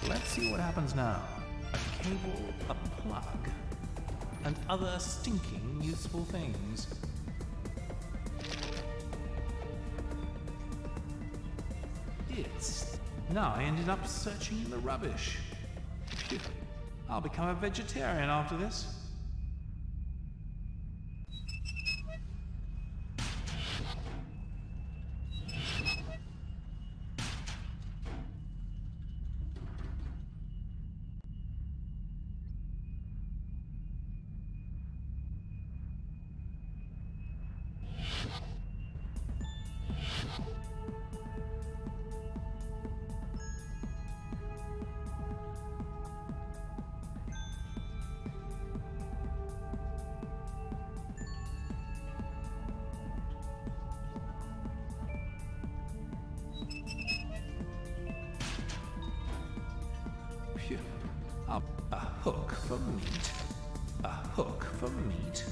Let's see what happens now. A cable, a plug, and other stinking useful things. Now I ended up searching in the rubbish. Phew. I'll become a vegetarian after this. A hook for meat. A hook for meat.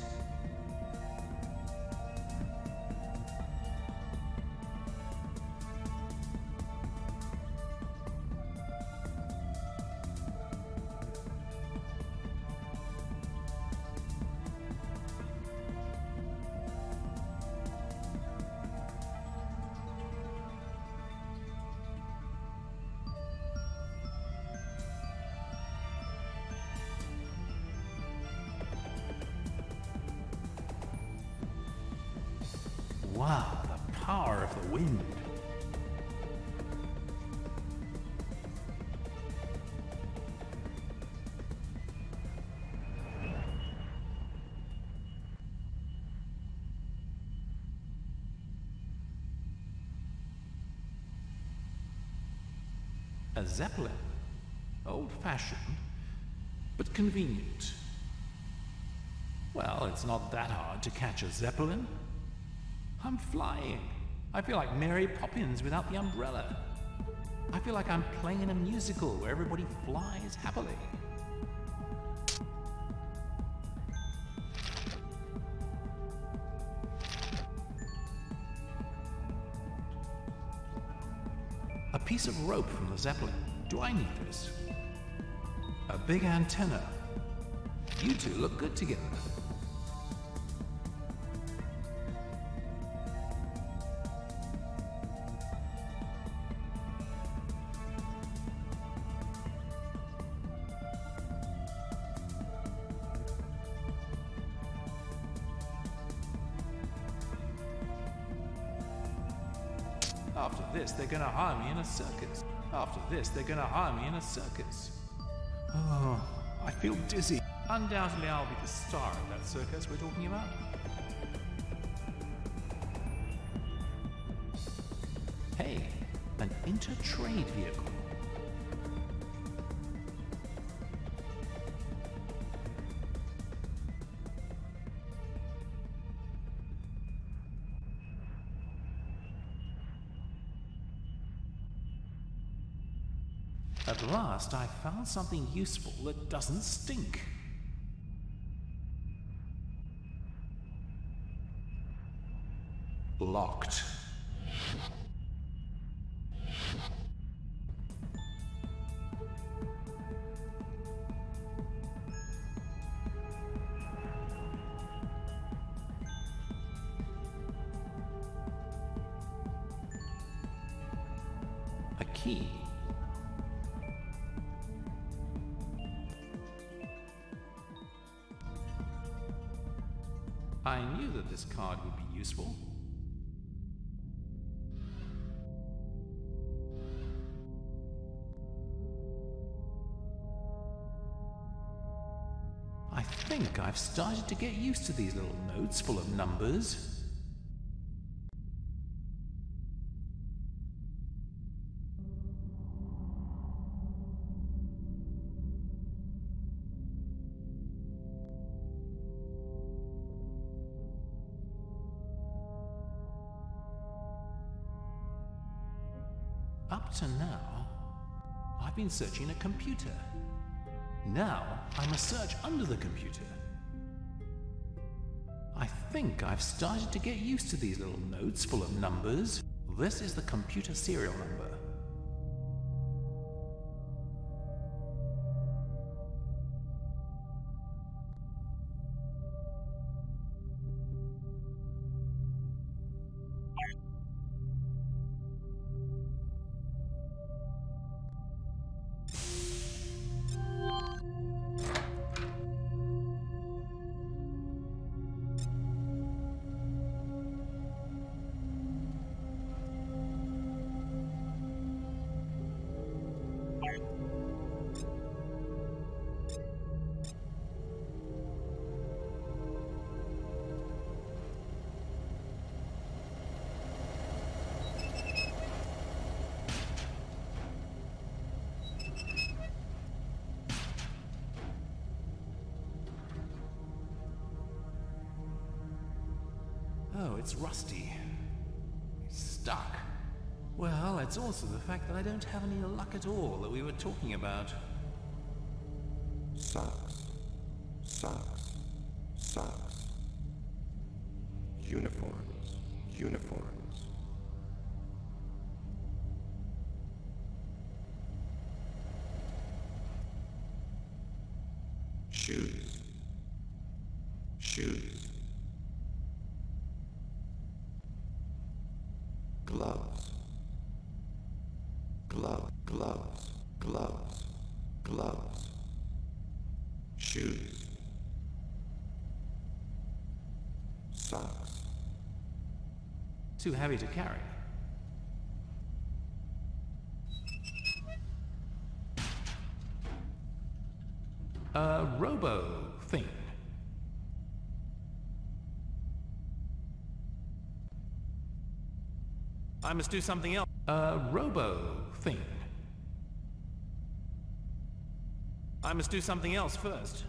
Wow, the power of the wind. A zeppelin. Old-fashioned, but convenient. Well, it's not that hard to catch a zeppelin. I'm flying. I feel like Mary Poppins without the umbrella. I feel like I'm playing in a musical where everybody flies happily. A piece of rope from the zeppelin. Do I need this? A big antenna. You two look good together. After this, they're gonna hire me in a circus. After this, they're gonna hire me in a circus. Oh, I feel dizzy. Undoubtedly, I'll be the star of that circus we're talking about. Hey, an inter-trade vehicle. At last, I found something useful that doesn't stink. Locked. A key. I knew that this card would be useful. I think think I've started to get used to these little notes full of numbers. Up to now, I've been searching a computer. Now, I must search under the computer. I think I've started to get used to these little notes full of numbers. This is the computer serial number. Oh, it's rusty. It's stuck. Well, it's also the fact that I don't have any luck at all that we were talking about. Socks. Socks. Socks. Uniforms. Uniforms. Shoes. Shoes. Gloves. Gloves. Gloves. Gloves. Gloves. Shoes. Socks. Too heavy to carry. A robo thing. I must do something else. A robo thing. I must do something else first.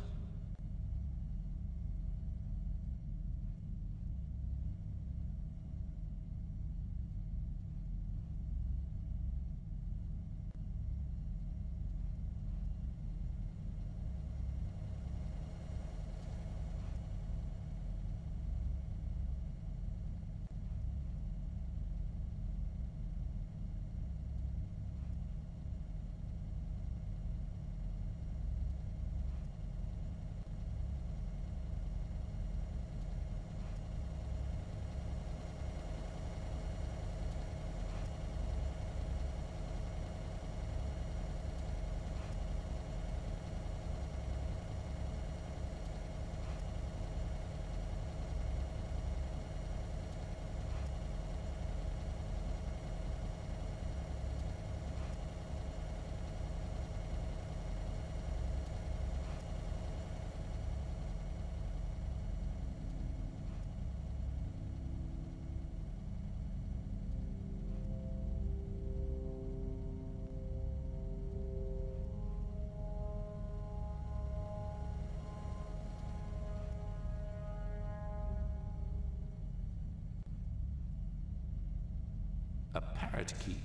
A parrot key.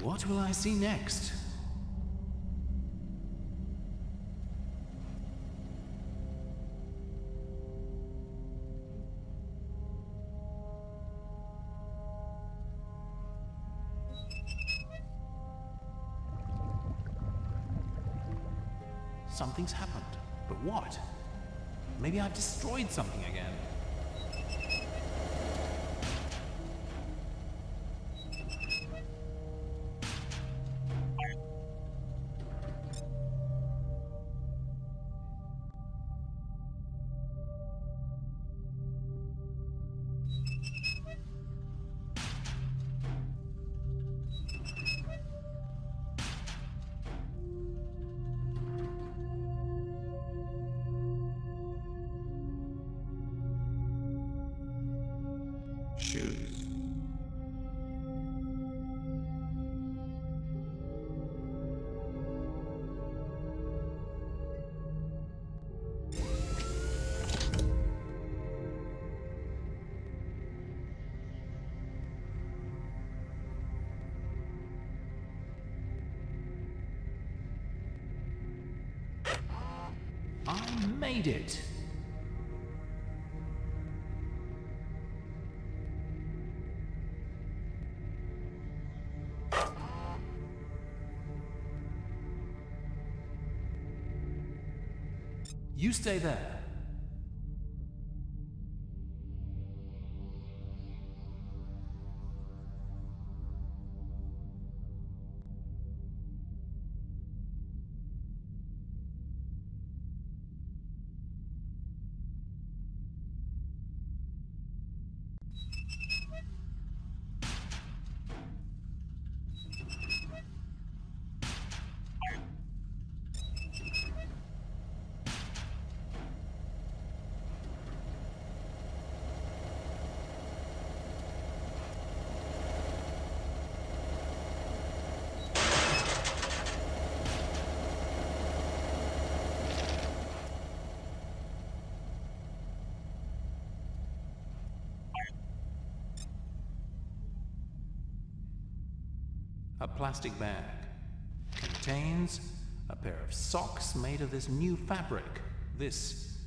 What will I see next? Something's happened. But what? Maybe I've destroyed something again. Choose. I made it! You stay there. A plastic bag contains a pair of socks made of this new fabric. This,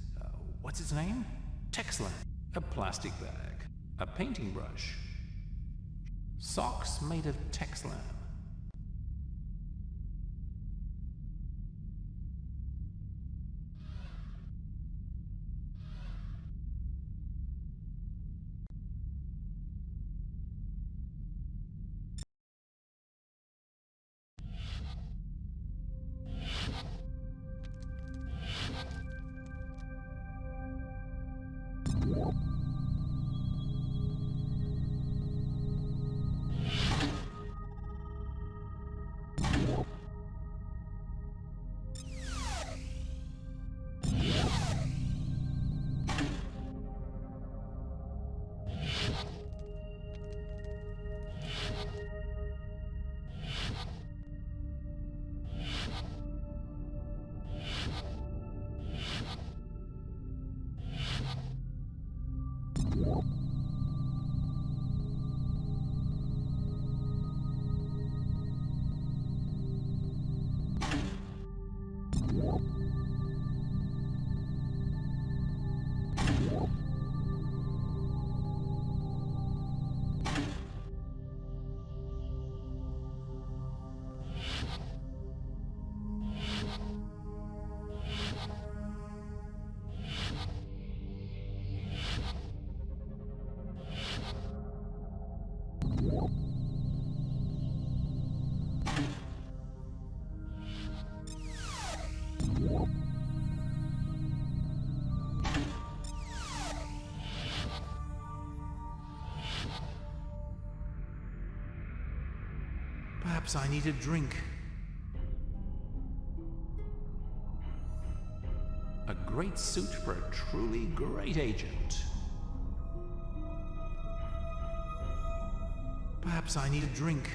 what's its name? Texlan. A plastic bag. A painting brush. Socks made of Texlan. Perhaps I need a drink. A great suit for a truly great agent. Perhaps I need a drink.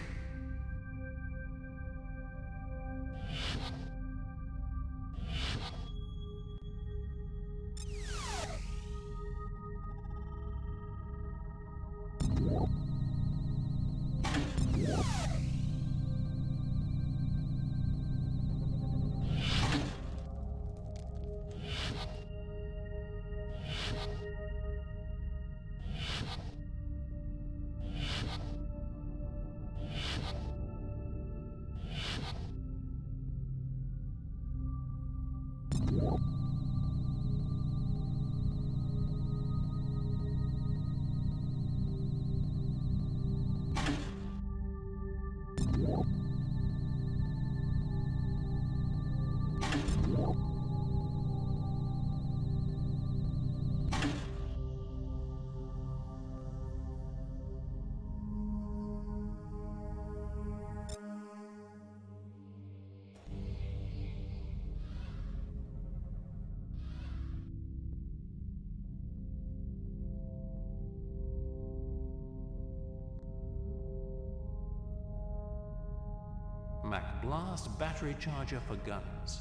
Blast battery charger for guns.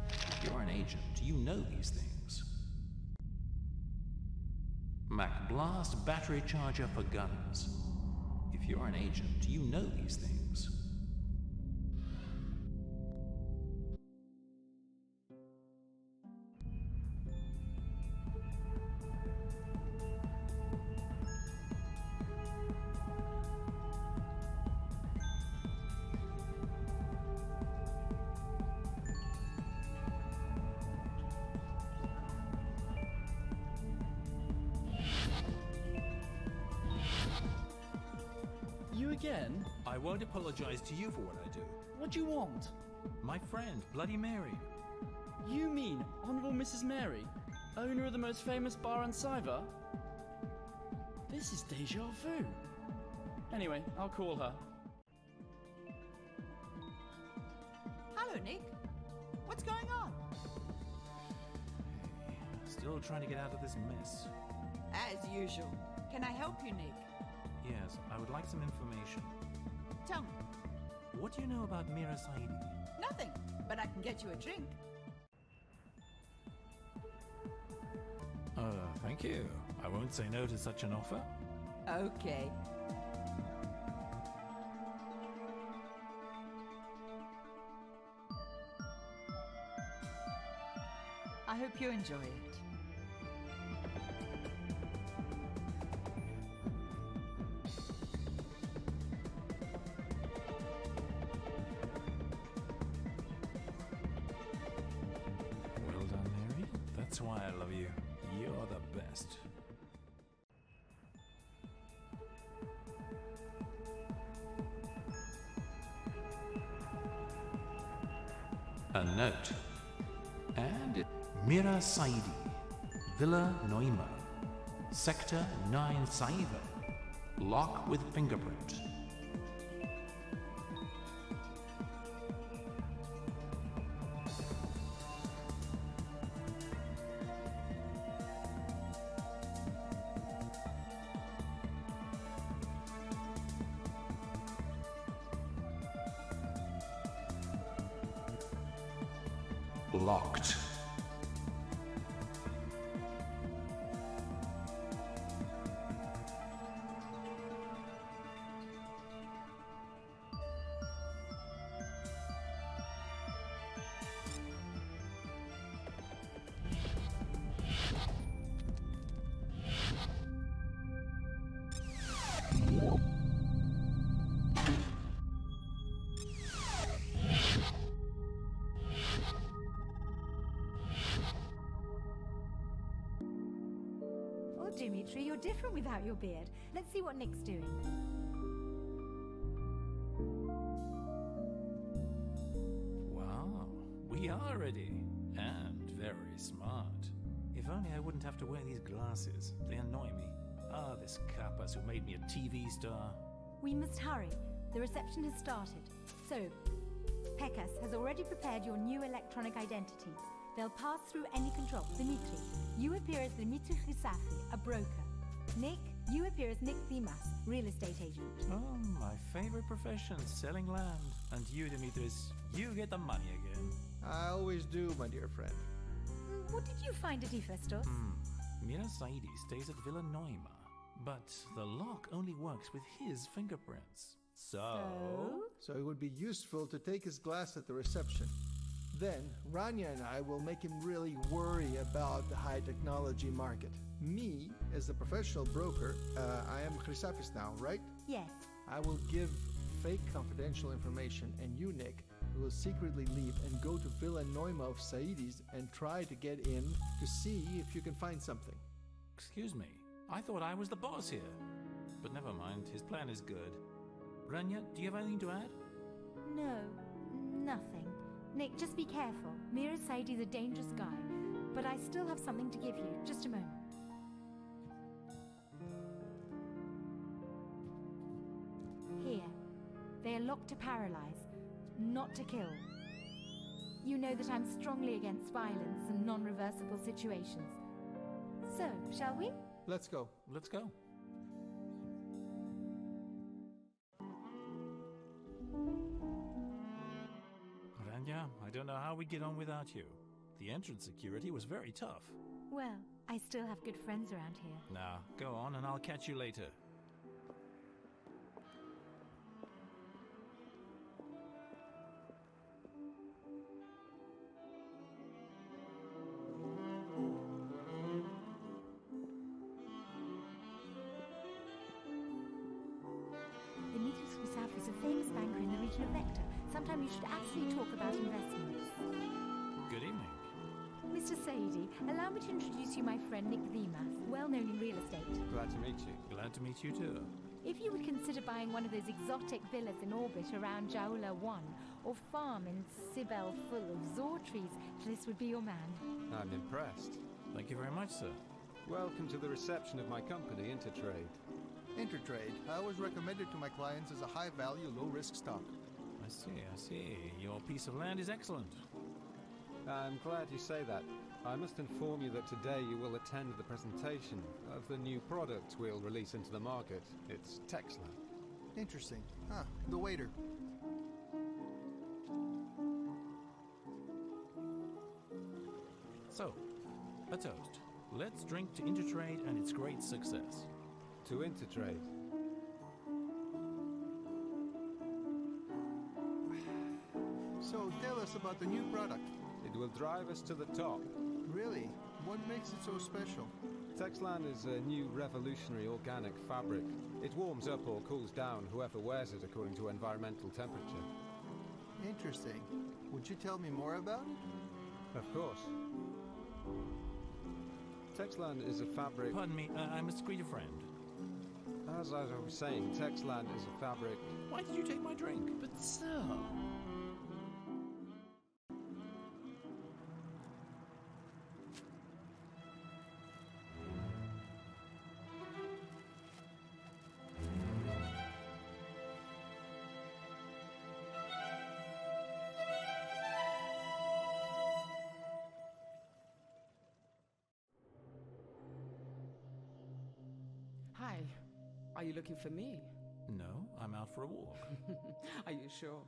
If you're an agent, you know these things. Mac Blast battery charger for guns. If you're an agent, you know these things. You again? I won't apologize to you for what I do. What do you want? My friend, Bloody Mary. You mean Honourable Mrs. Mary, owner of the most famous bar in Cyber? This is deja vu. Anyway, I'll call her. Hello, Nick. What's going on? Still trying to get out of this mess. As usual. Can I help you, Nick? Yes, I would like some information. Tell me. What do you know about Mira Saidi? Nothing, but I can get you a drink. Thank you. I won't say no to such an offer. Okay. I hope you enjoy it. Well done, Mary. That's why I love you. You're the best. A note. And Mira Saidi, Villa Neumann, Sector 9 Cyber, lock with fingerprint. Locked. Oh, Dimitri, you're different without your beard. Let's see what Nick's doing. Wow, we are ready. And very smart. If only I wouldn't have to wear these glasses. They annoy me. Ah, this Kappas who made me a TV star. We must hurry. The reception has started. So, Pekas has already prepared your new electronic identities. They'll pass through any control. Dimitri, you appear as Dimitri Chrysafi, a broker. Nick, you appear as Nick Dimas, real estate agent. Oh, my favorite profession, selling land. And you, Dimitris, you get the money again. I always do, my dear friend. What did you find at iphestos? Mira Saidi stays at Villa Neumann, but the lock only works with his fingerprints. So it would be useful to take his glass at the reception. Then, Rania and I will make him really worry about the high technology market. Me, as a professional broker, I am Chrysafis now, right? Yes. I will give fake confidential information, and you, Nick, will secretly leave and go to Villa Neumann of Saidis and try to get in to see if you can find something. Excuse me, I thought I was the boss here. But never mind, his plan is good. Rania, do you have anything to add? No, nothing. Nick, just be careful. Mira Saidi's a dangerous guy, but I still have something to give you. Just a moment. Here. They are locked to paralyze, not to kill. You know that I'm strongly against violence and non-reversible situations. So, shall we? Let's go. Let's go. Yeah, I don't know how we'd get on without you. The entrance security was very tough. Well, I still have good friends around here. Now, go on and I'll catch you later. Demetrius Rousseff is a famous banker in the region of Vector. Sometime you should absolutely talk about investments. Good evening. Mr. Saidi, allow me to introduce you my friend Nick Vimas, well known in real estate. Glad to meet you. Glad to meet you too. If you would consider buying one of those exotic villas in orbit around Jaula 1, or farm in Cibel full of zor trees, this would be your man. I'm impressed. Thank you very much, sir. Welcome to the reception of my company, Intertrade. Intertrade. I was recommended to my clients as a high-value, low-risk stock. I see. Your piece of land is excellent. I'm glad you say that. I must inform you that today you will attend the presentation of the new product we'll release into the market. It's Texland. Interesting. The waiter. So, a toast. Let's drink to Intertrade and its great success. To Intertrade. So, tell us about the new product. It will drive us to the top. Really? What makes it so special? Texland is a new revolutionary organic fabric. It warms up or cools down whoever wears it according to environmental temperature. Interesting. Would you tell me more about it? Of course. Texland is a fabric... Pardon me, I must greet a friend. As I was saying, Texland is a fabric... Why did you take my drink? But sir... Hi. Are you looking for me? No, I'm out for a walk. Are you sure?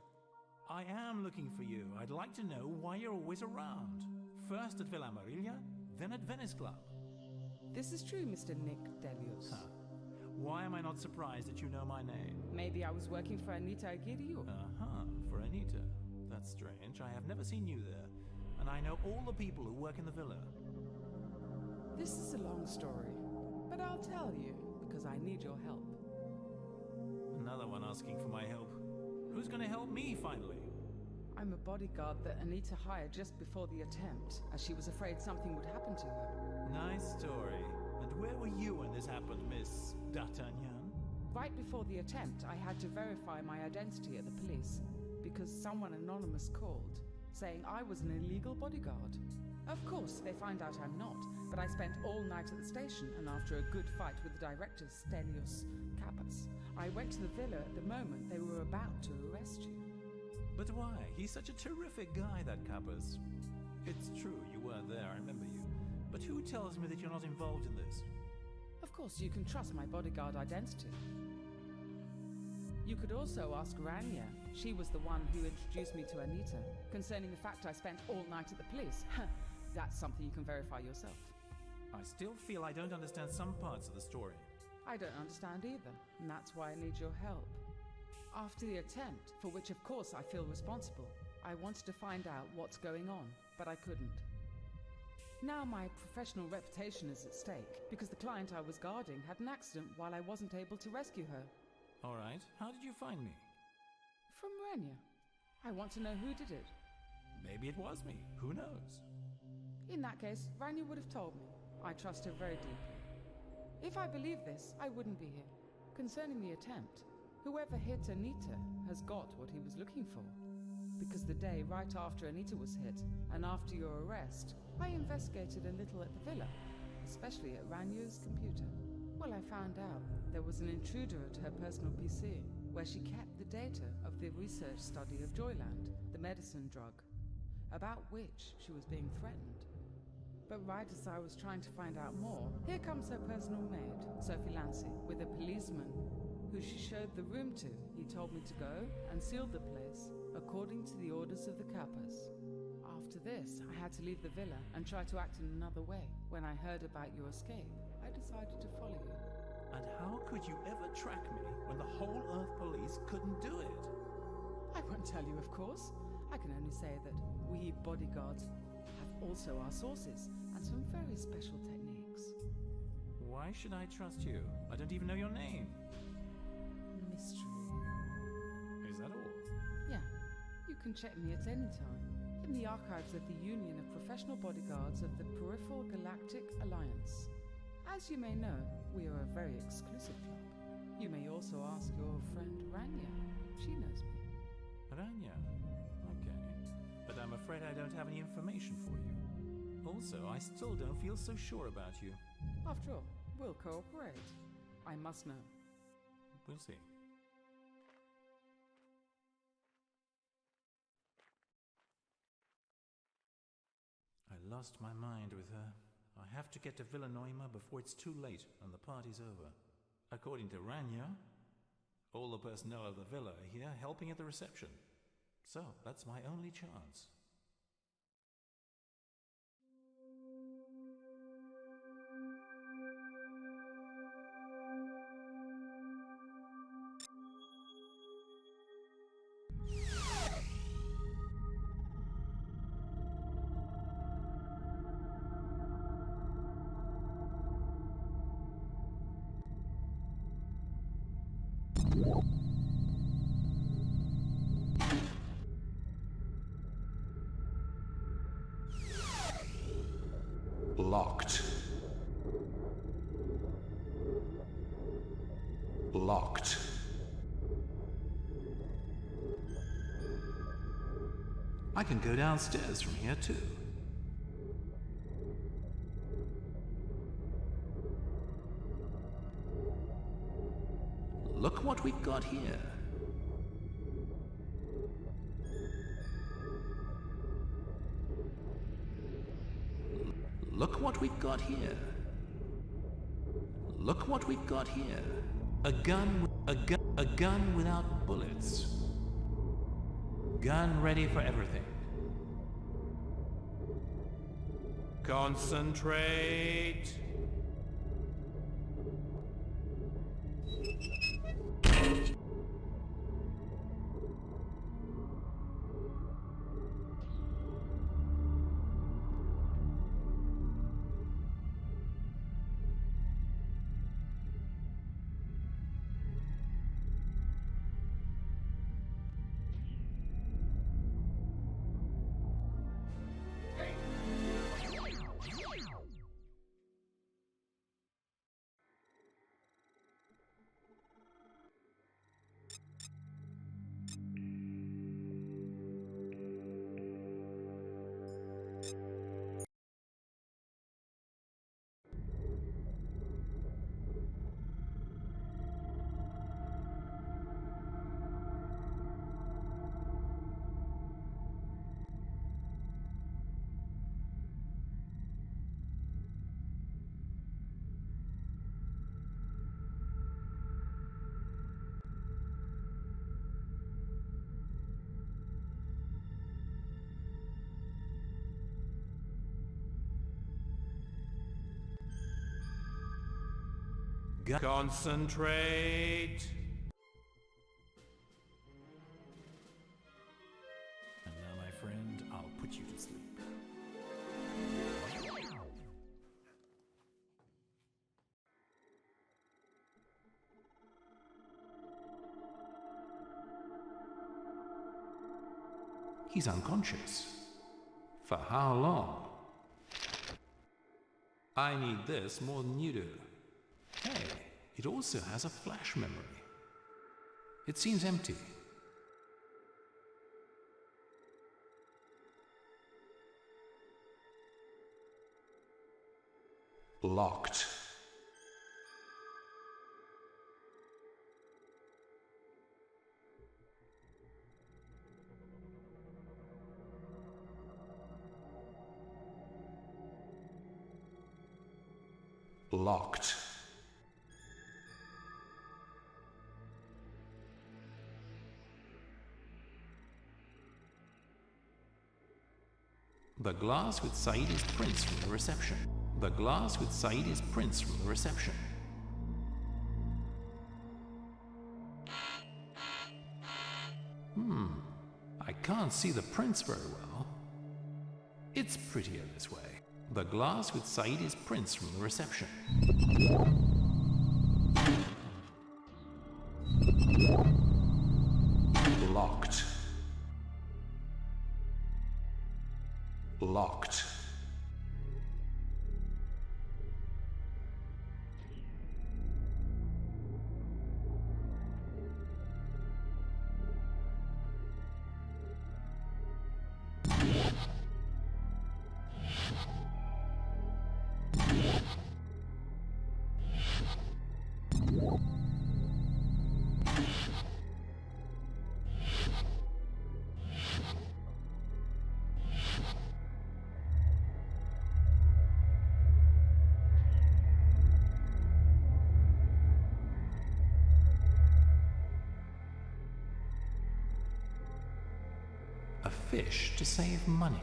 I am looking for you. I'd like to know why you're always around. First at Villa Amarilla, then at Venice Club. This is true, Mr. Nick Delius. Huh. Why am I not surprised that you know my name? Maybe I was working for Anita Aguirre. For Anita. That's strange. I have never seen you there. And I know all the people who work in the villa. This is a long story, but I'll tell you, because I need your help. Another one asking for my help. Who's going to help me, finally? I'm a bodyguard that Anita hired just before the attempt, as she was afraid something would happen to her. Nice story. And where were you when this happened, Miss D'Artagnan? Right before the attempt, I had to verify my identity at the police, because someone anonymous called, saying I was an illegal bodyguard. Of course, they find out I'm not, but I spent all night at the station, and after a good fight with the director, Stelios Kappas, I went to the villa at the moment they were about to arrest you. But why? He's such a terrific guy, that Kappas. It's true, you weren't there, I remember you. But who tells me that you're not involved in this? Of course, you can trust my bodyguard identity. You could also ask Rania. She was the one who introduced me to Anita, concerning the fact I spent all night at the police. That's something you can verify yourself. I still feel I don't understand some parts of the story. I don't understand either, and that's why I need your help. After the attempt, for which of course I feel responsible, I wanted to find out what's going on, but I couldn't. Now my professional reputation is at stake, because the client I was guarding had an accident while I wasn't able to rescue her. All right, how did you find me? From Rania. I want to know who did it. Maybe it was me, who knows? In that case, Rania would have told me. I trust her very deeply. If I believe this, I wouldn't be here. Concerning the attempt, whoever hit Anita has got what he was looking for. Because the day right after Anita was hit, and after your arrest, I investigated a little at the villa, especially at Rania's computer. Well, I found out there was an intruder at her personal PC, where she kept the data of the research study of Joyland, the medicine drug, about which she was being threatened. But right as I was trying to find out more, here comes her personal maid, Sophie Lancy, with a policeman who she showed the room to. He told me to go and sealed the place according to the orders of the Kappas. After this, I had to leave the villa and try to act in another way. When I heard about your escape, I decided to follow you. And how could you ever track me when the whole Earth police couldn't do it? I won't tell you, of course. I can only say that we bodyguards have also our sources and some very special techniques. Why should I trust you? I don't even know your name. Mystery. Is that all? Yeah, you can check me at any time in the archives of the Union of Professional Bodyguards of the Peripheral Galactic Alliance. As you may know, we are a very exclusive club. You may also ask your friend Rania. She knows me. Rania? Okay. But I'm afraid I don't have any information for you. Also, I still don't feel so sure about you. After all, we'll cooperate. I must know. We'll see. I lost my mind with her. I have to get to Villa Neuma before it's too late and the party's over. According to Rania, all the personnel of the villa are here helping at the reception. So, that's my only chance. Locked. Locked. I can go downstairs from here too. Look what we've got here. Look what we've got here. Look what we've got here. A gun without bullets. Gun ready for everything. Concentrate. Concentrate. And now, my friend, I'll put you to sleep. He's unconscious. For how long? I need this more than you do. Hey, it also has a flash memory. It seems empty. Locked. Locked. The glass with Saeed's prints from the reception. The glass with Saeed's prints from the reception. I can't see the prints very well. It's prettier this way. The glass with Saeed's prints from the reception. Locked. Locked. A fish to save money,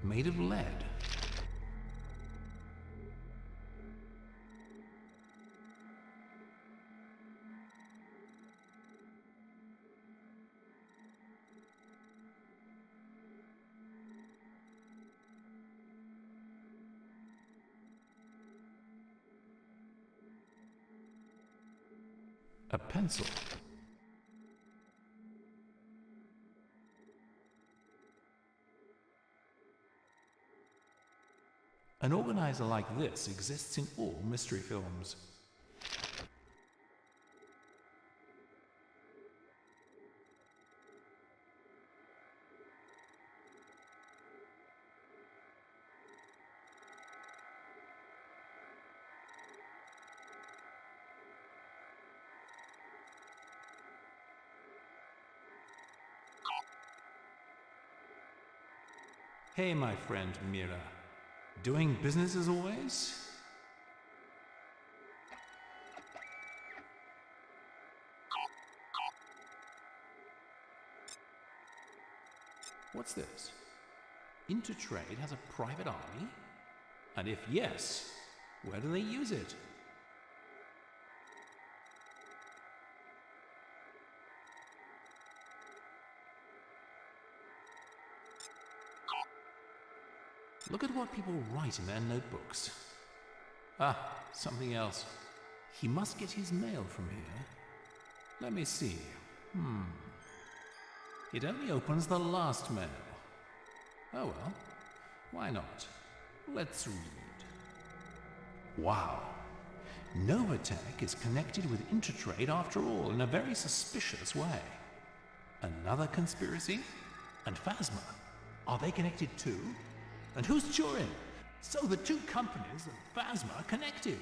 made of lead. A pencil. An organizer like this exists in all mystery films. Hey, my friend Mira. Doing business as always? What's this? Intertrade has a private army? And if yes, where do they use it? Look at what people write in their notebooks. Ah, something else. He must get his mail from here. Let me see. It only opens the last mail. Oh well, why not? Let's read. Wow. Novatech is connected with Intertrade after all, in a very suspicious way. Another conspiracy? And Phasma? Are they connected too? And who's Turin? So the two companies of Phasma are connected.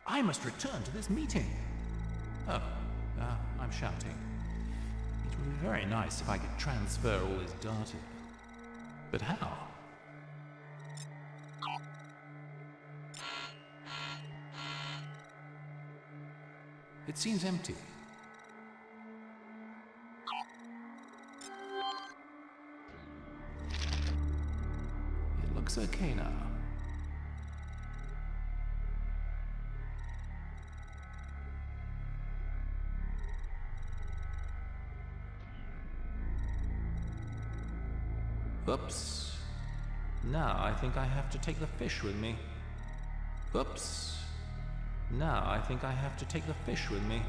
I must return to this meeting. Oh, I'm shouting. It would be very nice if I could transfer all this data. But how? It seems empty. Looks okay now. Oops. Now I think I have to take the fish with me. Oops. Now I think I have to take the fish with me.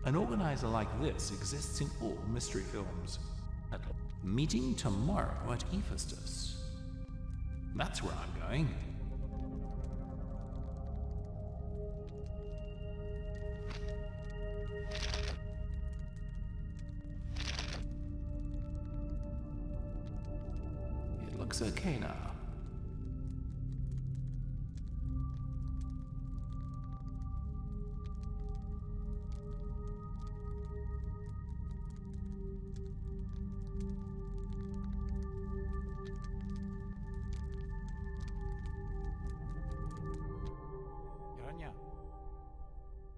An organizer like this exists in all mystery films. Meeting tomorrow at Iphestos. That's where I'm going. It looks okay now.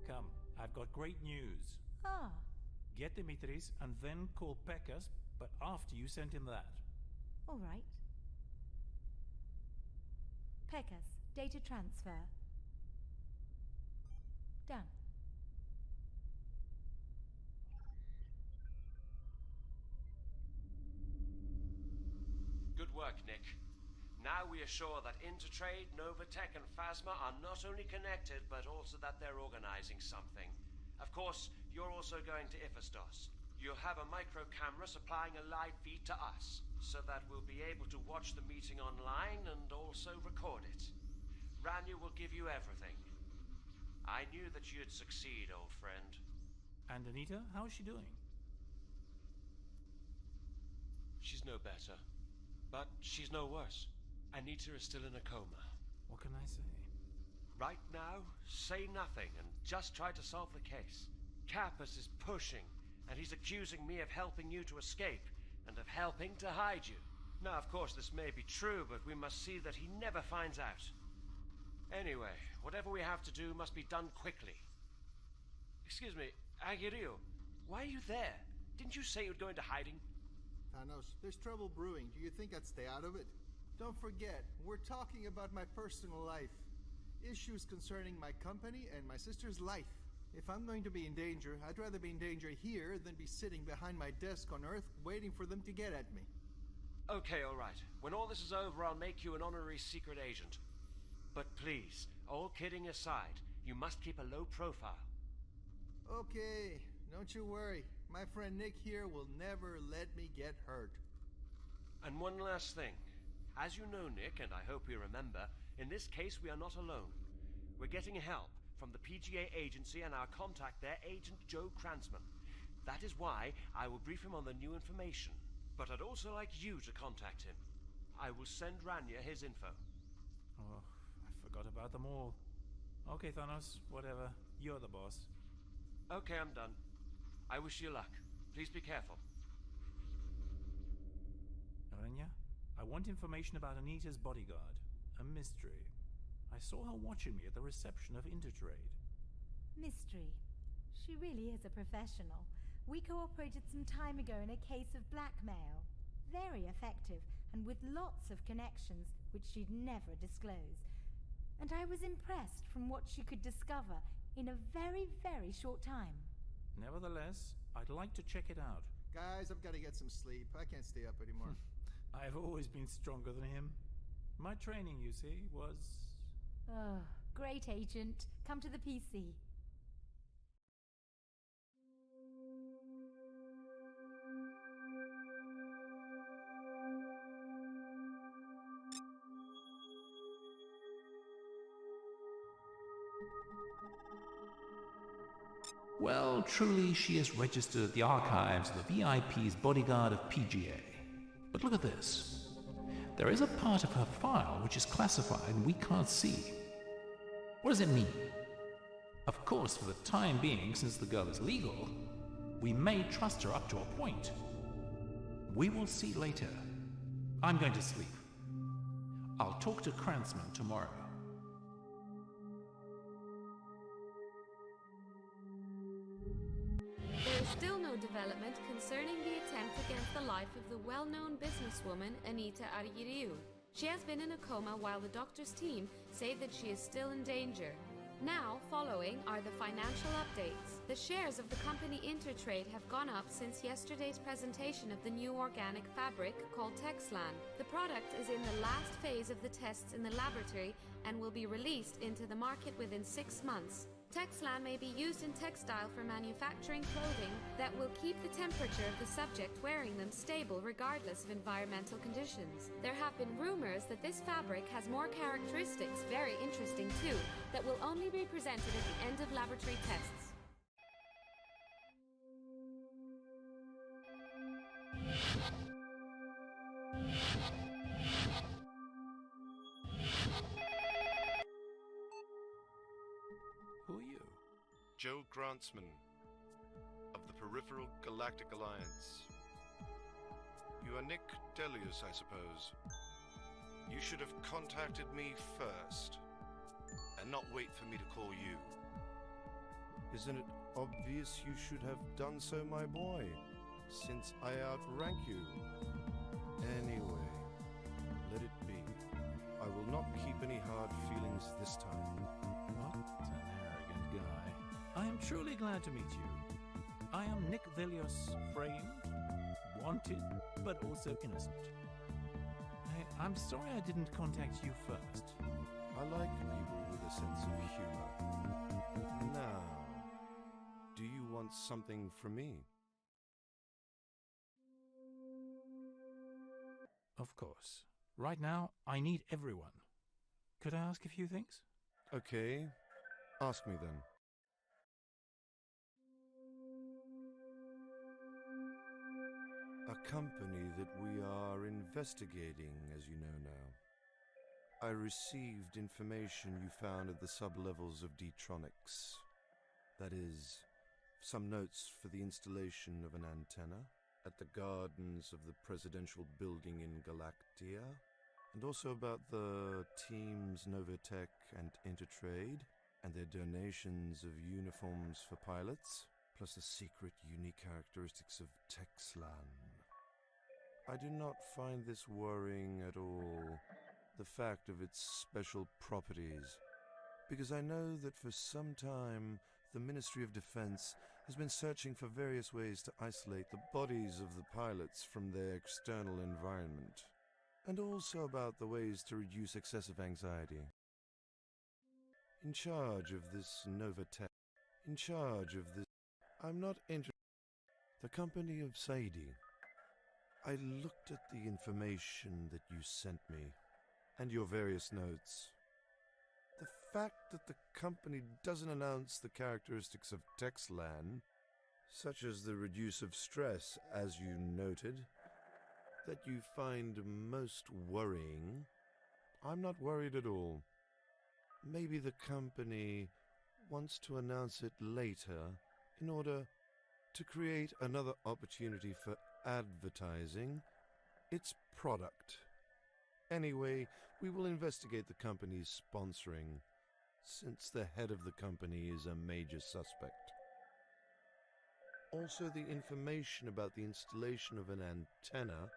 Come, I've got great news. Ah, Get Dimitris and then call Pekkas, but after you sent him that. all right. Pekkas, data transfer. Done. Good work, Nick. Now we are sure that Intertrade, Novatech, and Phasma are not only connected, but also that they're organizing something. Of course, you're also going to Iphestos. You'll have a micro camera supplying a live feed to us, so that we'll be able to watch the meeting online and also record it. Rania will give you everything. I knew that you'd succeed, old friend. And Anita, how's she doing? She's no better, but she's no worse. Anita is still in a coma. What can I say? Right now, say nothing and just try to solve the case. Kappas is pushing, and he's accusing me of helping you to escape, and of helping to hide you. Now, of course, this may be true, but we must see that he never finds out. Anyway, whatever we have to do must be done quickly. Excuse me, Agirio, why are you there? Didn't you say you'd go into hiding? Thanos, there's trouble brewing. Do you think I'd stay out of it? Don't forget, we're talking about my personal life. Issues concerning my company and my sister's life. If I'm going to be in danger, I'd rather be in danger here than be sitting behind my desk on Earth waiting for them to get at me. Okay, all right. When all this is over, I'll make you an honorary secret agent. But please, all kidding aside, you must keep a low profile. Okay, don't you worry. My friend Nick here will never let me get hurt. And one last thing. As you know, Nick, and I hope you remember, in this case we are not alone. We're getting help from the PGA agency and our contact there, Agent Joe Kranzman. That is why I will brief him on the new information. But I'd also like you to contact him. I will send Rania his info. Oh, I forgot about them all. Okay, Thanos, whatever. You're the boss. Okay, I'm done. I wish you luck. Please be careful. Orenya, I want information about Anita's bodyguard. A mystery. I saw her watching me at the reception of Intertrade. Mystery. She really is a professional. We cooperated some time ago in a case of blackmail. Very effective, and with lots of connections, which she'd never disclose. And I was impressed from what she could discover in a very, very short time. Nevertheless, I'd like to check it out. Guys, I've got to get some sleep. I can't stay up anymore. I've always been stronger than him. My training, you see, was... Oh, great agent. Come to the PC. Well, truly she is registered at the archives of the VIP's bodyguard of PGA. But look at this. There is a part of her file which is classified and we can't see. What does it mean? Of course, for the time being, since the girl is legal, we may trust her up to a point. We will see later. I'm going to sleep. I'll talk to Kranzman tomorrow. There is still no development concerning the attempt against the life of the well-known businesswoman Anita Argiriou. She has been in a coma while the doctor's team say that she is still in danger. Now, following are the financial updates. The shares of the company Intertrade have gone up since yesterday's presentation of the new organic fabric called Texlan. The product is in the last phase of the tests in the laboratory and will be released into the market within 6 months. Texlan may be used in textile for manufacturing clothing that will keep the temperature of the subject wearing them stable regardless of environmental conditions. There have been rumors that this fabric has more characteristics, very interesting too, that will only be presented at the end of laboratory tests. Who are you? Joe Grantsman, of the Peripheral Galactic Alliance. You are Nick Delius, I suppose. You should have contacted me first, and not wait for me to call you. Isn't it obvious you should have done so, my boy, since I outrank you? Anyway, let it be. I will not keep any hard feelings this time. What an arrogant guy. I am truly glad to meet you. I am Nick Delius, framed, wanted, but also innocent. I'm sorry I didn't contact you first. I like people with a sense of humor. Now, do you want something from me? Of course. Right now, I need everyone. Could I ask a few things? Okay, ask me then. A company that we are investigating, as you know now. I received information you found at the sublevels of Detronics. That is, some notes for the installation of an antenna at the gardens of the presidential building in Galactia, and also about the teams Novatech and Intertrade, and their donations of uniforms for pilots, plus the secret unique characteristics of Texlan. I do not find this worrying at all, the fact of its special properties, because I know that for some time the Ministry of Defense has been searching for various ways to isolate the bodies of the pilots from their external environment, and also about the ways to reduce excessive anxiety. In charge of this Novatech, I'm not interested. The company of Saidi. I looked at the information that you sent me, and your various notes. The fact that the company doesn't announce the characteristics of Texlan, such as the reduce of stress, as you noted, that you find most worrying, I'm not worried at all. Maybe the company wants to announce it later in order to create another opportunity for advertising its product. Anyway, we will investigate the company's sponsoring, since the head of the company is a major suspect. Also, the information about the installation of an antenna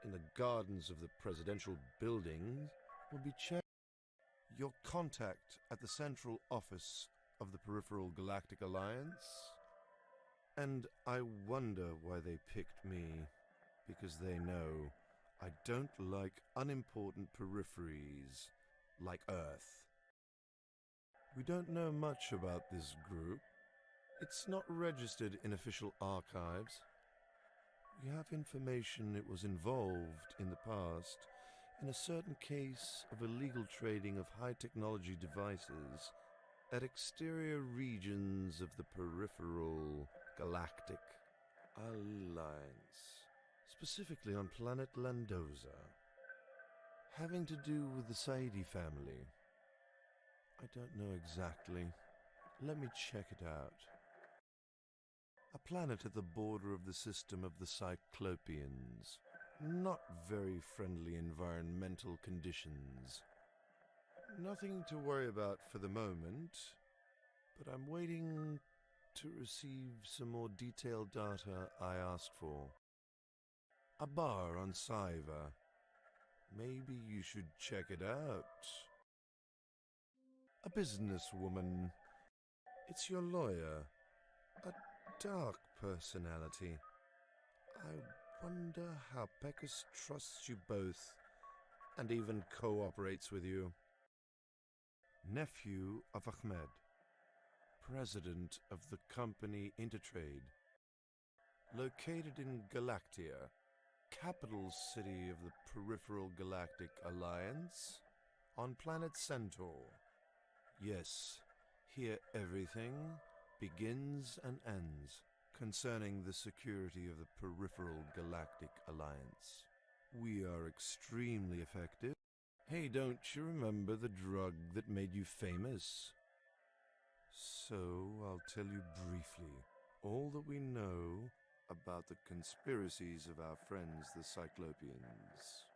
in the gardens of the presidential buildings will be checked. Your contact at the central office of the Peripheral Galactic Alliance? And I wonder why they picked me, because they know I don't like unimportant peripheries like Earth. We don't know much about this group. It's not registered in official archives. We have information it was involved in the past in a certain case of illegal trading of high-technology devices at exterior regions of the Peripheral Galactic Alliance, specifically on planet Landoza, having to do with the Saidi family. I don't know exactly. Let me check it out. A planet at the border of the system of the Cyclopeans. Not very friendly environmental conditions. Nothing to worry about for the moment, but I'm waiting to receive some more detailed data I asked for. A bar on Saiva. Maybe you should check it out. A businesswoman. It's your lawyer. A dark personality. I wonder how Pecos trusts you both, and even cooperates with you. Nephew of Ahmed. president of the company Intertrade, located in Galactia, capital city of the Peripheral Galactic Alliance, on planet Centaur. Yes, here everything begins and ends concerning the security of the Peripheral Galactic Alliance. We are extremely effective. Hey, don't you remember the drug that made you famous? So, I'll tell you briefly all that we know about the conspiracies of our friends the Cyclopeans.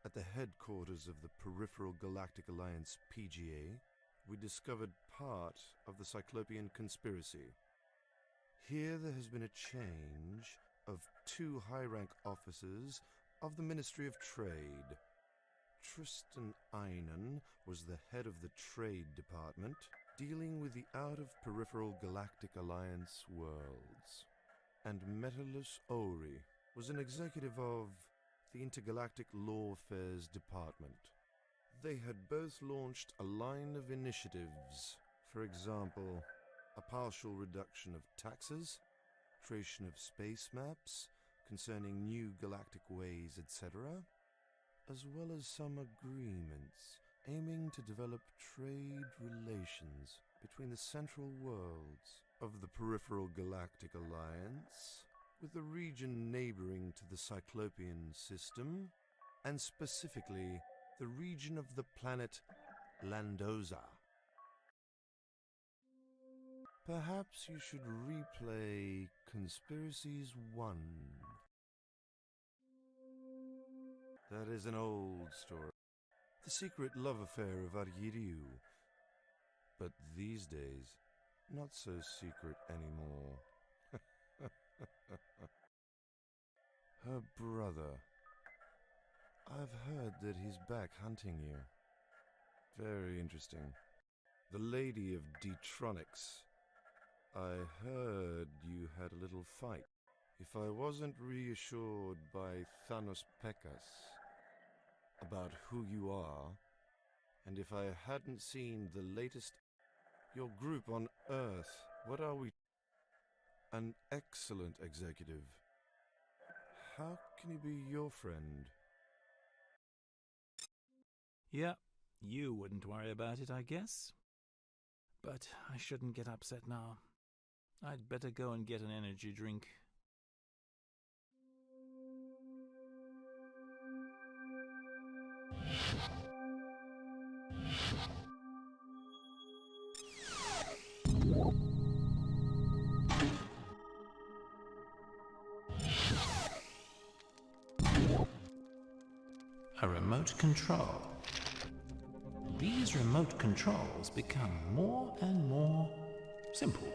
At the headquarters of the Peripheral Galactic Alliance PGA, we discovered part of the Cyclopean conspiracy. Here there has been a change of 2 high-rank officers of the Ministry of Trade. Tristan Einan was the head of the Trade Department, dealing with the out-of-Peripheral Galactic Alliance worlds. And Metallus Ori was an executive of the Intergalactic Law Affairs Department. They had both launched a line of initiatives, for example, a partial reduction of taxes, creation of space maps concerning new galactic ways, etc., as well as some agreements aiming to develop trade relations between the central worlds of the Peripheral Galactic Alliance with the region neighboring to the Cyclopean system, and specifically the region of the planet Landoza. Perhaps you should replay Conspiracies 1. That is an old story. The secret love affair of Argiriu. But these days, not so secret anymore. Her brother. I've heard that he's back hunting you. Very interesting. The Lady of Detronics. I heard you had a little fight. If I wasn't reassured by Thanos Pekas about who you are, and if I hadn't seen the latest... Your group on Earth, what are we... An excellent executive. How can he be your friend? Yeah, you wouldn't worry about it, I guess. But I shouldn't get upset now. I'd better go and get an energy drink. A remote control. These remote controls become more and more simple.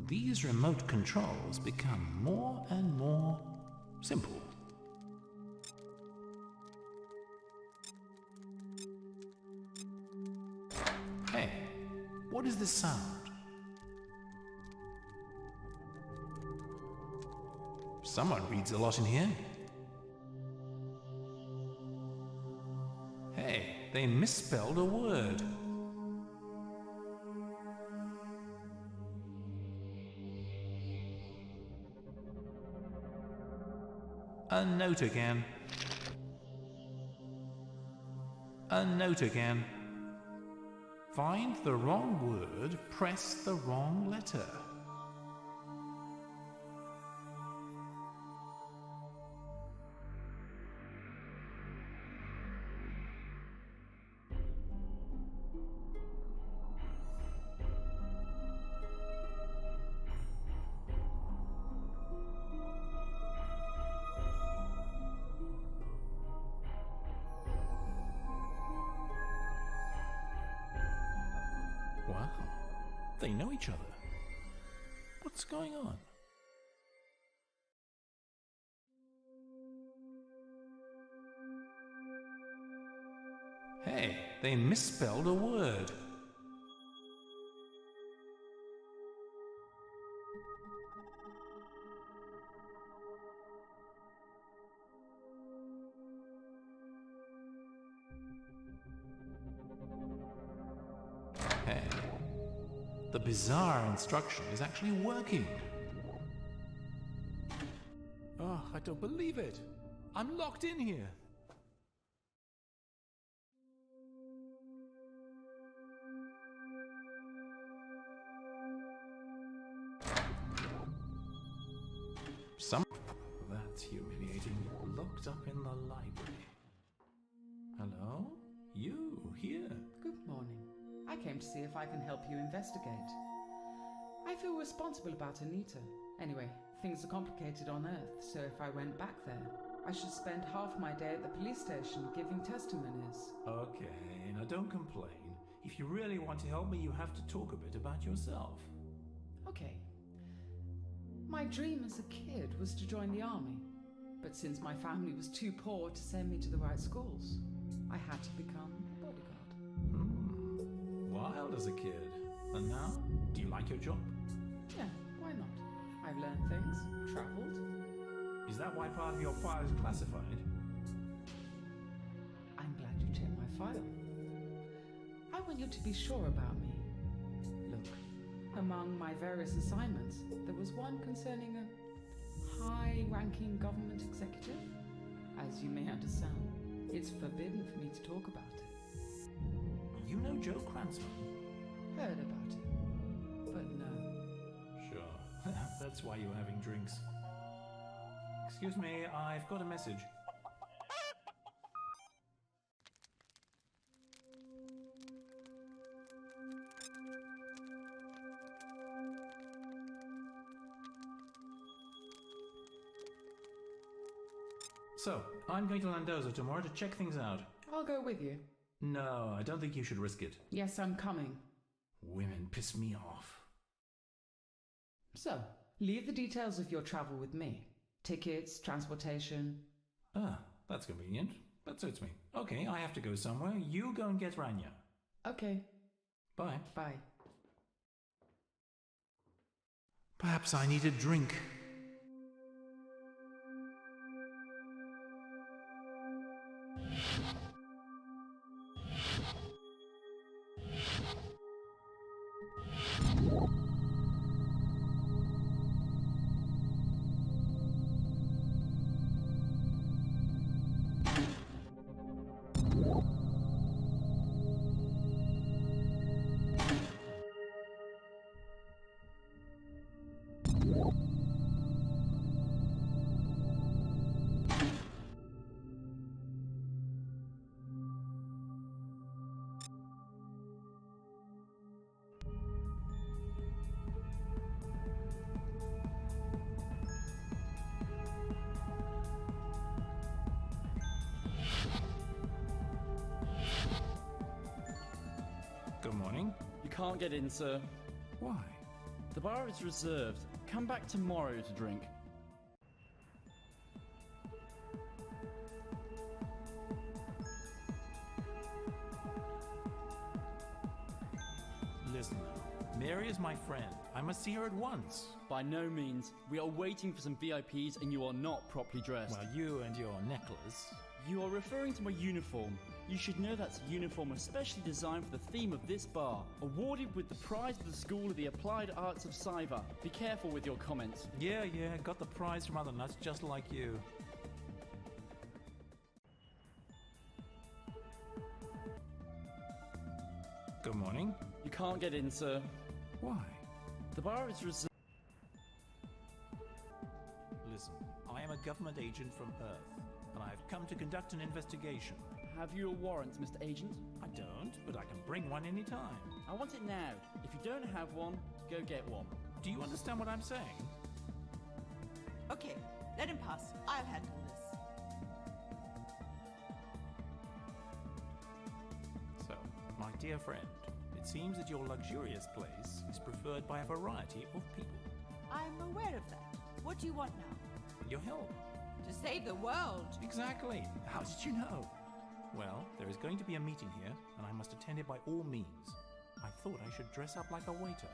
These remote controls become more and more simple. Hey, what is this sound? Someone reads a lot in here. Hey, they misspelled a word. A note again. A note again. Find the wrong word, press the wrong letter. Wow, they know each other. What's going on? Hey, they misspelled a word. The bizarre instruction is actually working. Oh, I don't believe it. I'm locked in here. That's humiliating. Locked up in the library. Hello? You, here? Good morning. I came to see if I can help you investigate. I feel responsible about Anita. Anyway, things are complicated on Earth, so if I went back there, I should spend half my day at the police station giving testimonies. Okay, now don't complain. If you really want to help me, you have to talk a bit about yourself. Okay. My dream as a kid was to join the army, but since my family was too poor to send me to the right schools, I had to become a bodyguard. Wild as a kid. And now? Do you like your job? Yeah, why not? I've learned things, traveled. Is that why part of your file is classified? I'm glad you checked my file. I want you to be sure about me. Look, among my various assignments, there was one concerning a high-ranking government executive. As you may understand, it's forbidden for me to talk about it. You know Joe Kranzman? Heard about it, but no. Sure. That's why you're having drinks. Excuse me, I've got a message. So, I'm going to Landoza tomorrow to check things out. I'll go with you. No, I don't think you should risk it. Yes, I'm coming. Women piss me off. So, leave the details of your travel with me. Tickets, transportation. Ah, that's convenient. That suits me. Okay, I have to go somewhere. You go and get Rania. Okay. Bye. Bye. Perhaps I need a drink. Good morning. You can't get in, sir. Why? The bar is reserved. Come back tomorrow to drink. Listen, Mary is my friend. I must see her at once. By no means. We are waiting for some VIPs and you are not properly dressed. Well, you and your necklace. You are referring to my uniform. You should know that's a uniform especially designed for the theme of this bar. Awarded with the prize of the School of the Applied Arts of Cyber. Be careful with your comments. Yeah, got the prize from other nuts just like you. Good morning. You can't get in, sir. Why? The bar is reserved. Listen, I am a government agent from Earth, and I have come to conduct an investigation. Have you a warrant, Mr. Agent? I don't, but I can bring one any time. I want it now. If you don't have one, go get one. Do you understand what I'm saying? Okay, let him pass. I'll handle this. So, my dear friend, it seems that your luxurious place is preferred by a variety of people. I'm aware of that. What do you want now? Your help. To save the world. Exactly. How did you know? Well, there is going to be a meeting here, and I must attend it by all means. I thought I should dress up like a waiter.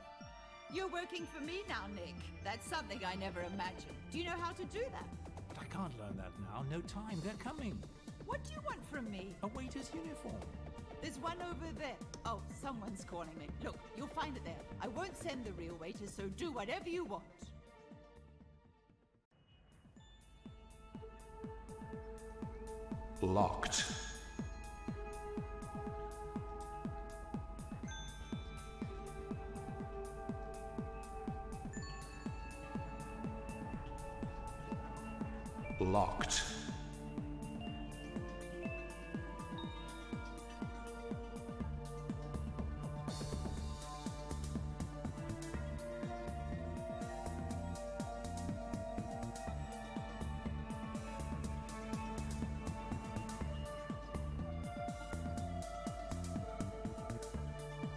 You're working for me now, Nick. That's something I never imagined. Do you know how to do that? But I can't learn that now. No time. They're coming. What do you want from me? A waiter's uniform. There's one over there. Oh, someone's calling me. Look, you'll find it there. I won't send the real waiter, so do whatever you want. Locked. Locked.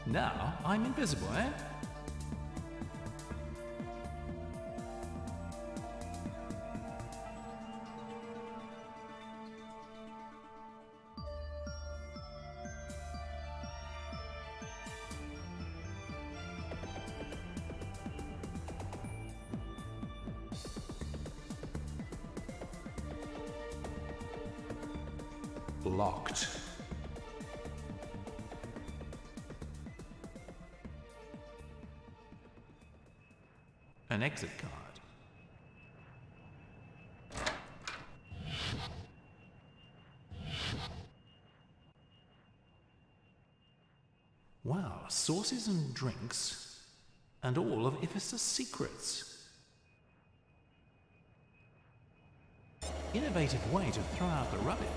Now I'm invisible, eh? Locked. An exit card. Wow, sauces and drinks, and all of iphestos' secrets. Innovative way to throw out the rubbish.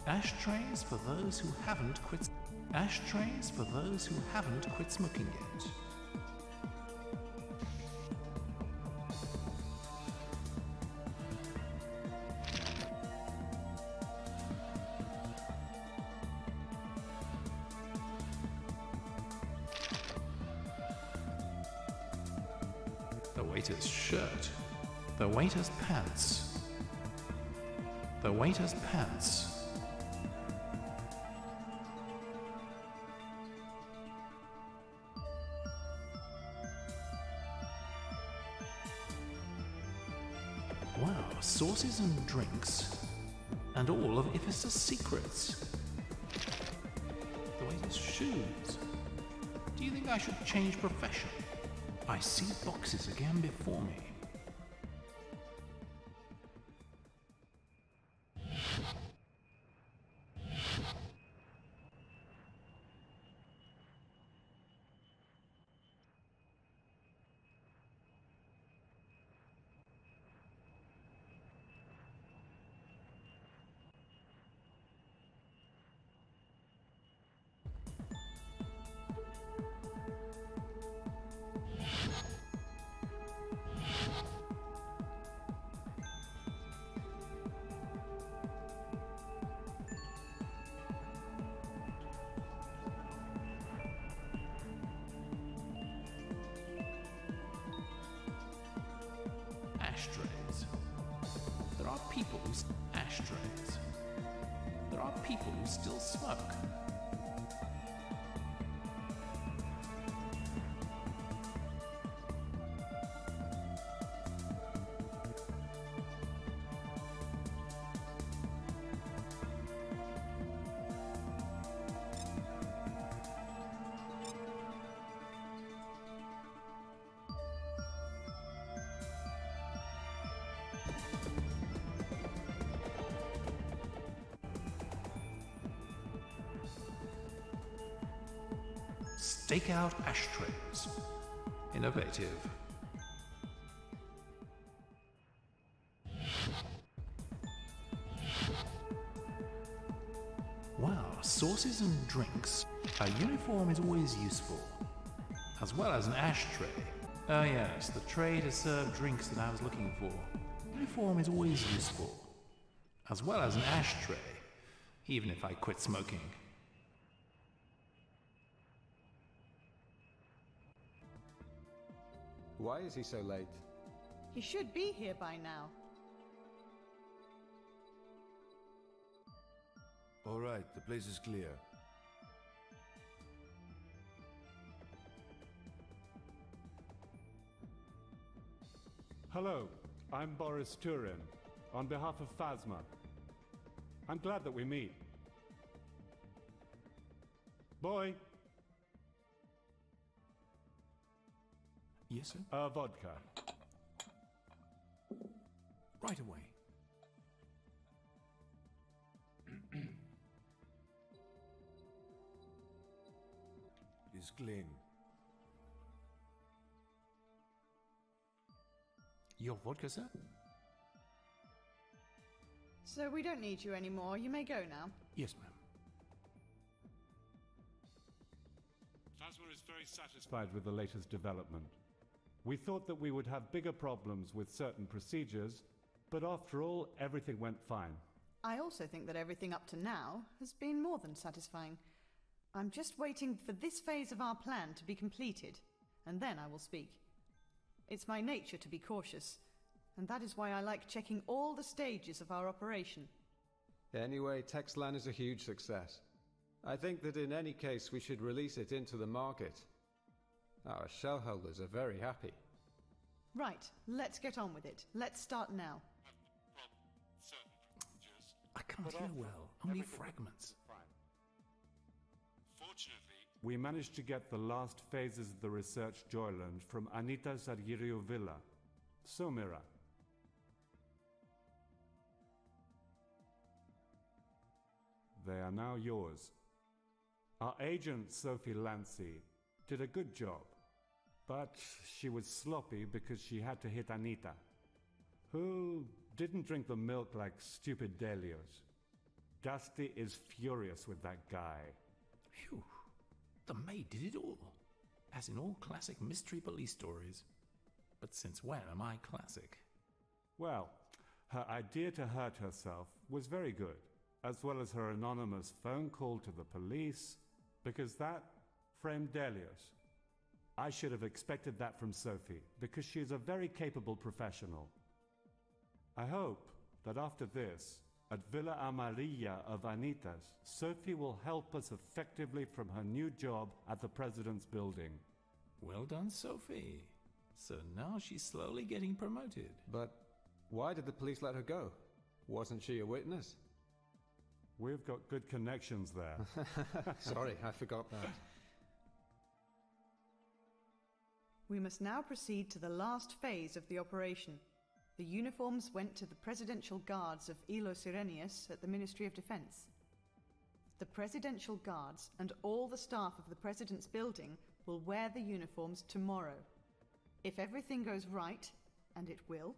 Ashtrays for those who haven't quit. Ashtrays for those who haven't quit smoking yet. The waiter's shirt. The waiter's pants. The waiter's pants. Wow, sauces and drinks, and all of iphestos' secrets. The waiter's shoes. Do you think I should change profession? I see boxes again before me. Ashtrays. There are people who ashtrays. There are people who still smoke. Stakeout ashtrays. Innovative. Wow, sauces and drinks. A uniform is always useful, as well as an ashtray. Oh yes, the tray to serve drinks that I was looking for. Uniform is always useful, as well as an ashtray, even if I quit smoking. Why is he so late? He should be here by now. All right, the place is clear. Hello, I'm Boris Turin, on behalf of Phasma. I'm glad that we meet. Boy! Yes, sir? Vodka. Right away. Is clean. Your vodka, sir? So we don't need you anymore. You may go now. Yes, ma'am. Phasma is very satisfied with the latest development. We thought that we would have bigger problems with certain procedures, but after all, everything went fine. I also think that everything up to now has been more than satisfying. I'm just waiting for this phase of our plan to be completed, and then I will speak. It's my nature to be cautious, and that is why I like checking all the stages of our operation. Anyway, Texlan is a huge success. I think that in any case we should release it into the market. Our shellholders are very happy. Right, let's get on with it. Let's start now. I can't hear well. Only fragments. Fortunately, we managed to get the last phases of the research Joyland from Anita Zargirio Villa. So, Mira. They are now yours. Our agent, Sophie Lancy, did a good job, but she was sloppy because she had to hit Anita, who didn't drink the milk like stupid Delios. Dusty is furious with that guy. Phew. The maid did it all. As in all classic mystery police stories. But since when am I classic? Well, her idea to hurt herself was very good, as well as her anonymous phone call to the police, because that framed Delios. I should have expected that from Sophie, because she is a very capable professional. I hope that after this, at Villa Amarilla of Anita's, Sophie will help us effectively from her new job at the President's building. Well done, Sophie. So now she's slowly getting promoted. But why did the police let her go? Wasn't she a witness? We've got good connections there. Sorry, I forgot that. We must now proceed to the last phase of the operation. The uniforms went to the Presidential Guards of Ilo Sirenius at the Ministry of Defense. The Presidential Guards and all the staff of the President's building will wear the uniforms tomorrow. If everything goes right, and it will,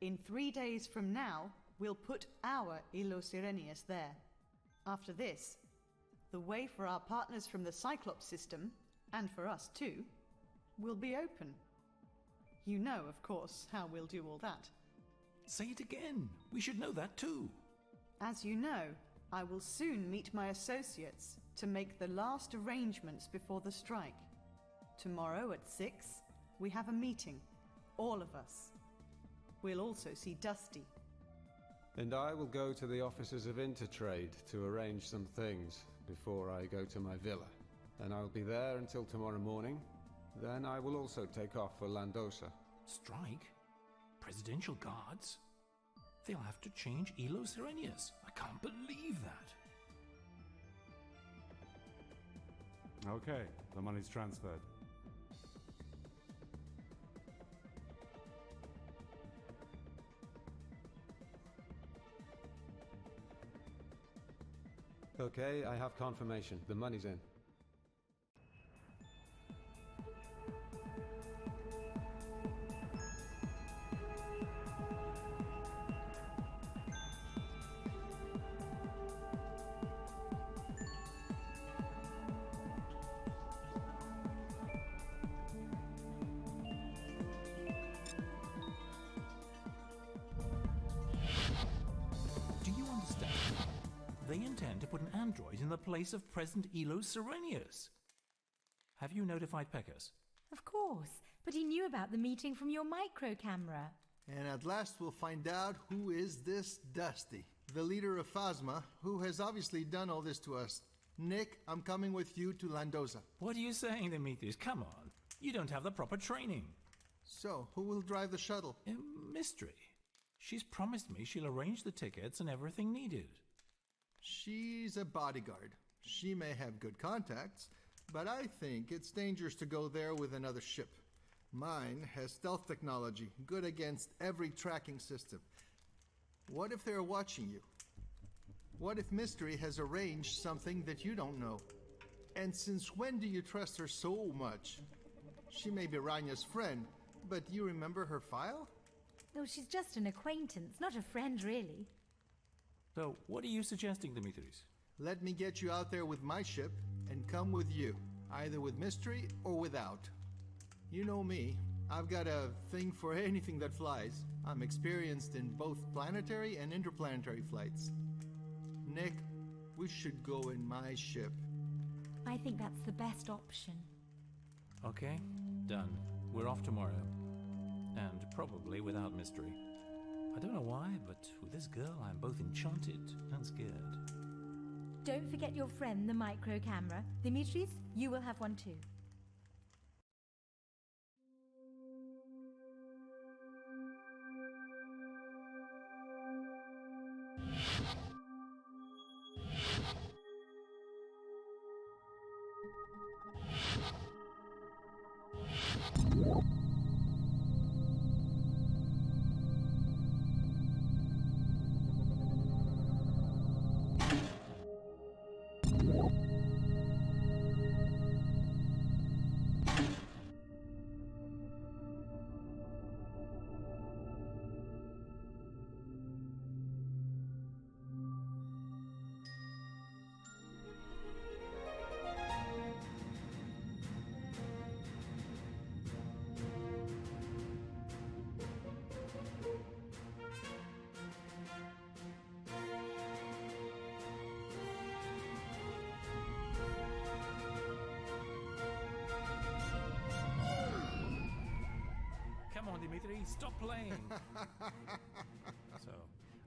in 3 days from now, we'll put our Ilo Sirenius there. After this, the way for our partners from the Cyclops system, and for us too, will be open. You know, of course, how we'll do all that. Say it again. We should know that too. As you know, I will soon meet my associates to make the last arrangements before the strike. Tomorrow at 6, we have a meeting, all of us. We'll also see Dusty. And I will go to the offices of Intertrade to arrange some things before I go to my villa. And I'll be there until tomorrow morning. Then I will also take off for Landosa. Strike? Presidential Guards? They'll have to change Ilo Sirenius. I can't believe that. Okay, the money's transferred. Okay, I have confirmation. The money's in. Do you understand? They intend to put an android in the place of President Ilo Sirenius. Have you notified Pecos? Of course, but he knew about the meeting from your micro camera. And at last we'll find out who is this Dusty, the leader of Phasma, who has obviously done all this to us. Nick, I'm coming with you to Landosa. What are you saying, Demetrius? Come on. You don't have the proper training. So, who will drive the shuttle? Mystery. She's promised me she'll arrange the tickets and everything needed. She's a bodyguard. She may have good contacts, but I think it's dangerous to go there with another ship. Mine has stealth technology, good against every tracking system. What if they're watching you? What if Mystery has arranged something that you don't know? And since when do you trust her so much? She may be Ranya's friend, but you remember her file? Oh, she's just an acquaintance, not a friend, really. So, what are you suggesting, Dimitris? Let me get you out there with my ship and come with you, either with Mystery or without. You know me. I've got a thing for anything that flies. I'm experienced in both planetary and interplanetary flights. Nick, we should go in my ship. I think that's the best option. Okay, done. We're off tomorrow. And probably without Mystery. I don't know why, but with this girl I'm both enchanted and scared. Don't forget your friend, the micro camera. Dimitris, you will have one too. Come on, Dimitri, stop playing! So,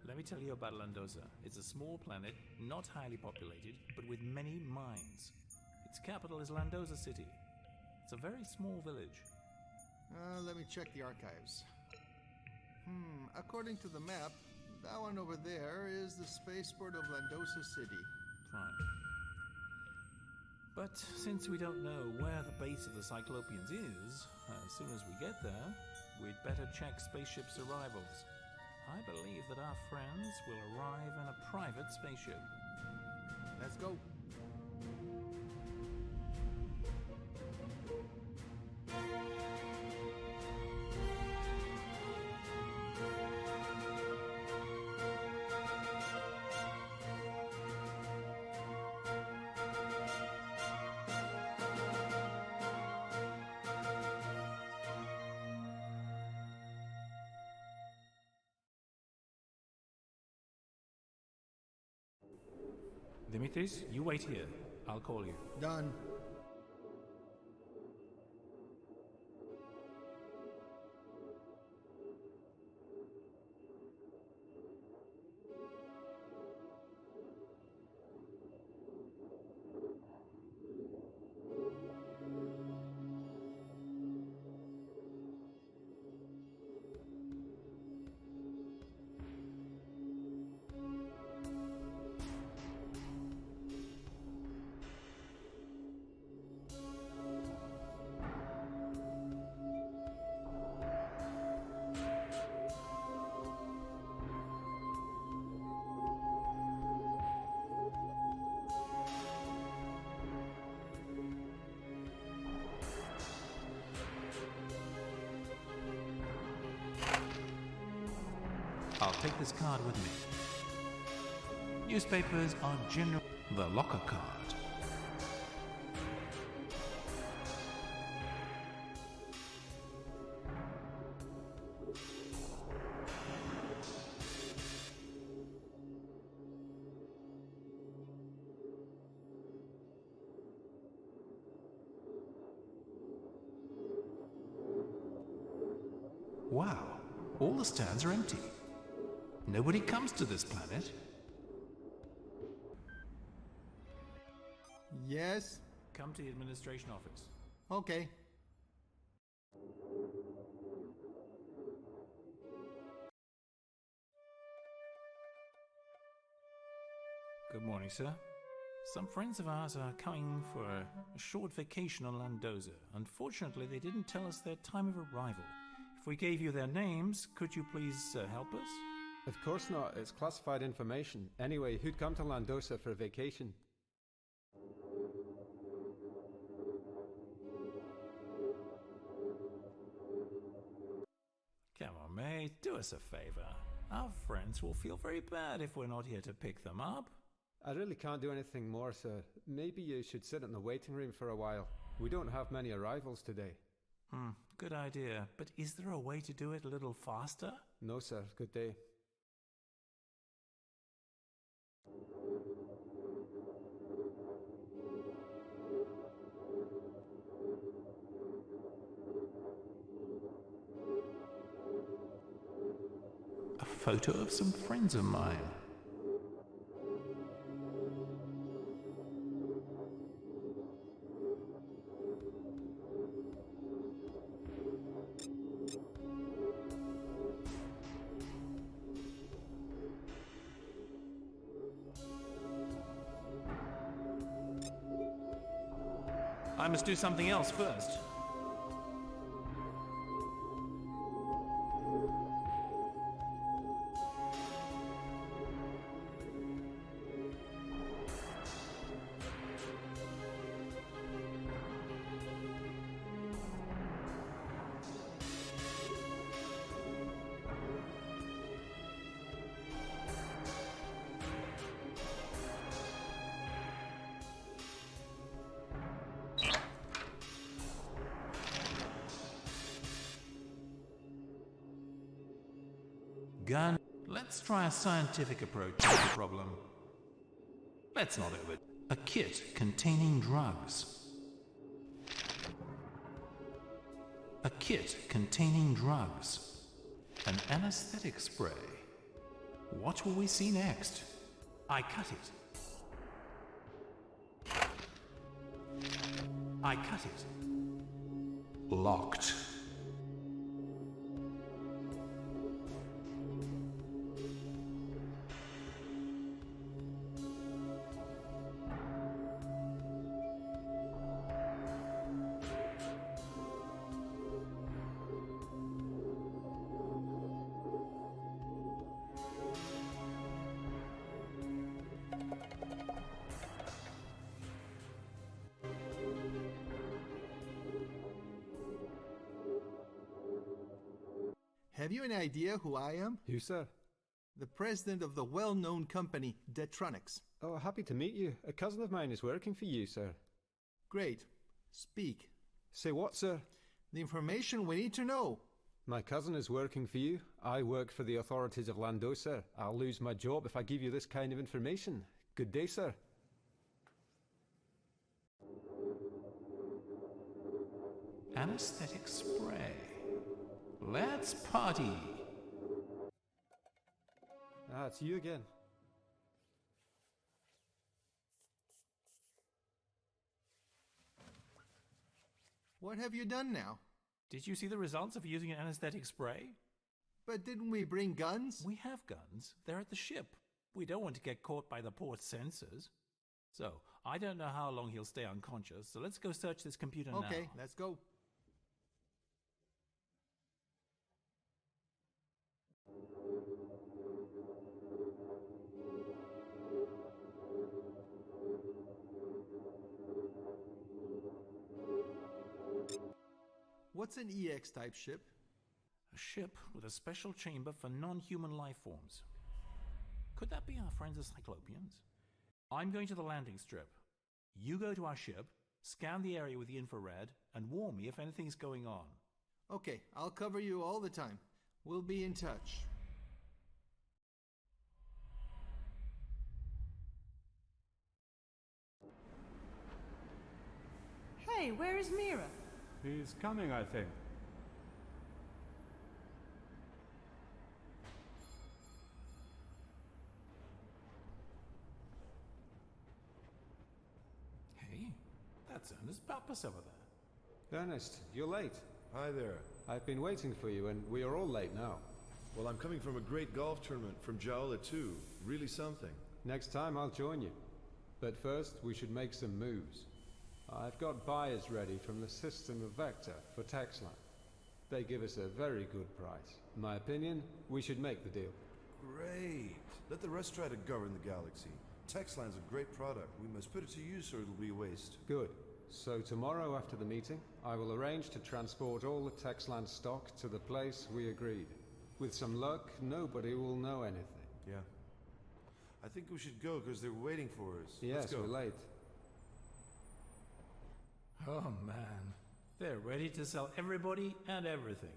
let me tell you about Landosa. It's a small planet, not highly populated, but with many mines. Its capital is Landosa City. It's a very small village. Let me check the archives. According to the map, that one over there is the spaceport of Landosa City. Fine. But since we don't know where the base of the Cyclopeans is, as soon as we get there, we'd better check spaceship's arrivals. I believe that our friends will arrive in a private spaceship. Let's go. Dimitris, you wait here. I'll call you. Done. I'll take this card with me. Newspapers are general. The locker card. Wow, all the stands are empty. Nobody comes to this planet. Yes? Come to the administration office. Okay. Good morning, sir. Some friends of ours are coming for a short vacation on Landoza. Unfortunately, they didn't tell us their time of arrival. If we gave you their names, could you please help us? Of course not. It's classified information. Anyway, who'd come to Landoza for a vacation? Come on, mate. Do us a favor. Our friends will feel very bad if we're not here to pick them up. I really can't do anything more, sir. Maybe you should sit in the waiting room for a while. We don't have many arrivals today. Good idea. But is there a way to do it a little faster? No, sir. Good day. A photo of some friends of mine. I must do something else first. Gun. Let's try a scientific approach to the problem. Let's not over. A kit containing drugs. A kit containing drugs. An anesthetic spray. What will we see next? I cut it. I cut it. Locked. Have you any idea who I am? Who, sir? The president of the well-known company, Detronics. Oh, happy to meet you. A cousin of mine is working for you, sir. Great. Speak. Say what, sir? The information we need to know. My cousin is working for you. I work for the authorities of Lando, sir. I'll lose my job if I give you this kind of information. Good day, sir. Anesthetic spray. Let's party. Ah, it's you again. What have you done now? Did you see the results of using an anesthetic spray? But didn't we bring guns? We have guns. They're at the ship. We don't want to get caught by the port censors. So, I don't know how long he'll stay unconscious, so let's go search this computer now. Okay, let's go. What's an EX-type ship? A ship with a special chamber for non-human life forms. Could that be our friends the Cyclopeans? I'm going to the landing strip. You go to our ship, scan the area with the infrared, and warn me if anything's going on. Okay, I'll cover you all the time. We'll be in touch. Hey, where is Mira? He's coming, I think. Hey, that's Ernest Pappas over there. Ernest, you're late. Hi there. I've been waiting for you, and we are all late now. Well, I'm coming from a great golf tournament from Jaula too. Really something. Next time I'll join you. But first, we should make some moves. I've got buyers ready from the system of Vector for Texland. They give us a very good price. In my opinion, we should make the deal. Great. Let the rest try to govern the galaxy. Texland's a great product. We must put it to use or it'll be a waste. Good. So tomorrow after the meeting, I will arrange to transport all the Texland stock to the place we agreed. With some luck, nobody will know anything. Yeah. I think we should go because they're waiting for us. Yes, Let's go. we're late. Oh man, they're ready to sell everybody and everything.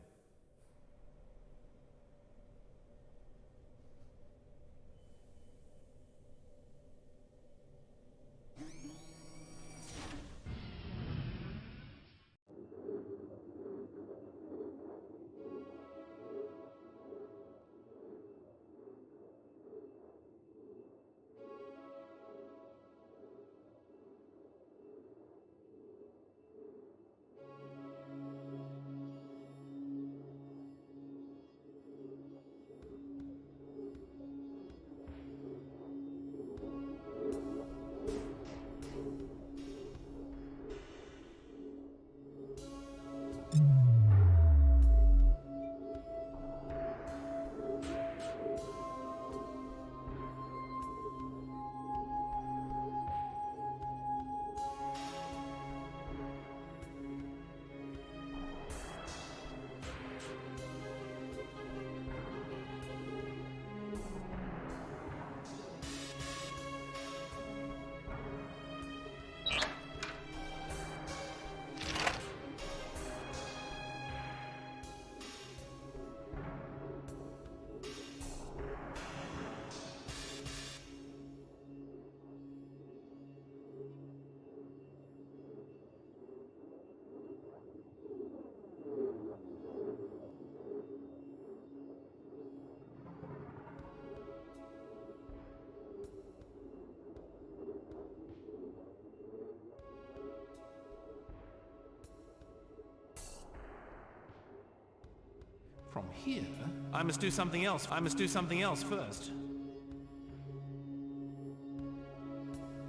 From here, I must do something else. I must do something else first.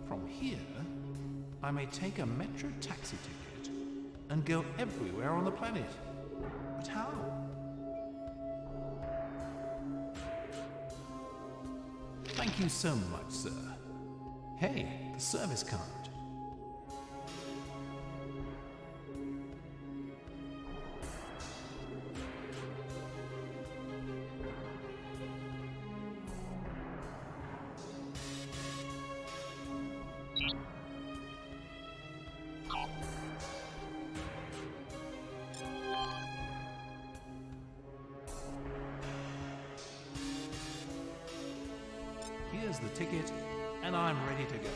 From here, I may take a metro taxi ticket and go everywhere on the planet. But how? Thank you so much, sir. Hey, the service card. Here's the ticket, and I'm ready to go.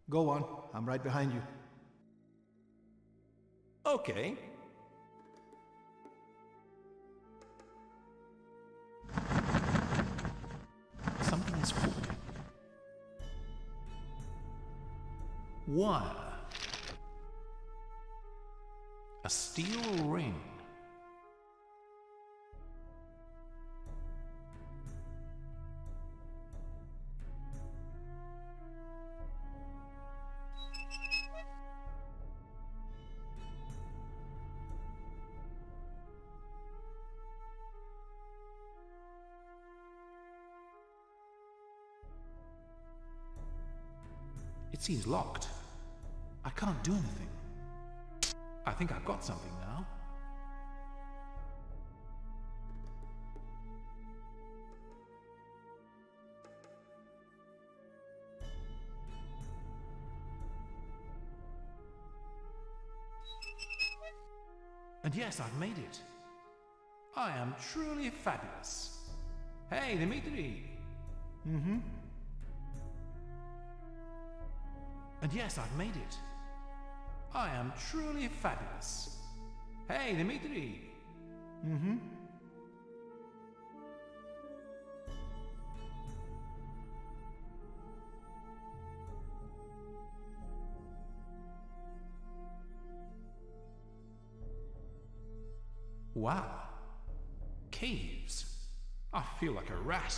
Go on, I'm right behind you. Okay. Something is falling. Wire. A steel ring. It seems locked. I can't do anything. I think I've got something now. And yes, I've made it. I am truly fabulous. Hey, Dimitri. Mm-hmm. And yes, I've made it. I am truly fabulous. Hey, Dimitri. Mm-hmm. Wow. Caves. I feel like a rat.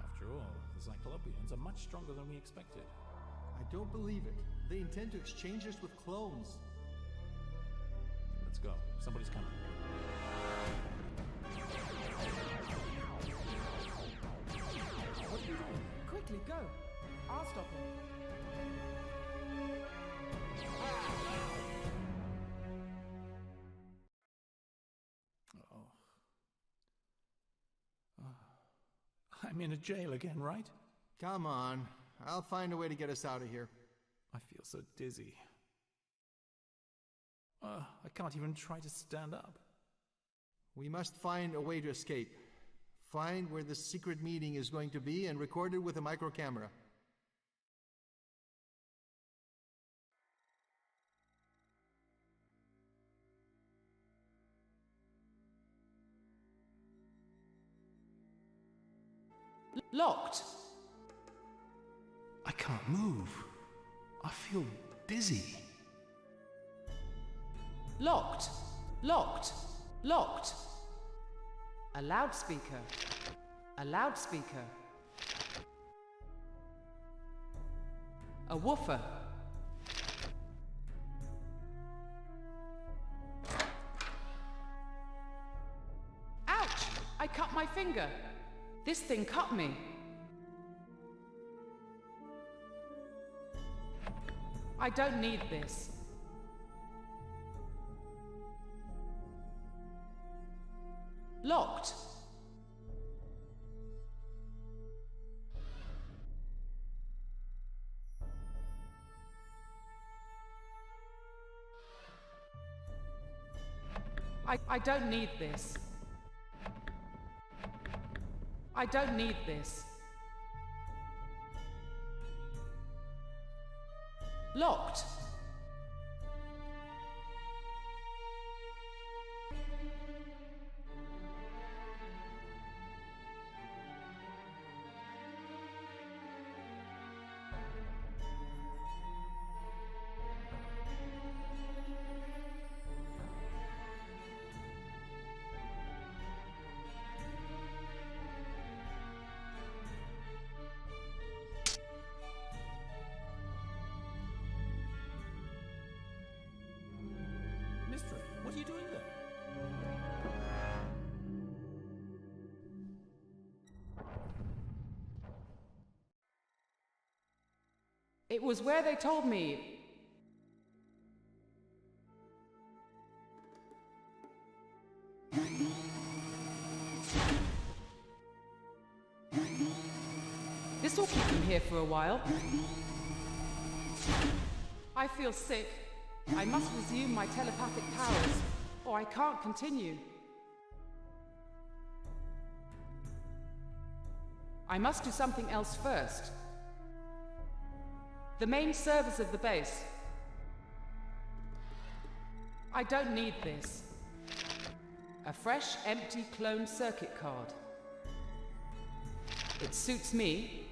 After all, the Cyclopeans are much stronger than we expected. I don't believe it. They intend to exchange us with clones. Let's go. Somebody's coming. What are you doing? Quickly, go. I'll stop him. I'm in a jail again, right? Come on. I'll find a way to get us out of here. I feel so dizzy. I can't even try to stand up. We must find a way to escape. Find where the secret meeting is going to be and record it with a micro camera. Locked. I can't move. I feel dizzy. Locked. Locked. Locked. A loudspeaker. A loudspeaker. A woofer. Ouch! I cut my finger. This thing cut me. I don't need this. Locked. I don't need this. I don't need this. Locked. Mystery, what are you doing there? It was where they told me. This will keep him here for a while. I feel sick. I must resume my telepathic powers, or I can't continue. I must do something else first. The main servers of the base. I don't need this. A fresh, empty clone circuit card. It suits me.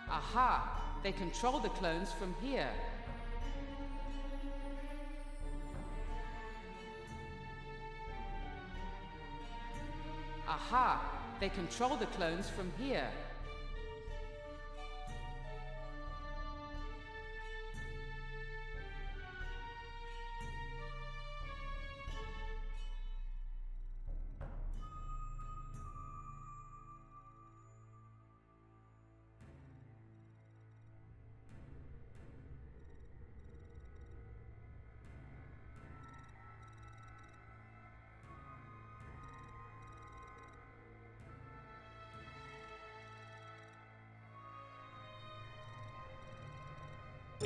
Aha! They control the clones from here. Aha! They control the clones from here. I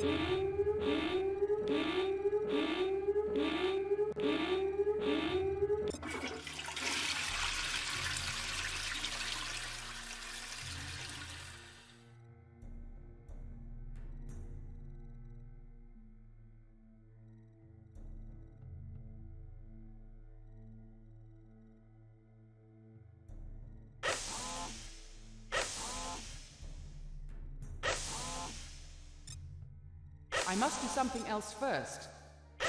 must do something else first.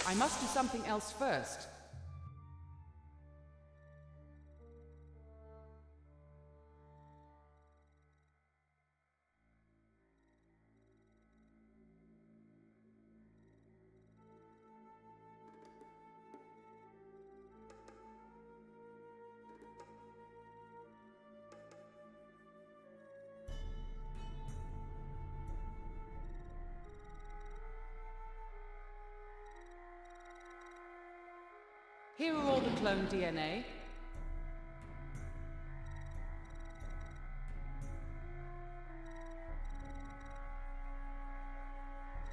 I must do something else first. Here are all the clone DNA.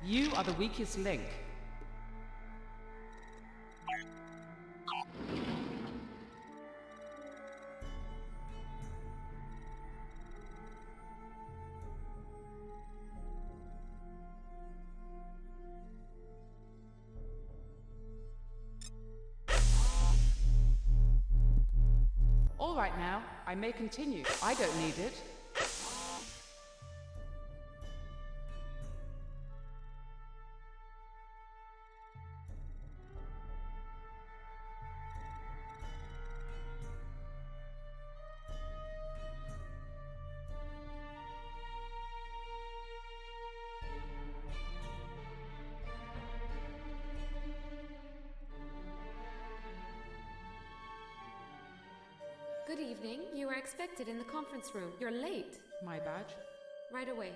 You are the weakest link. All right now, I may continue. I don't need it. Good evening. You are expected in the conference room. You're late. My badge? Right away.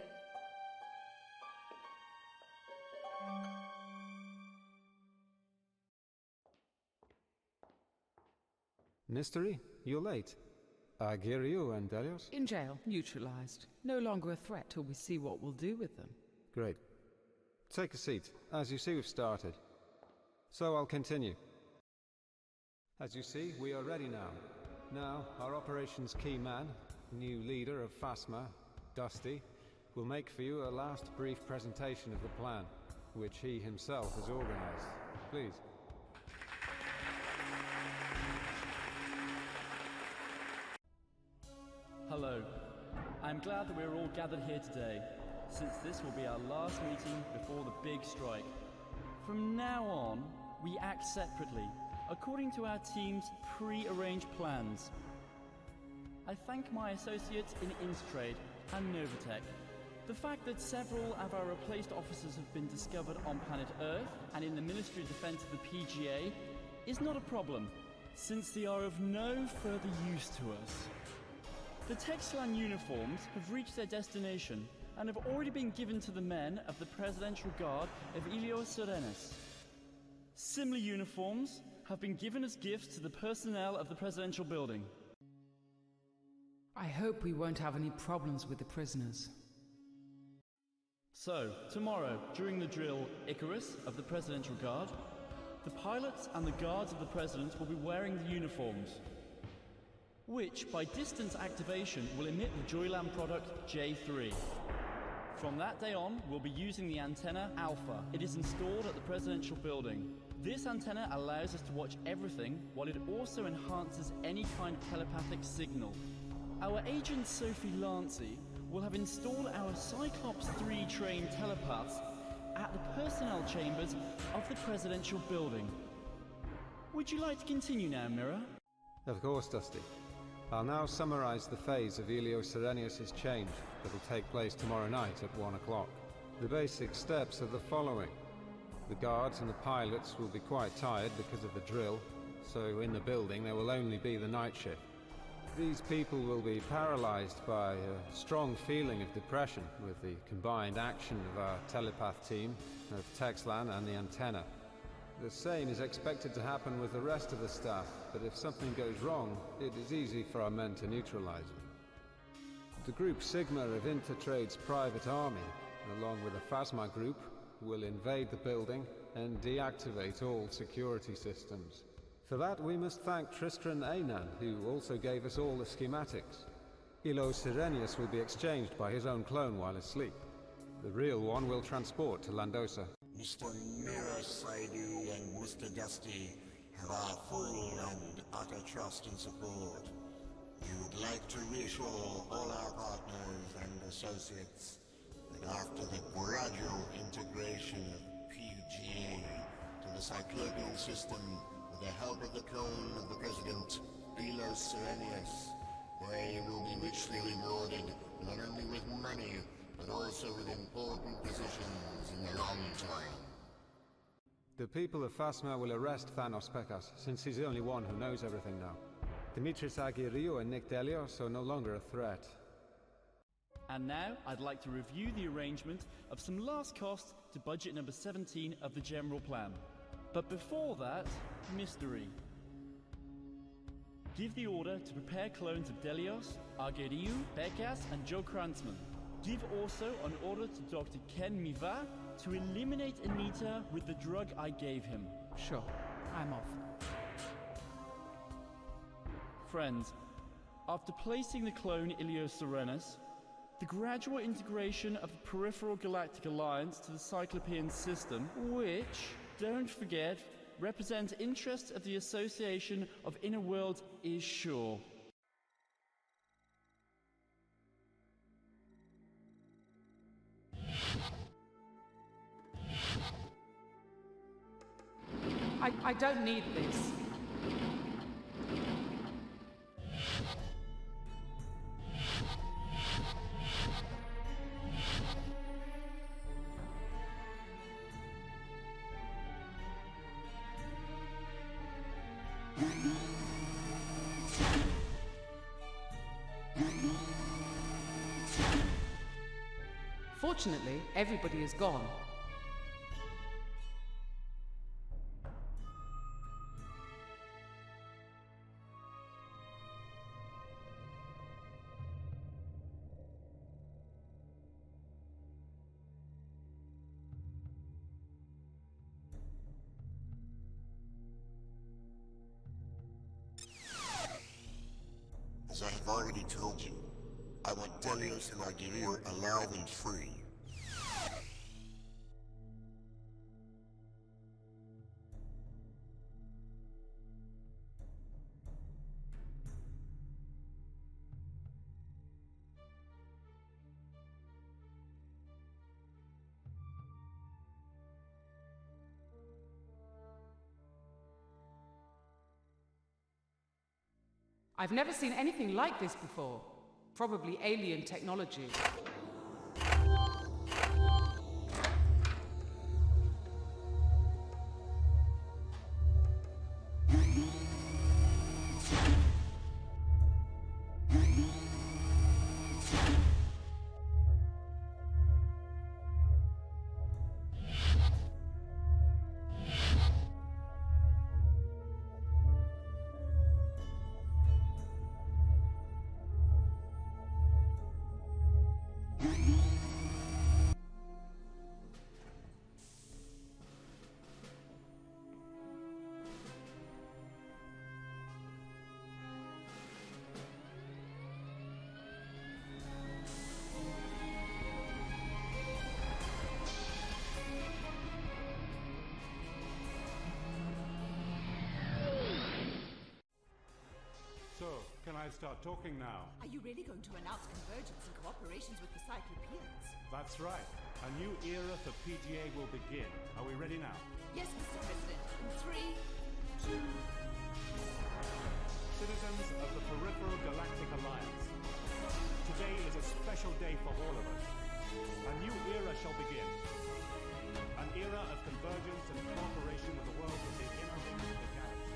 Mystery? You're late. Agirio and Delios? In jail, neutralized. No longer a threat till we see what we'll do with them. Great. Take a seat. As you see, we've started. So I'll continue. As you see, we are ready now. Now, our operations key man, new leader of Phasma, Dusty, will make for you a last brief presentation of the plan, which he himself has organized. Please. Hello. I'm glad that we're all gathered here today, since this will be our last meeting before the big strike. From now on, we act separately, according to our team's pre-arranged plans. I thank my associates in Instrade and Novatech. The fact that several of our replaced officers have been discovered on planet Earth and in the Ministry of Defense of the PGA is not a problem, since they are of no further use to us. The Texlan uniforms have reached their destination and have already been given to the men of the Presidential Guard of Ilios Serenis. Similar uniforms have been given as gifts to the personnel of the Presidential Building. I hope we won't have any problems with the prisoners. So, tomorrow, during the drill Icarus of the Presidential Guard, the pilots and the guards of the President will be wearing the uniforms, which, by distance activation, will emit the Joyland product J3. From that day on, we'll be using the antenna Alpha. It is installed at the Presidential Building. This antenna allows us to watch everything, while it also enhances any kind of telepathic signal. Our agent Sophie Lancy will have installed our Cyclops 3 trained telepaths at the personnel chambers of the Presidential Building. Would you like to continue now, Mirror? Of course, Dusty. I'll now summarize the phase of Ilios Serenius' change that will take place tomorrow night at 1 o'clock. The basic steps are the following. The guards and the pilots will be quite tired because of the drill, so in the building there will only be the night shift. These people will be paralyzed by a strong feeling of depression with the combined action of our telepath team, of Texlan and the antenna. The same is expected to happen with the rest of the staff, but if something goes wrong, it is easy for our men to neutralize them. The Group Sigma of Intertrade's private army, along with the Phasma group, will invade the building and deactivate all security systems. For that, we must thank Tristran Einan, who also gave us all the schematics. Ilo Sirenius will be exchanged by his own clone while asleep. The real one will transport to Landosa. Mr. Mirasaidi and Mr. Dusty have our full and utter trust and support. We would like to reassure all our partners and associates that after the gradual integration of PGA to the cyclopean system with the help of the clone of the President, Delos Serenius, they will be richly rewarded not only with money, but also with important positions in the long term. The people of Phasma will arrest Thanos Pekas, since he's the only one who knows everything now. Dimitris Aguirre and Nick Delios are no longer a threat. And now, I'd like to review the arrangement of some last costs to budget number 17 of the general plan. But before that, mystery. Give the order to prepare clones of Delios, Aguirre, Pekas, and Joe Kranzman. Give also an order to Dr. Ken Miva to eliminate Anita with the drug I gave him. Sure, I'm off. Friends, after placing the clone Ilios Serenus, the gradual integration of the Peripheral Galactic Alliance to the Cyclopean system, which, don't forget, represents interests of the Association of Inner Worlds, is sure. I don't need this. Fortunately, everybody is gone. As I have already told you, I want Delios and Aguirre alive and free. I've never seen anything like this before. Probably alien technology. So, can I start talking now? Are you really going to announce convergence and cooperations with the Cyclopeans? That's right. A new era for PGA will begin. Are we ready now? Yes, Mr. President. In 3, 2... Citizens of the Peripheral Galactic Alliance, today is a special day for all of us. A new era shall begin. An era of convergence and cooperation with the world of the inner ring of the galaxy.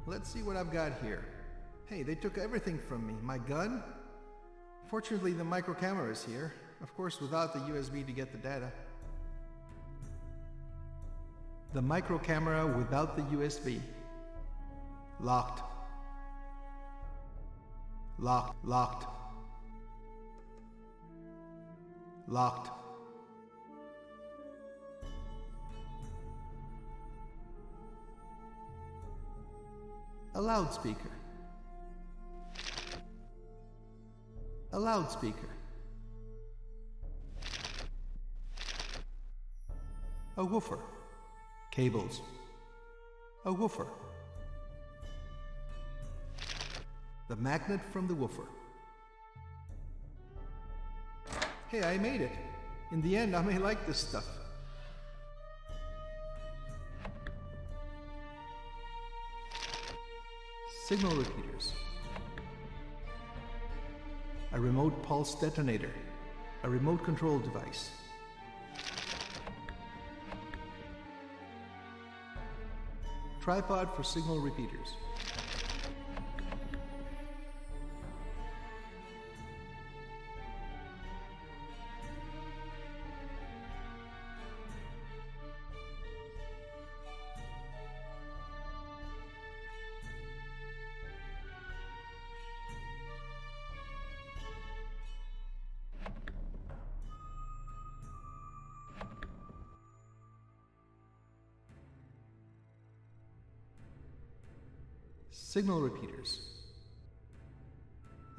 Let's see what I've got here. Hey, they took everything from me. My gun? Fortunately, the micro camera is here. Of course, without the USB to get the data. The micro camera without the USB. Locked. Locked. Locked. Locked. A loudspeaker. A loudspeaker. A woofer. Cables. A woofer. The magnet from the woofer. Hey, I made it. In the end, I may like this stuff. Signal repeaters. A remote pulse detonator. A remote control device. Tripod for signal repeaters. Signal repeaters.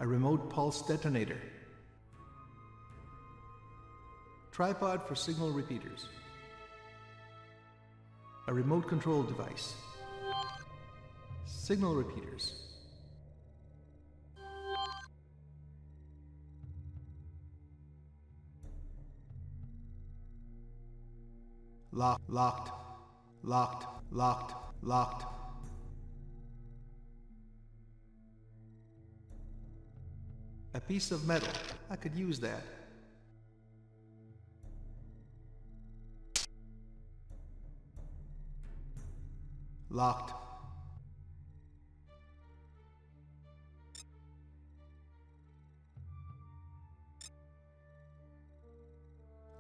A remote pulse detonator. Tripod for signal repeaters. A remote control device. Signal repeaters. Locked, locked, locked, locked, locked. A piece of metal. I could use that. Locked.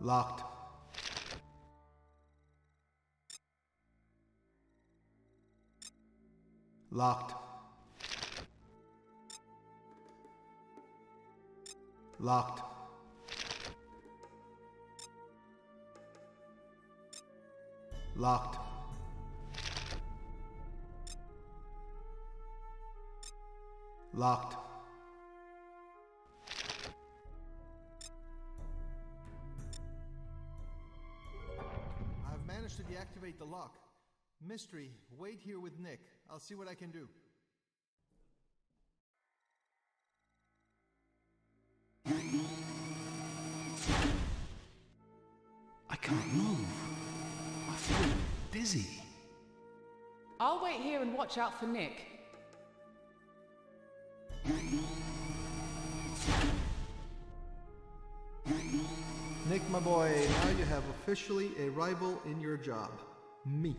Locked. Locked. Locked. Locked. Locked. I've managed to deactivate the lock. Mystery, wait here with Nick. I'll see what I can do. I can't move. I feel dizzy. I'll wait here and watch out for Nick. Nick, my boy, now you have officially a rival in your job. Me.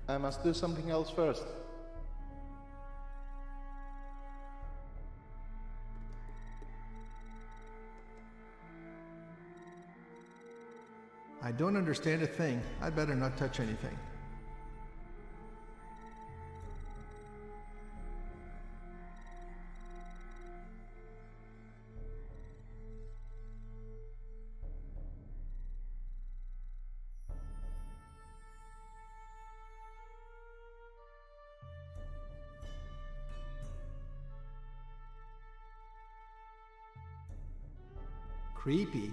I must do something else first. I don't understand a thing. I'd better not touch anything. Creepy.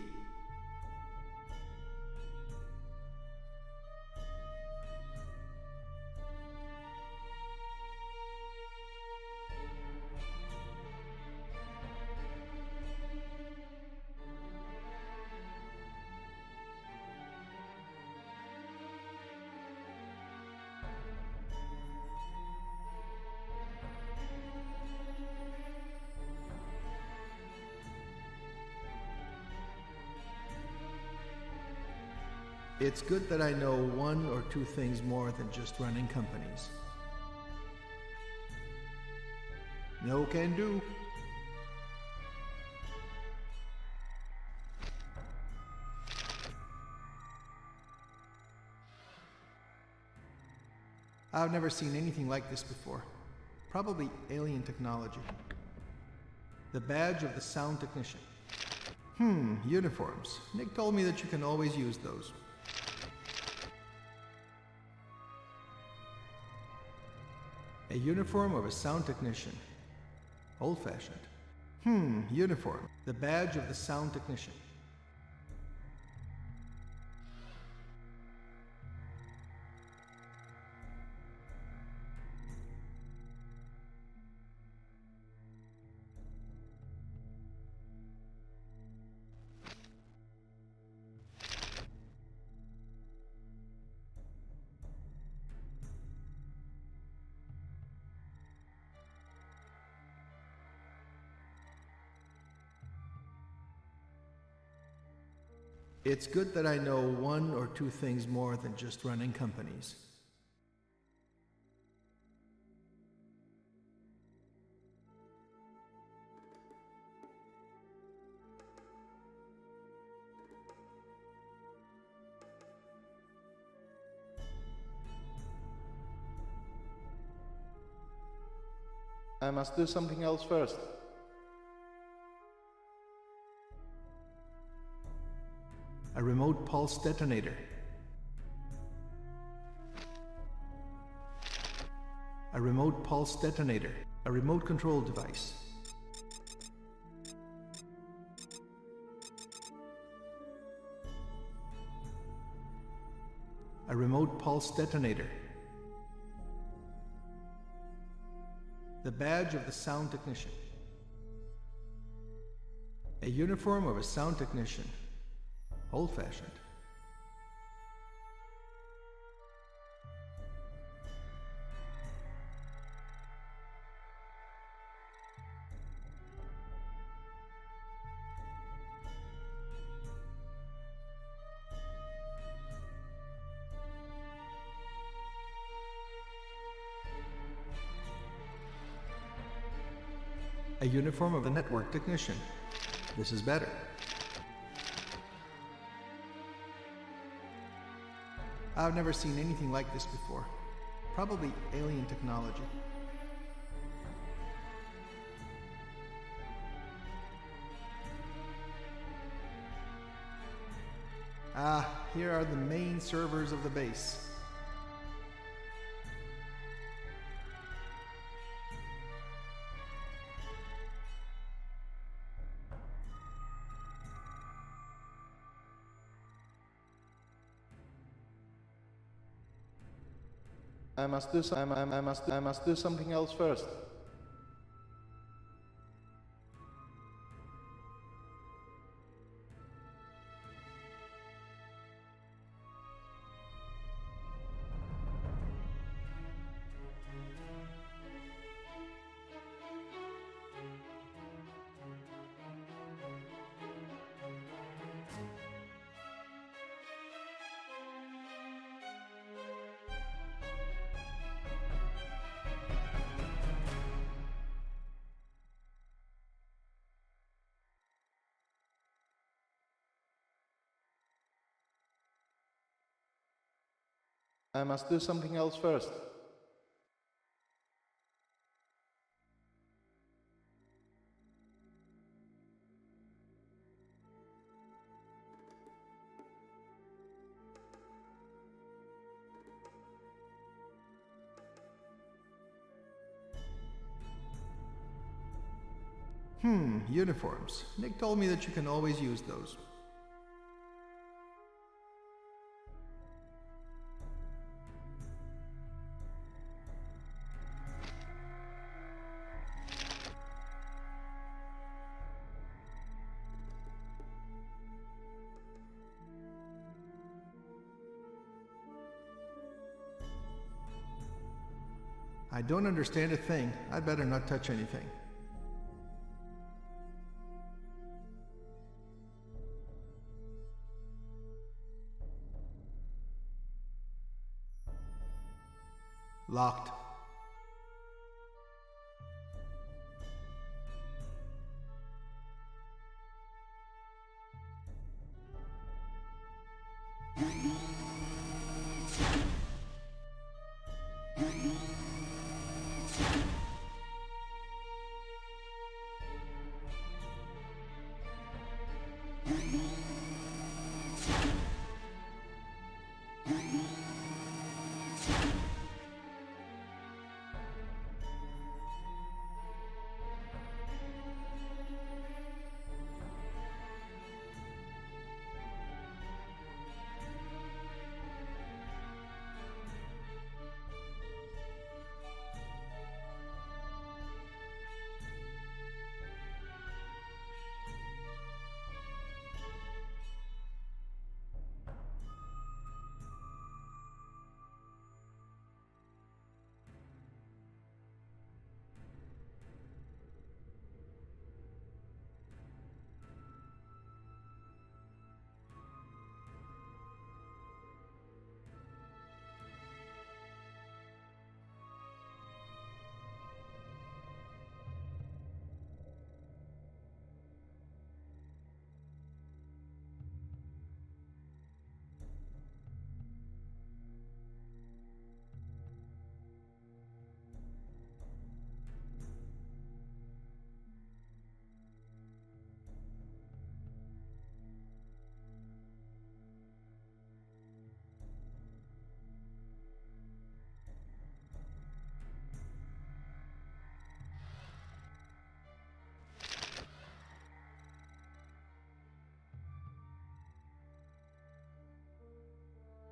It's good that I know one or two things more than just running companies. No can do. I've never seen anything like this before. Probably alien technology. The badge of the sound technician. Uniforms. Nick told me that you can always use those. A uniform of a sound technician. Old-fashioned. Uniform. The badge of the sound technician. It's good that I know one or two things more than just running companies. I must do something else first. A remote pulse detonator. A remote pulse detonator. A remote control device. A remote pulse detonator. The badge of the sound technician. A uniform of a sound technician. Old-fashioned. A uniform of a network technician. This is better. I've never seen anything like this before. Probably alien technology. Here are the main servers of the base. I must do something else first. I must do something else first. Uniforms. Nick told me that you can always use those. I don't understand a thing. I'd better not touch anything. Locked.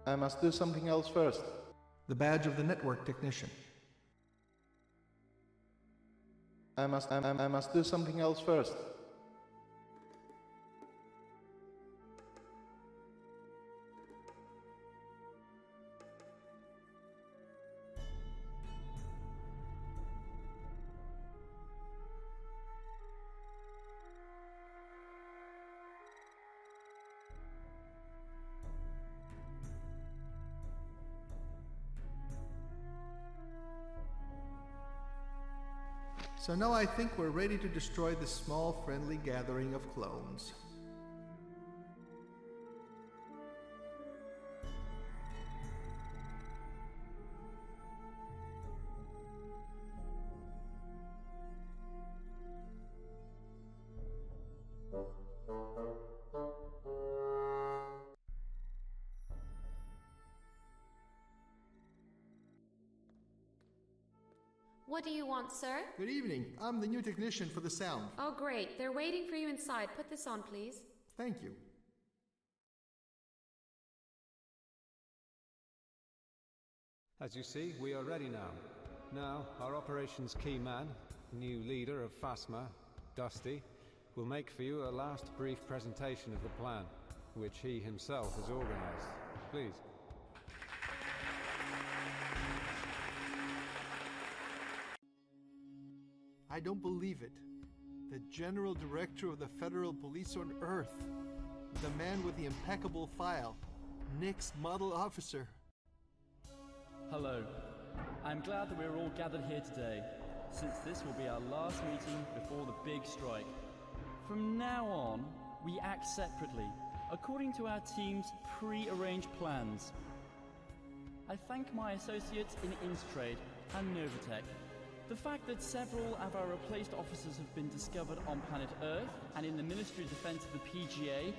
I must do something else first. The badge of the network technician. I must do something else first. So now I think we're ready to destroy this small friendly gathering of clones. What do you want, sir? Good evening. I'm the new technician for the sound. Oh, great. They're waiting for you inside. Put this on, please. Thank you. As you see, we are ready now. Now, our operations key man, new leader of Phasma, Dusty, will make for you a last brief presentation of the plan, which he himself has organized. Please. I don't believe it. The General Director of the Federal Police on Earth. The man with the impeccable file. Nick's model officer. Hello. I'm glad that we're all gathered here today, since this will be our last meeting before the big strike. From now on, we act separately, according to our team's pre-arranged plans. I thank my associates in Instrade and Novatech. The fact that several of our replaced officers have been discovered on planet Earth and in the Ministry of Defense of the PGA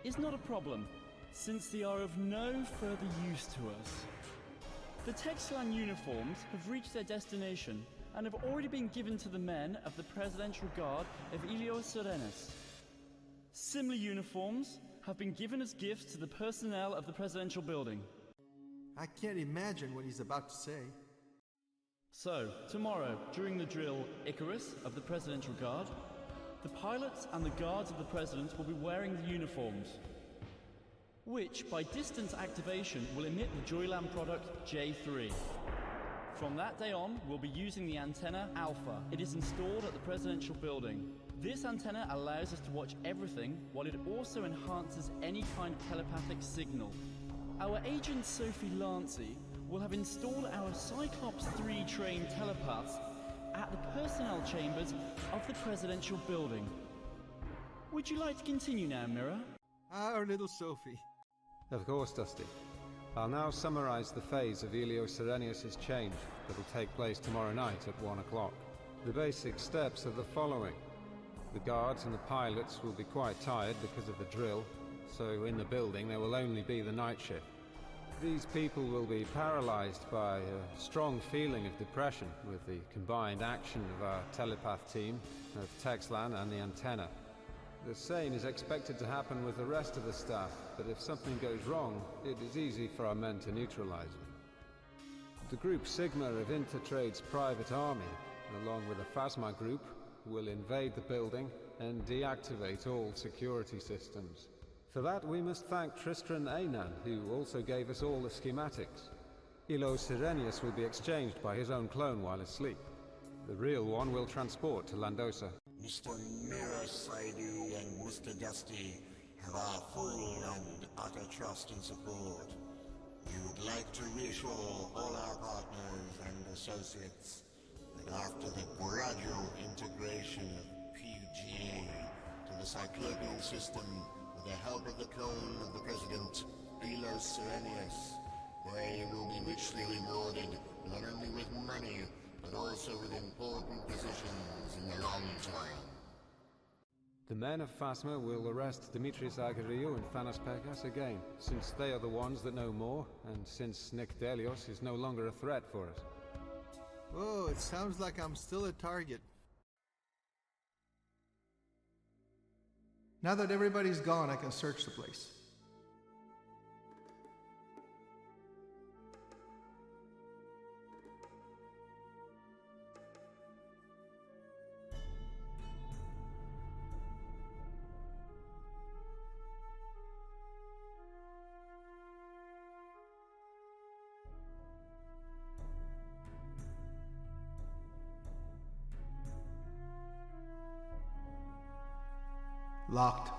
is not a problem, since they are of no further use to us. The Texlan uniforms have reached their destination and have already been given to the men of the Presidential Guard of Ilios Serenas. Similar uniforms have been given as gifts to the personnel of the Presidential Building. I can't imagine what he's about to say. So, tomorrow, during the drill Icarus of the Presidential Guard, the pilots and the guards of the President will be wearing the uniforms, which, by distance activation, will emit the Joyland product J3. From that day on, we'll be using the antenna Alpha. It is installed at the Presidential Building. This antenna allows us to watch everything, while it also enhances any kind of telepathic signal. Our agent Sophie Lancy we'll have installed our Cyclops 3 trained telepaths at the personnel chambers of the presidential building. Would you like to continue now, Mirror? Our little Sophie. Of course, Dusty. I'll now summarize the phase of Elio Sirenius' change that'll take place tomorrow night at 1 o'clock. The basic steps are the following. The guards and the pilots will be quite tired because of the drill, so in the building there will only be the night shift. These people will be paralyzed by a strong feeling of depression with the combined action of our telepath team, of Texlan and the antenna. The same is expected to happen with the rest of the staff, but if something goes wrong, it is easy for our men to neutralize them. The Group Sigma of Intertrade's private army, along with the Phasma Group, will invade the building and deactivate all security systems. For that, we must thank Tristran Einan, who also gave us all the schematics. Ilo Sirenius will be exchanged by his own clone while asleep. The real one will transport to Landosa. Mr. Mirror Saidi and Mr. Dusty have our full and utter trust and support. We would like to reassure all our partners and associates that after the gradual integration of PGA to the Cyclopean system with the help of the clone of the President, Ilo Sirenius, they will be richly rewarded not only with money, but also with important positions in the long term. The men of Phasma will arrest Demetrius Agariou and Thanos Pekas again, since they are the ones that know more, and since Nick Delios is no longer a threat for us. Oh, it sounds like I'm still a target. Now that everybody's gone, I can search the place. Locked.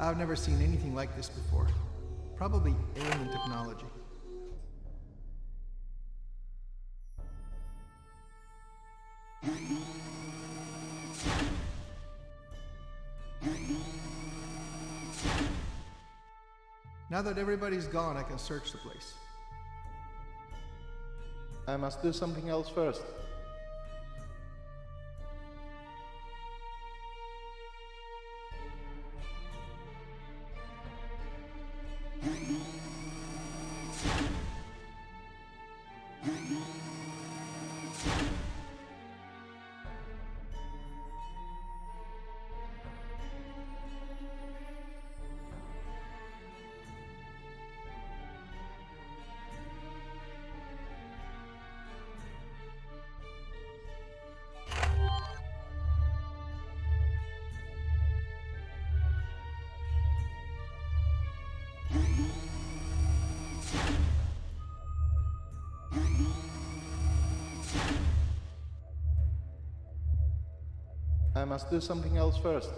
I've never seen anything like this before. Probably alien technology. Now that everybody's gone, I can search the place. I must do something else first. I must do something else first.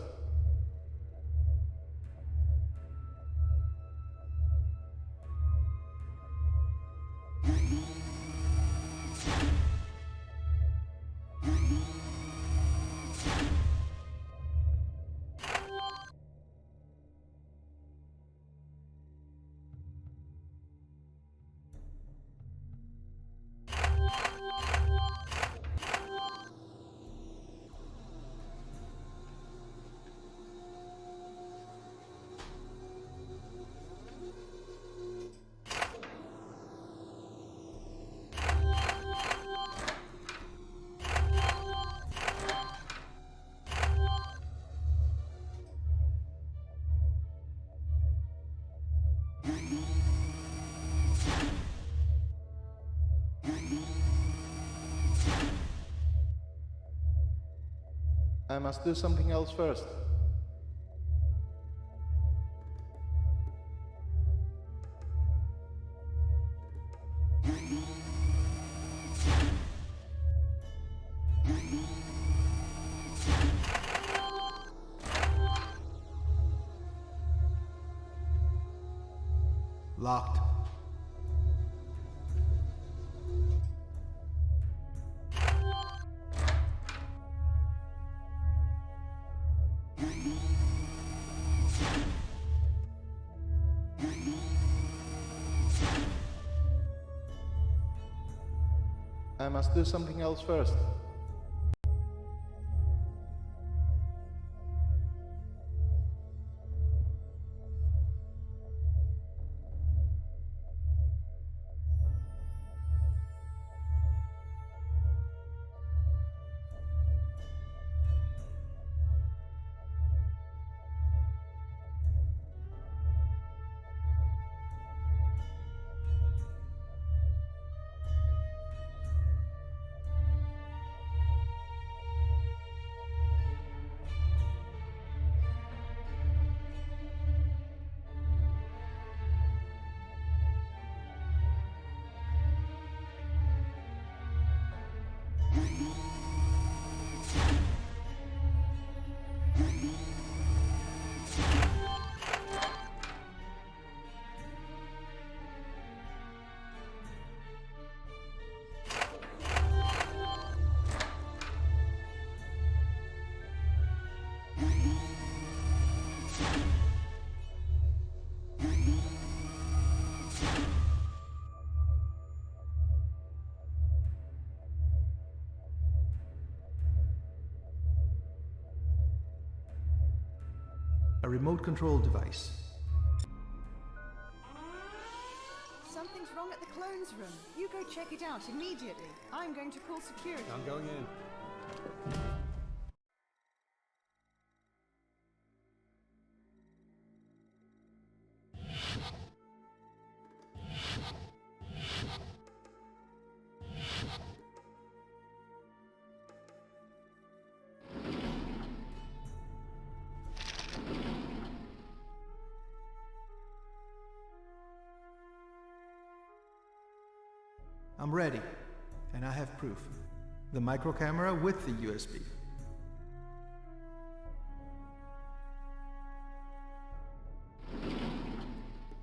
I must do something else first. Locked. I must do something else first. A remote control device. Something's wrong at the clones room. You go check it out immediately. I'm going to call security. I'm going in. I'm ready, and I have proof. The micro camera with the USB.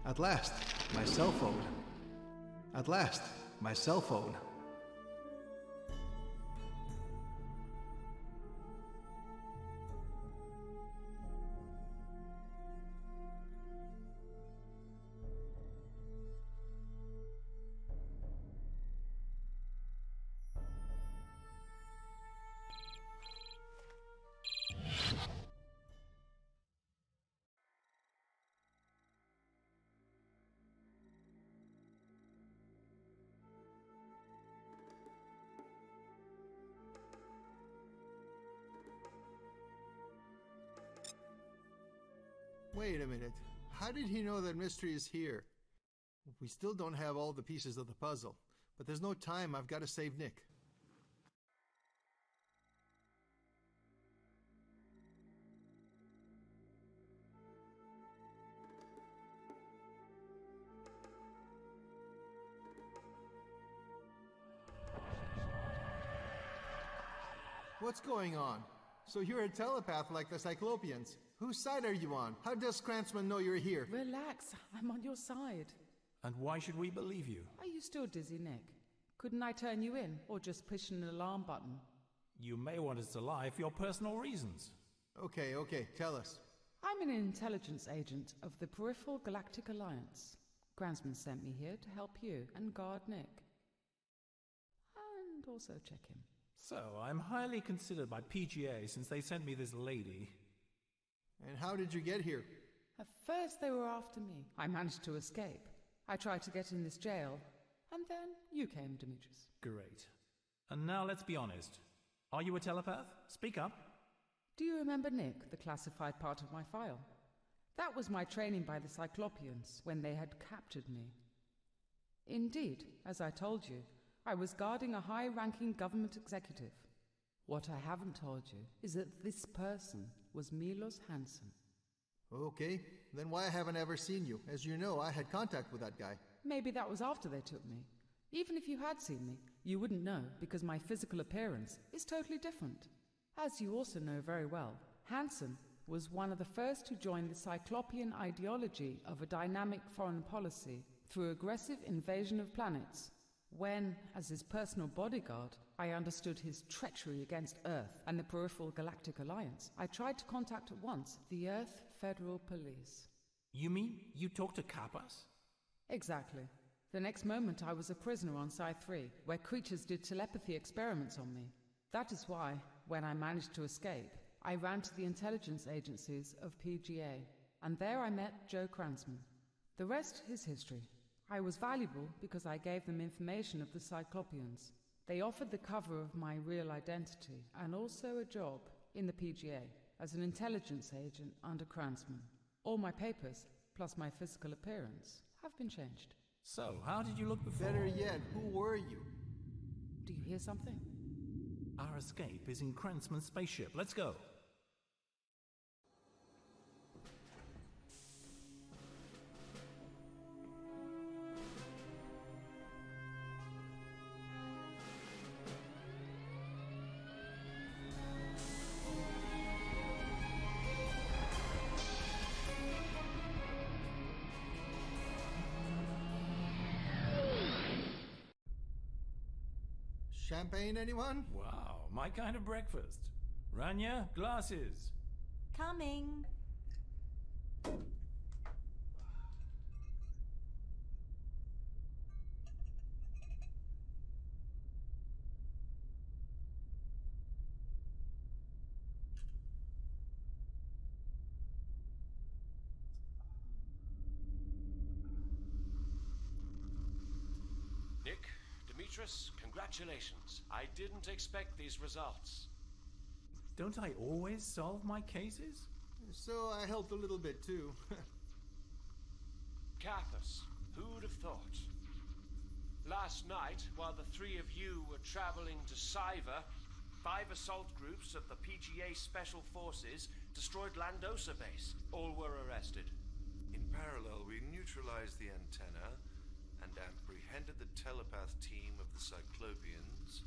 At last, my cell phone. At last, my cell phone. Wait a minute. How did he know that Mystery is here? We still don't have all the pieces of the puzzle, but there's no time. I've got to save Nick. What's going on? So you're a telepath like the Cyclopeans. Whose side are you on? How does Kranzman know you're here? Relax, I'm on your side. And why should we believe you? Are you still dizzy, Nick? Couldn't I turn you in, or just push an alarm button? You may want us to lie for your personal reasons. Okay, tell us. I'm an intelligence agent of the Peripheral Galactic Alliance. Kranzman sent me here to help you and guard Nick. And also check him. So, I'm highly considered by PGA since they sent me this lady. And how did you get here? At first they were after me. I managed to escape. I tried to get in this jail. And then you came, Demetrius. Great. And now let's be honest. Are you a telepath? Speak up. Do you remember Nick, the classified part of my file? That was my training by the Cyclopeans when they had captured me. Indeed, as I told you, I was guarding a high-ranking government executive. What I haven't told you is that this person was Milos Hansen. Okay, then why haven't I ever seen you? As you know, I had contact with that guy. Maybe that was after they took me. Even if you had seen me, you wouldn't know because my physical appearance is totally different. As you also know very well, Hansen was one of the first to join the Cyclopean ideology of a dynamic foreign policy through aggressive invasion of planets. When, as his personal bodyguard, I understood his treachery against Earth and the Peripheral Galactic Alliance, I tried to contact at once the Earth Federal Police. You mean you talked to Kappas? Exactly. The next moment I was a prisoner on Psi 3, where creatures did telepathy experiments on me. That is why, when I managed to escape, I ran to the intelligence agencies of PGA, and there I met Joe Kranzman. The rest is history. I was valuable because I gave them information of the Cyclopeans. They offered the cover of my real identity and also a job in the PGA as an intelligence agent under Kranzman. All my papers, plus my physical appearance, have been changed. So, how did you look before? Better yet, who were you? Do you hear something? Our escape is in Kranzman's spaceship. Let's go. Champagne, anyone? Wow, my kind of breakfast. Rania, glasses. Coming. Nick, Demetrius, congratulations. I didn't expect these results. Don't I always solve my cases? So I helped a little bit too. Kappas, who'd have thought? Last night, while the three of you were traveling to Cyver, 5 assault groups of the PGA Special Forces destroyed Landosa base. All were arrested. In parallel, we neutralized the antenna and apprehended the telepath team of the Cyclopeans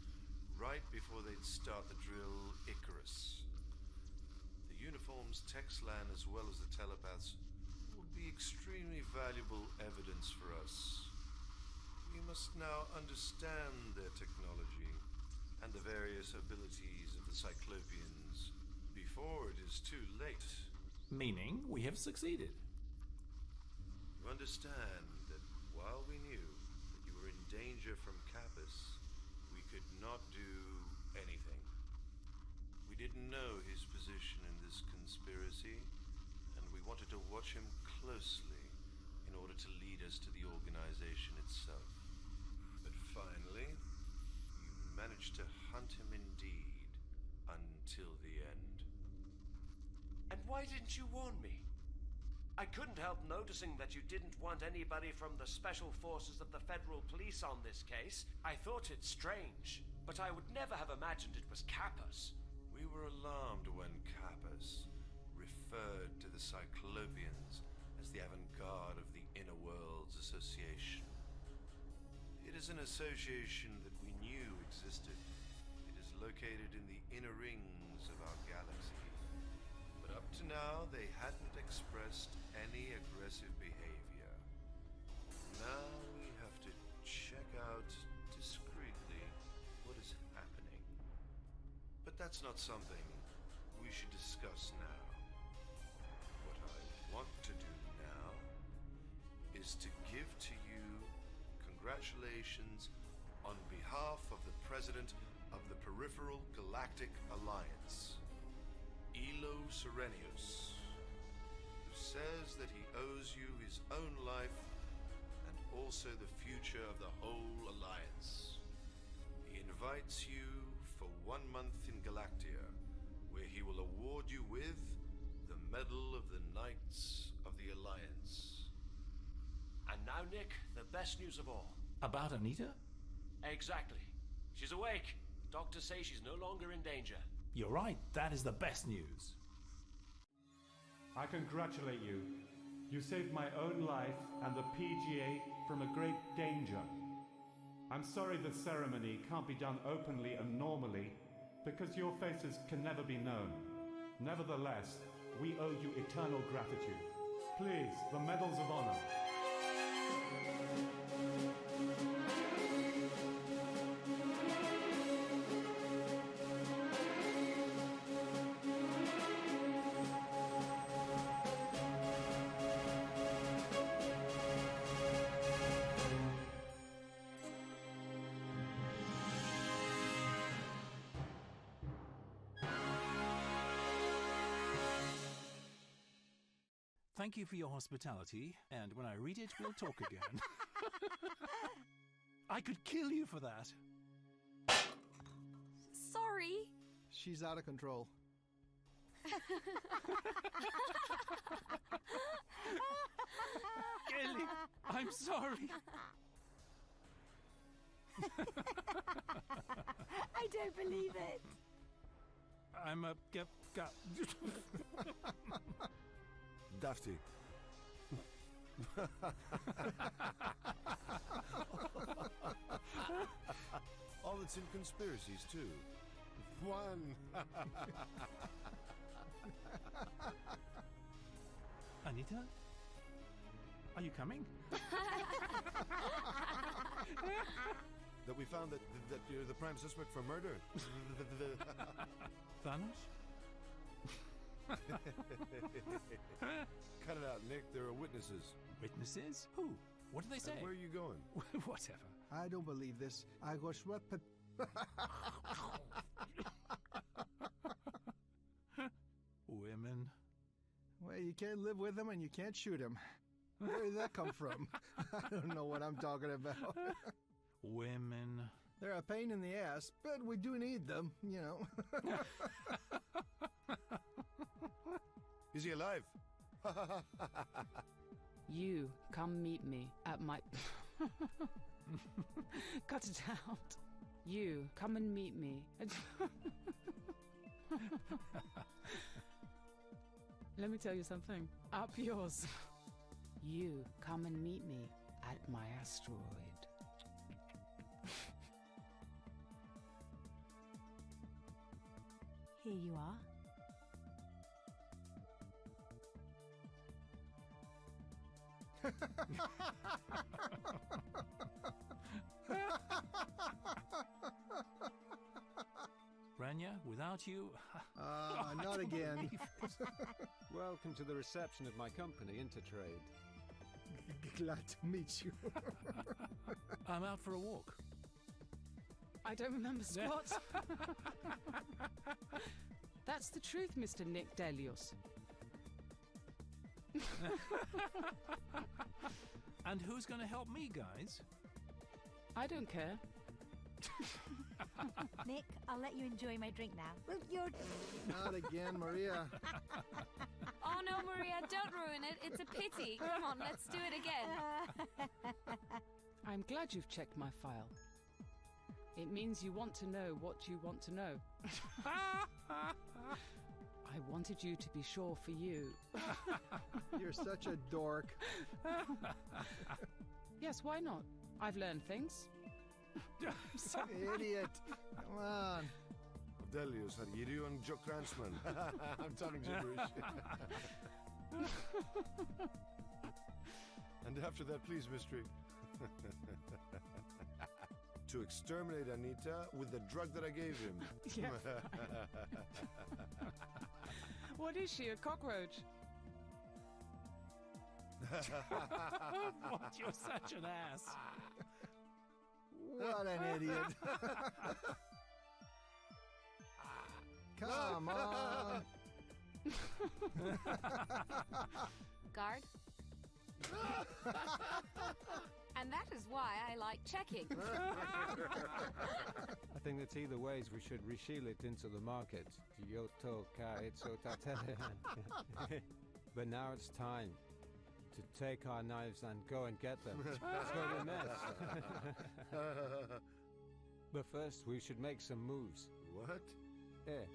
right before they'd start the drill Icarus. The uniforms, Texlan, as well as the telepaths will be extremely valuable evidence for us. We must now understand their technology and the various abilities of the Cyclopeans before it is too late. Meaning we have succeeded. You understand that while we knew that you were in danger from Kappas, we could not do anything. We didn't know his position in this conspiracy, and we wanted to watch him closely in order to lead us to the organization itself. But finally, you managed to hunt him indeed, until the end. And why didn't you warn me? I couldn't help noticing that you didn't want anybody from the Special Forces of the Federal Police on this case. I thought it strange, but I would never have imagined it was Kappas. We were alarmed when Kappas referred to the Cyclopeans as the avant-garde of the Inner Worlds Association. It is an association that we knew existed. It is located in the inner rings of our galaxy. But up to now, they hadn't expressed any aggressive behavior. Now we have to check out discreetly what is happening. But that's not something we should discuss now. What I want to do now is to give to you congratulations on behalf of the President of the Peripheral Galactic Alliance, Elo Serenius, who says that he owes you his own life and also the future of the whole Alliance. He invites you for 1 month in Galactia, where he will award you with the Medal of the Knights of the Alliance. And now, Nick, the best news of all. About Anita? Exactly. She's awake. Doctors say she's no longer in danger. You're right, that is the best news. I congratulate you. You saved my own life and the PGA from a great danger. I'm sorry the ceremony can't be done openly and normally because your faces can never be known. Nevertheless, we owe you eternal gratitude. Please, the medals of honor. Thank you for your hospitality, and when I read it, we'll talk again. I could kill you for that. Sorry. She's out of control. Kelly, I'm sorry. I don't believe it. I'm a... Dusty. All that's in Conspiracies, too. One. Anita? Are you coming? That we found that you're the prime suspect for murder. Thanos? Cut it out, Nick. There are witnesses. Witnesses? Who? What did they say? And where are you going? Whatever. I don't believe this. I go swept. Women. Well, you can't live with them and you can't shoot them. Where did that come from? I don't know what I'm talking about. Women. They're a pain in the ass, but we do need them, you know. Is he alive? You come meet me at my... Cut it out. You come and meet me. Let me tell you something. Up yours. You come and meet me at my asteroid. Here you are. Rania, without you... Not again. Welcome to the reception of my company, Intertrade. Glad to meet you. I'm out for a walk. I don't remember squat. That's the truth, Mr. Nick Delius. And who's going to help me, guys? I don't care. Nick, I'll let you enjoy my drink now. Well, you're... Not again, Maria. Oh no, Maria, don't ruin it. It's a pity. Come on, let's do it again. I'm glad you've checked my file. It means you want to know what you want to know. I wanted you to be sure for you. You're such a dork. Yes, why not? I've learned things. Idiot. Come on. Delius, Argirio and Joe Kranzman. I'm talking gibberish. And after that, please, mystery. To exterminate Anita with the drug that I gave him. Yeah, what is she, a cockroach? What? You're such an ass. What an idiot. Come on. Guard? And that is why I like checking. I think that either ways we should resheal it into the market. But now it's time to take our knives and go and get them. It's going to be a mess. But first, we should make some moves. What? Yeah.